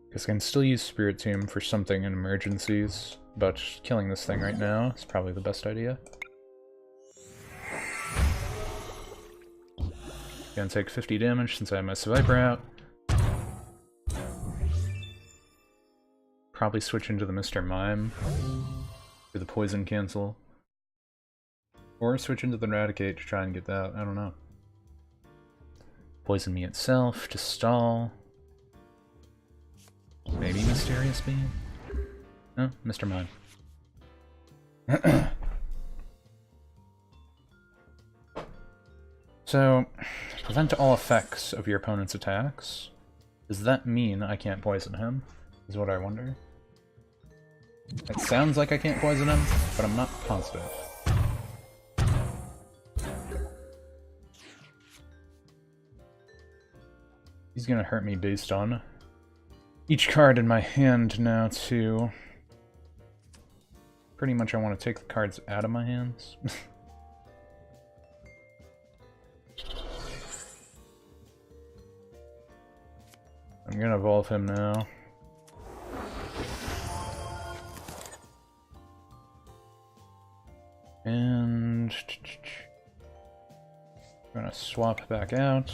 Because I can still use Spirit Tomb for something in emergencies, but killing this thing right now is probably the best idea. Gonna take 50 damage since I have my Viper out. Probably switch into the Mr. Mime for the poison cancel. Or switch into the Eradicate to try and get that, I don't know. Poison me itself to stall. Maybe Mysterious Beam? No, Mr. Mime. So, prevent all effects of your opponent's attacks. Does that mean I can't poison him? Is what I wonder. It sounds like I can't poison him, but I'm not positive. He's gonna hurt me based on each card in my hand now, too. Pretty much I want to take the cards out of my hands. I'm gonna evolve him now. And I'm gonna swap back out.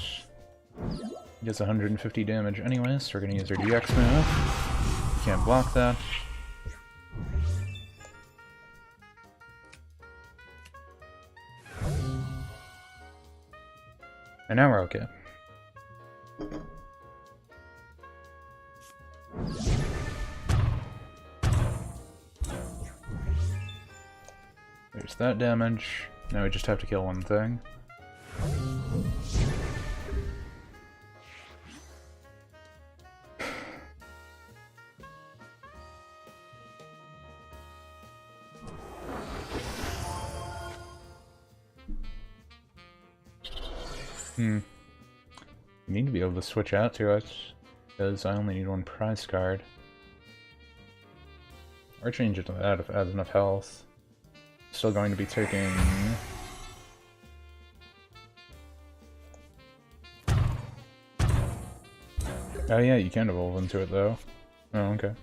He does 150 damage anyway, so we're gonna use our GX move. Can't block that. And now we're okay. There's that damage. Now we just have to kill one thing. You need to be able to switch out to it, because I only need one prize card. Or change it to that if it has enough health. Still going to be taking... Oh yeah, you can evolve into it though. Oh, okay.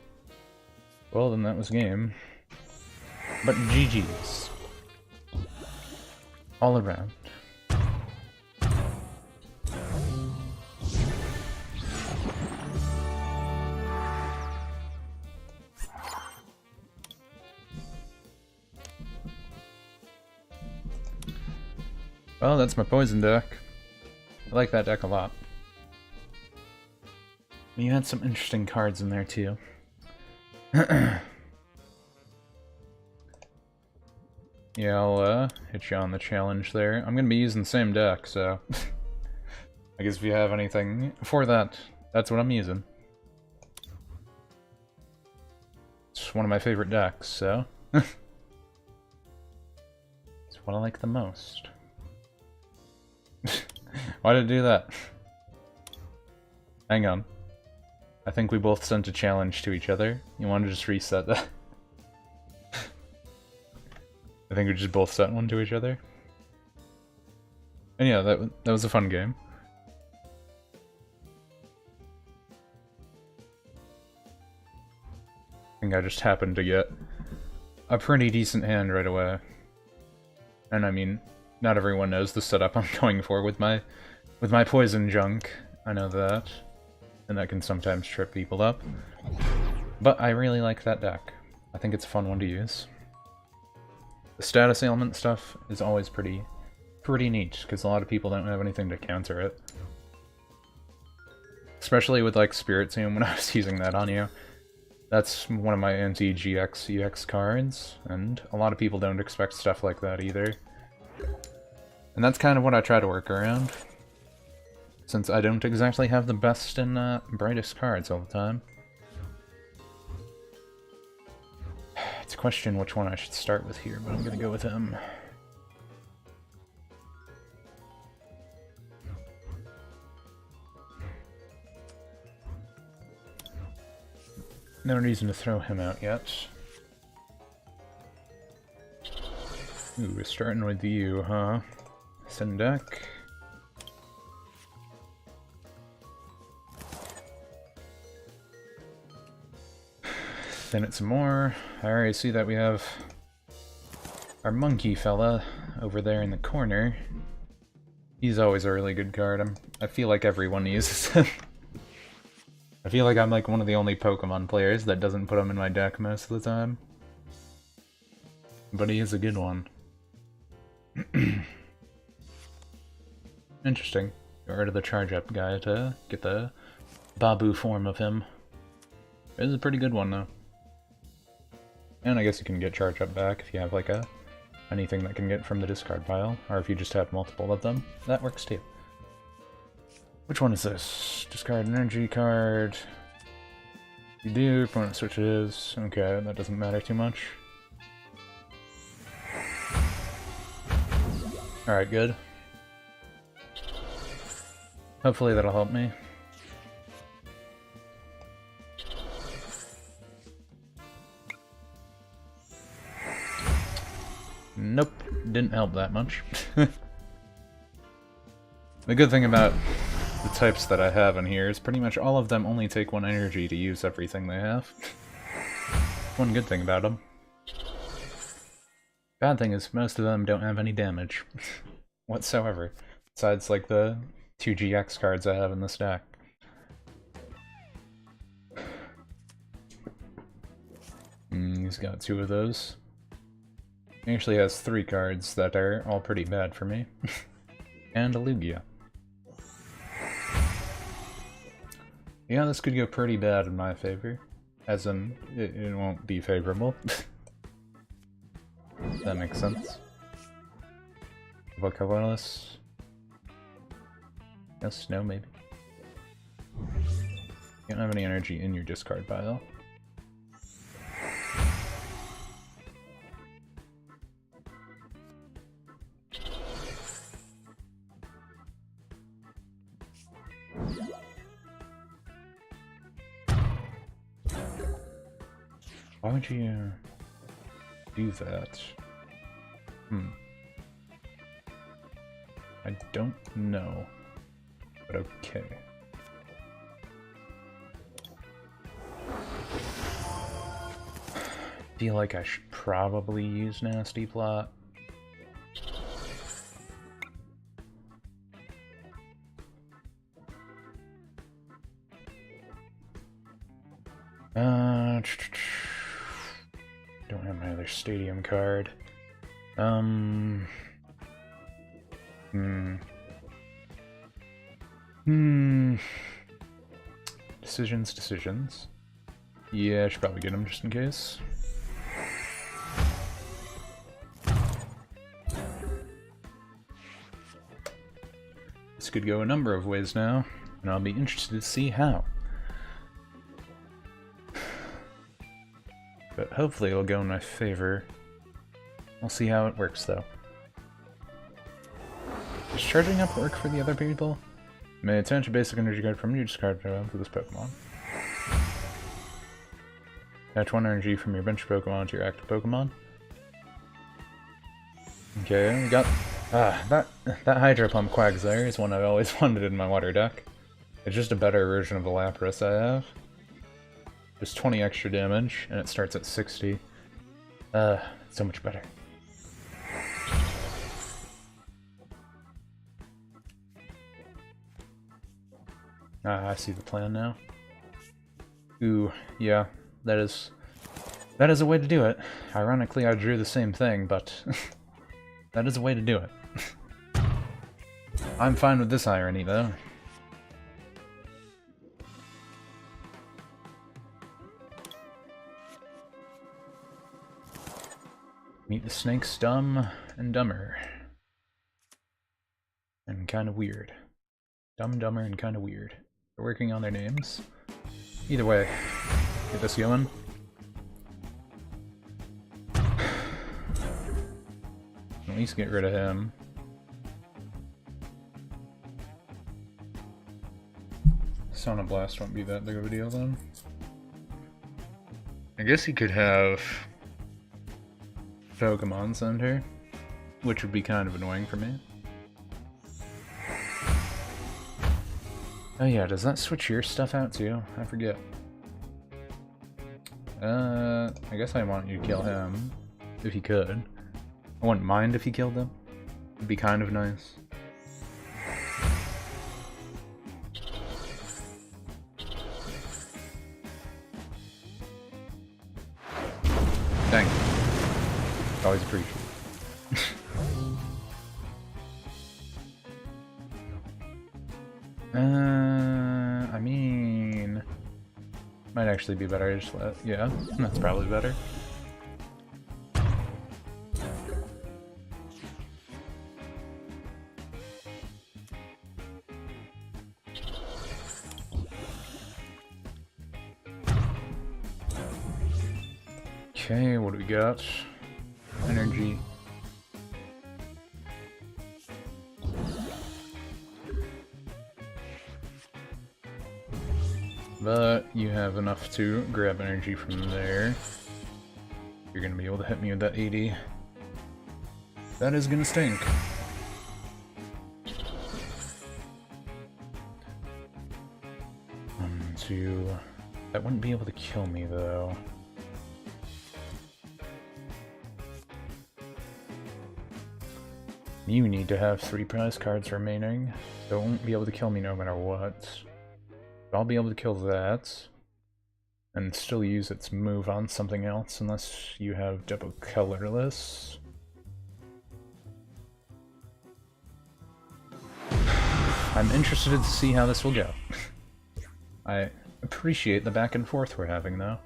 Well then that was game. But GG's. All around. Well, that's my poison deck. I like that deck a lot. You had some interesting cards in there too. Yeah, I'll hit you on the challenge there. I'm gonna be using the same deck, so I guess if you have anything for that, that's what I'm using. it's one of my favorite decks, so... It's what I like the most. Why did it do that? Hang on. I think we both sent a challenge to each other. You want to just reset that? I think we just both sent one to each other. And yeah, that was a fun game. I think I just happened to get a pretty decent hand right away. And I mean, not everyone knows the setup I'm going for with my poison junk. I know that. And that can sometimes trip people up. But I really like that deck. I think it's a fun one to use. The status ailment stuff is always pretty neat, because a lot of people don't have anything to counter it. Especially with like Spirit Tomb when I was using that on you. That's one of my anti-GX EX cards, and a lot of people don't expect stuff like that either. And that's kind of what I try to work around, since I don't exactly have the best and brightest cards all the time. It's a question which one I should start with here, but I'm gonna go with him. No reason to throw him out yet. Ooh, we're starting with you, huh? Send deck. Thin it some more. I already see that we have our monkey fella over there in the corner. He's always a really good card. I feel like everyone uses him. I feel like I'm like one of the only Pokemon players that doesn't put him in my deck most of the time. But he is a good one. Interesting. Got rid of the charge-up guy to get the Babu form of him. It is a pretty good one, though. And I guess you can get charge-up back if you have, like, anything that can get from the discard pile. Or if you just have multiple of them. That works, too. Which one is this? Discard an energy card. You do, opponent switches. Okay, that doesn't matter too much. Alright, good. Hopefully that'll help me. Nope, didn't help that much. The good thing about the types that I have in here is pretty much all of them only take 1 energy to use everything they have. One good thing about them. Bad thing is most of them don't have any damage whatsoever, besides like the 2 GX cards I have in this deck. He's got 2 of those. He actually has 3 cards that are all pretty bad for me. And a Lugia. Yeah, this could go pretty bad in my favor. As in, it won't be favorable. That makes sense. What colorless? Yes, no, maybe. You don't have any energy in your discard pile. Why would you do that? I don't know, but okay. Feel like I should probably use Nasty Plot. Don't have my other stadium card. Decisions. Yeah, I should probably get them just in case. This could go a number of ways now, and I'll be interested to see how. But hopefully it'll go in my favor. We'll see how it works, though. Does charging up work for the other people? May attach a basic energy card from your discard pile to this Pokemon. Attach 1 energy from your bench Pokemon to your active Pokemon. Okay, we got... that Hydro Pump Quagsire is one I've always wanted in my water deck. It's just a better version of the Lapras I have. Just 20 extra damage, and it starts at 60. So much better. I see the plan now. Ooh, yeah, that is a way to do it. Ironically, I drew the same thing, but that is a way to do it. I'm fine with this irony, though. Meet the snakes, dumb and dumber. And kind of weird. Dumb, dumber, and kind of weird. They're working on their names. Either way, get this going. At least get rid of him. Sonic Blast won't be that big of a deal then. I guess he could have Pokemon Center, which would be kind of annoying for me. Oh yeah, does that switch your stuff out too? I forget. I guess I want you to kill him, if you could. I wouldn't mind if you killed him. It'd be kind of nice. Thank you. Always appreciate it. I mean... Might actually be better to just let... Yeah, that's probably better. Okay, what do we got? Energy. But you have enough to grab energy from there. You're gonna be able to hit me with that 80. That is gonna stink. That wouldn't be able to kill me though. You need to have 3 prize cards remaining, so it won't be able to kill me no matter what. But I'll be able to kill that, and still use its move on something else, unless you have double colorless. I'm interested to see how this will go. I appreciate the back and forth we're having, though.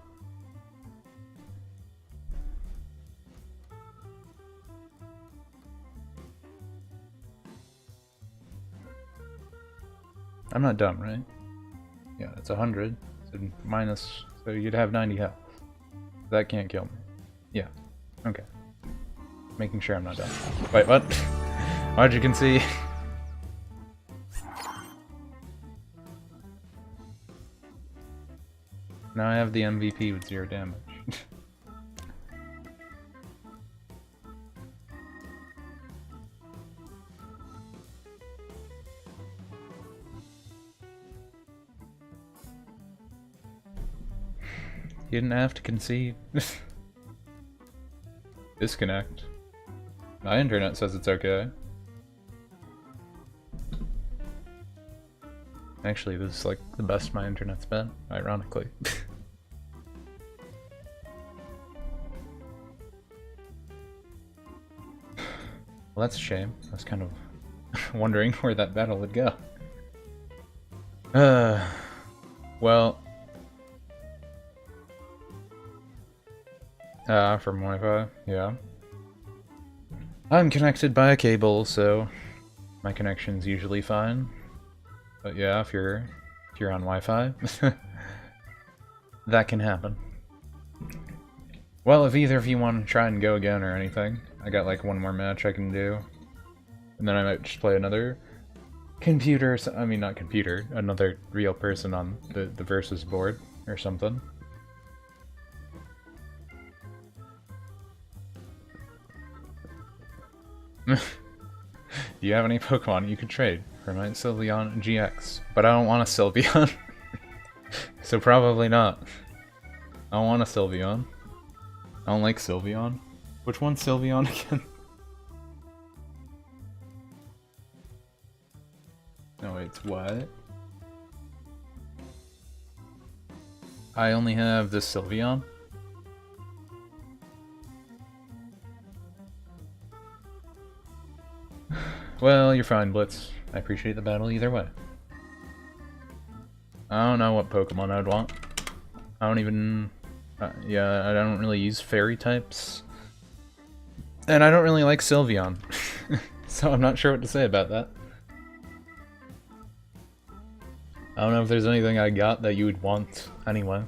I'm not dumb, right? Yeah, it's 100. So minus, so you'd have 90 health. That can't kill me. Yeah. Okay. Making sure I'm not dumb. Wait, what? As you can see. Now I have the MVP with 0 damage. You didn't have to concede. Disconnect. My internet says it's okay. Actually, this is like the best my internet's been, ironically. Well, that's a shame. I was kind of wondering where that battle would go. Well... from Wi-Fi, yeah. I'm connected by a cable, so my connection's usually fine. But yeah, if you're on Wi-Fi, that can happen. Well, if either of you want to try and go again or anything, I got like one more match I can do. And then I might just play another computer, I mean not computer, another real person on the versus board or something. Do you have any Pokemon you could trade for my Sylveon GX? But I don't want a Sylveon. So probably not. I don't want a Sylveon. I don't like Sylveon. Which one's Sylveon again? No, it's what? I only have this Sylveon. Well, you're fine, Blitz. I appreciate the battle either way. I don't know what Pokemon I'd want. I don't even... yeah, I don't really use fairy types. And I don't really like Sylveon. So I'm not sure what to say about that. I don't know if there's anything I got that you would want anyway.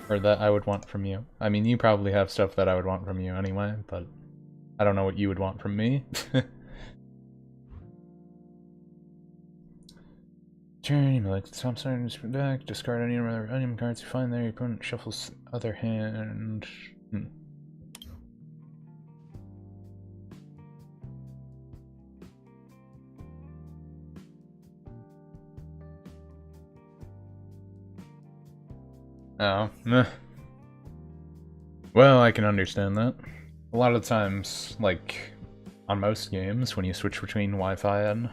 Or that I would want from you. I mean, you probably have stuff that I would want from you anyway, but I don't know what you would want from me. Turn, you like stop starting to back, discard any other item cards you find there, your opponent shuffles other hand. Oh, meh. Well, I can understand that. A lot of times, like, on most games, when you switch between Wi-Fi and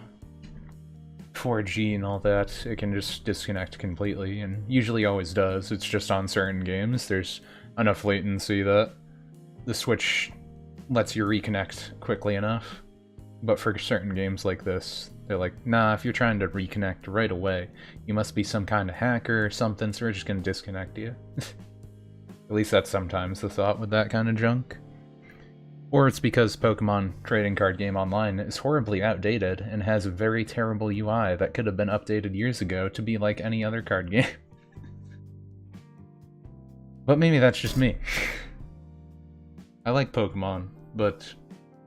4G and all that, it can just disconnect completely, and usually always does. It's just on certain games, there's enough latency that the Switch lets you reconnect quickly enough. But for certain games like this, they're like, nah, if you're trying to reconnect right away, you must be some kind of hacker or something, so we're just gonna disconnect you. At least that's sometimes the thought with that kind of junk. Or it's because Pokemon Trading Card Game Online is horribly outdated and has a very terrible UI that could have been updated years ago to be like any other card game. But maybe that's just me. I like Pokemon, but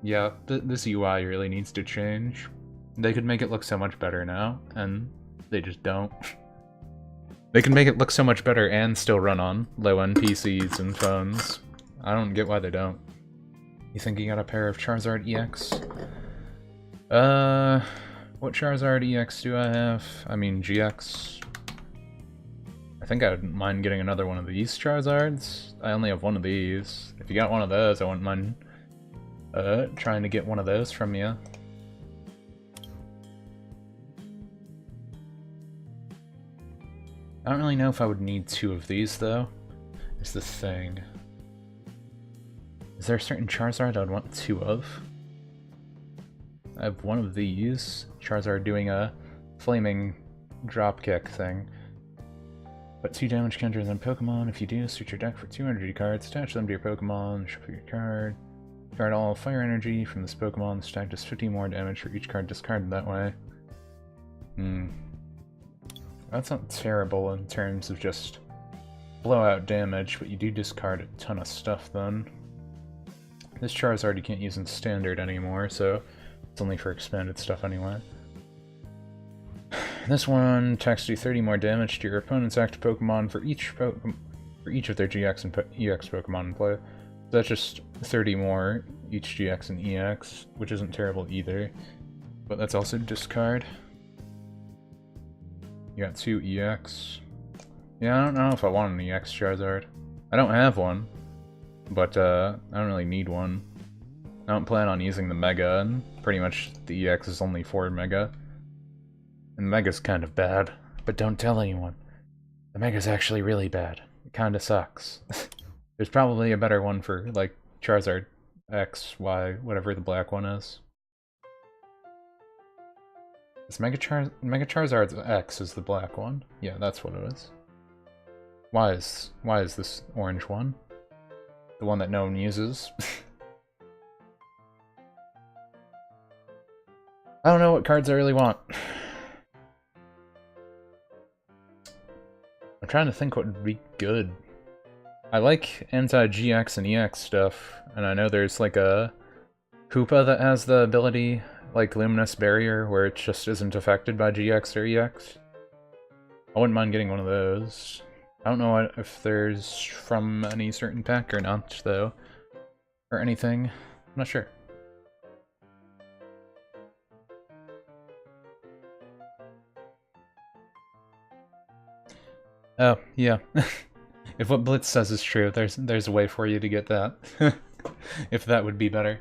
yeah, this UI really needs to change. They could make it look so much better now, and they just don't. They can make it look so much better and still run on low-end PCs and phones. I don't get why they don't. You think you got a pair of Charizard EX? What Charizard EX do I have? I mean, GX. I think I wouldn't mind getting another one of these Charizards. I only have one of these. If you got one of those, I wouldn't mind trying to get one of those from you. I don't really know if I would need two of these, though. Is the thing. Is there a certain Charizard I would want two of? I have one of these. Charizard doing a flaming dropkick thing. But 2 damage counters on Pokemon. If you do, search your deck for 2 energy cards, attach them to your Pokemon, shuffle your card. Discard all fire energy from this Pokemon. This deck does 50 more damage for each card discarded that way. That's not terrible in terms of just blowout damage, but you do discard a ton of stuff then. This Charizard you can't use in Standard anymore, so it's only for expanded stuff anyway. This one attacks do 30 more damage to your opponent's active Pokemon for each of their GX and EX Pokemon in play. So that's just 30 more each GX and EX, which isn't terrible either. But that's also discard. You got 2 EX. Yeah, I don't know if I want an EX Charizard. I don't have one, but I don't really need one. I don't plan on using the Mega, and pretty much the EX is only 4 Mega. And Mega's kind of bad, but don't tell anyone. The Mega's actually really bad. It kinda sucks. There's probably a better one for, like, Charizard X, Y, whatever the black one is. Is Mega Charizard's X is the black one? Yeah, that's what it is. Why is this orange one? The one that no one uses? I don't know what cards I really want. I'm trying to think what would be good. I like anti-GX and EX stuff, and I know there's like a Koopa that has the ability, like Luminous Barrier, where it just isn't affected by GX or EX. I wouldn't mind getting one of those. I don't know if there's from any certain pack or not, though, or anything. I'm not sure. Oh, yeah. If what Blitz says is true, there's a way for you to get that. If that would be better.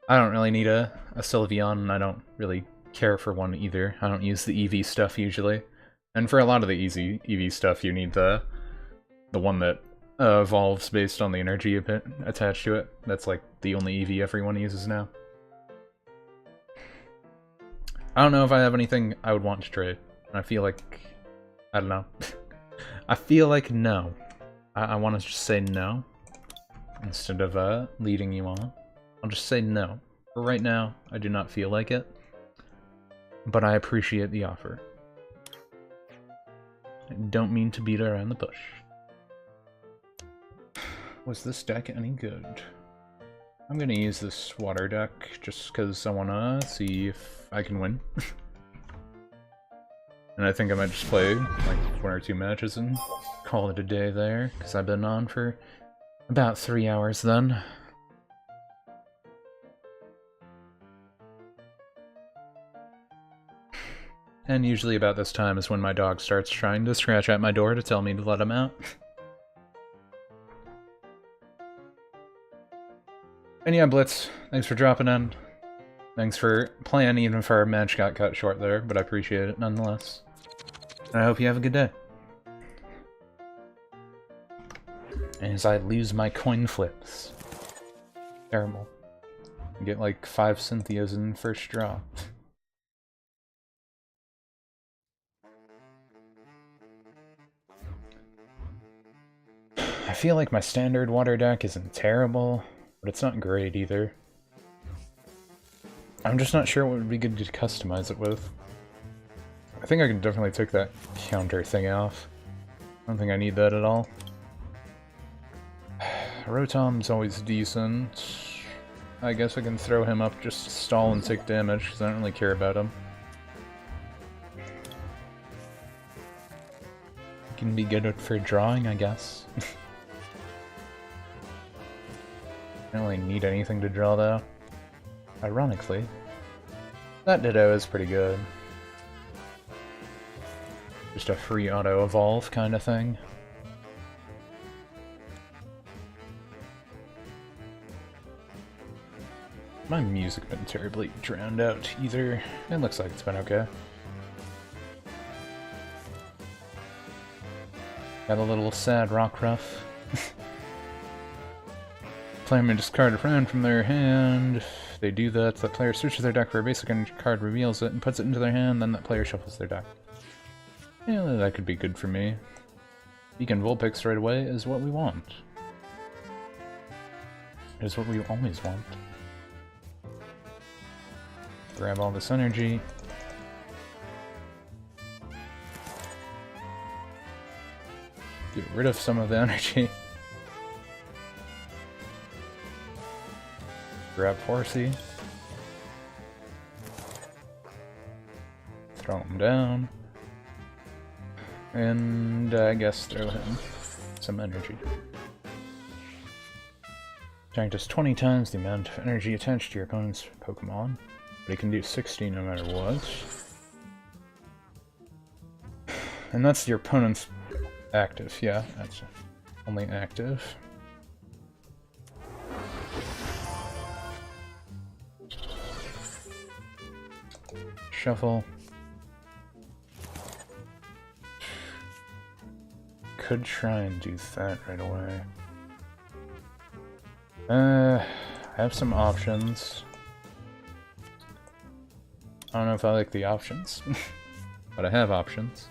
I don't really need a Sylveon, and I don't really care for one either. I don't use the EV stuff usually. And for a lot of the easy EV stuff, you need the one that evolves based on the energy attached to it. That's like the only EV everyone uses now. I don't know if I have anything I would want to trade. I feel like... I don't know. I feel like no. I want to just say no. Instead of leading you on. I'll just say no. For right now, I do not feel like it. But I appreciate the offer. I don't mean to beat around the bush. Was this deck any good? I'm gonna use this water deck just because I wanna see if I can win. And I think I might just play like 1 or 2 matches and call it a day there, because I've been on for about 3 hours then. And usually about this time is when my dog starts trying to scratch at my door to tell me to let him out. And yeah, Blitz, thanks for dropping in. Thanks for playing, even if our match got cut short there, but I appreciate it nonetheless. And I hope you have a good day. As I lose my coin flips. Terrible. I get like 5 Cynthias in first draw. I feel like my standard water deck isn't terrible, but it's not great either. I'm just not sure what would be good to customize it with. I think I can definitely take that counter thing off. I don't think I need that at all. Rotom's always decent. I guess I can throw him up just to stall and take damage, because I don't really care about him. Can be good for drawing, I guess. I don't really need anything to draw, though. Ironically. That Ditto is pretty good. Just a free auto-evolve kind of thing. My music been terribly drowned out either. It looks like it's been okay. Got a little sad Rockruff. Player may discard a friend from their hand. If they do that, the player searches their deck for a basic card, reveals it, and puts it into their hand, then that player shuffles their deck. Yeah, that could be good for me. Beacon Vulpix right away is what we want. Is what we always want. Grab all this energy. Get rid of some of the energy. Grab Horsey. Throw him down. And I guess throw him some energy. Attack does 20 times the amount of energy attached to your opponent's Pokemon. But he can do 60 no matter what. And that's your opponent's active, yeah, that's only active. Shuffle. Could try and do that right away. I have some options. I don't know if I like the options, but I have options.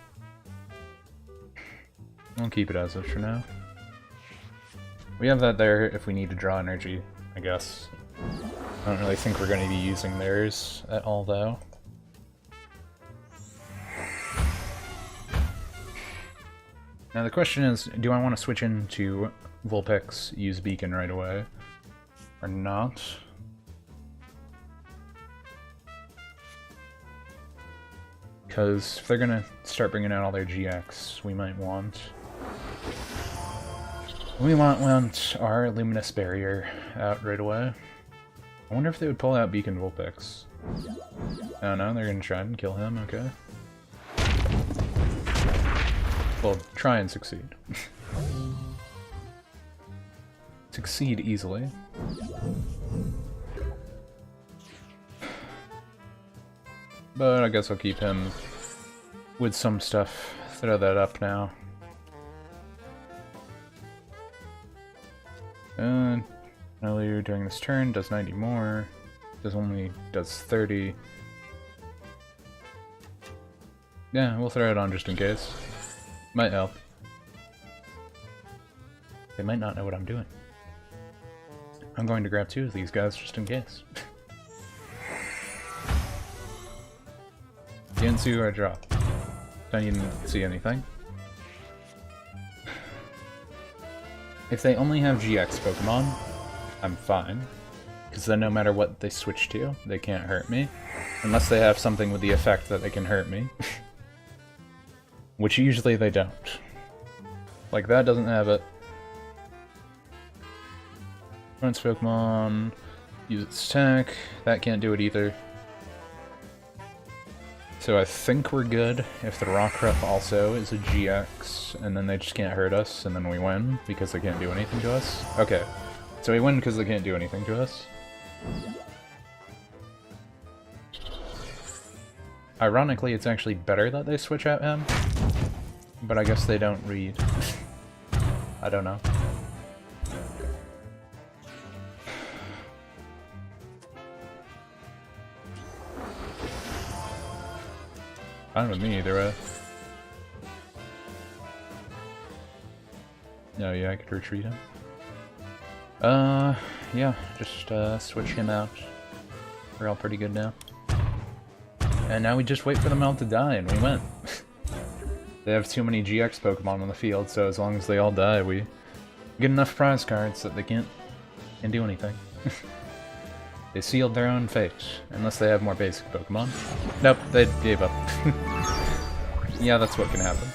I'll keep it as is for now. We have that there if we need to draw energy, I guess. I don't really think we're going to be using theirs at all, though. Now the question is, do I want to switch into Vulpix, use Beacon right away, or not? Because if they're gonna start bringing out all their GX, we might want... We want our Luminous Barrier out right away. I wonder if they would pull out Beacon Vulpix. Oh no, they're gonna try and kill him, okay. Well, try and succeed. Succeed easily. But I guess I'll keep him with some stuff. Throw that up now. Earlier during this turn, does 90 more. Does 30. Yeah, we'll throw it on just in case. Might help. They might not know what I'm doing. I'm going to grab 2 of these guys just in case. Gensu, I drop. Don't even see anything. If they only have GX Pokemon, I'm fine. Because then no matter what they switch to, they can't hurt me. Unless they have something with the effect that they can hurt me. Which usually they don't. Like that doesn't have it. Opponent's Pokemon, use its attack. That can't do it either. So I think we're good if the Rockruff also is a GX, and then they just can't hurt us, and then we win because they can't do anything to us. Okay, so we win because they can't do anything to us. Ironically, it's actually better that they switch out him, but I guess they don't read. I don't know. Fine with me either way. No, yeah, I could retreat him. Yeah, just switch him out. We're all pretty good now. And now we just wait for them all to die and we win. They have too many GX Pokemon on the field, so as long as they all die, we get enough prize cards that they can't do anything. They sealed their own fate, unless they have more basic Pokemon. Nope, they gave up. Yeah, that's what can happen.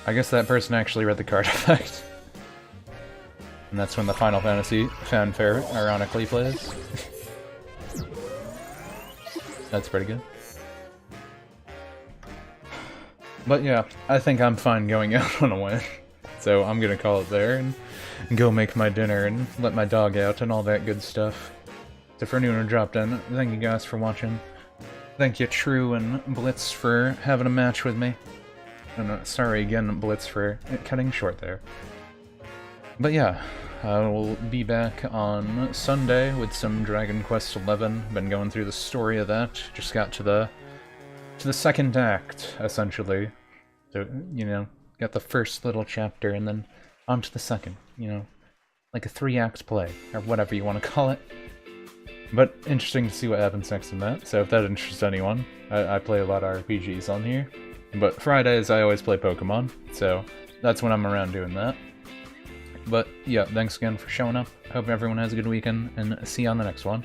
I guess that person actually read the card effect. And that's when the Final Fantasy fanfare ironically plays. That's pretty good. But yeah, I think I'm fine going out on a win. So I'm gonna call it there and go make my dinner and let my dog out and all that good stuff. So for anyone who dropped in, thank you guys for watching. Thank you True and Blitz for having a match with me. And sorry again Blitz for cutting short there. But yeah, I will be back on Sunday with some Dragon Quest XI. Been going through the story of that. Just got to the second act, essentially. So, you know, got the first little chapter and then on to the second, you know, like a 3-act play, or whatever you want to call it. But interesting to see what happens next in that, so if that interests anyone, I play a lot of RPGs on here. But Fridays I always play Pokemon, so that's when I'm around doing that. But yeah, thanks again for showing up, hope everyone has a good weekend, and see you on the next one.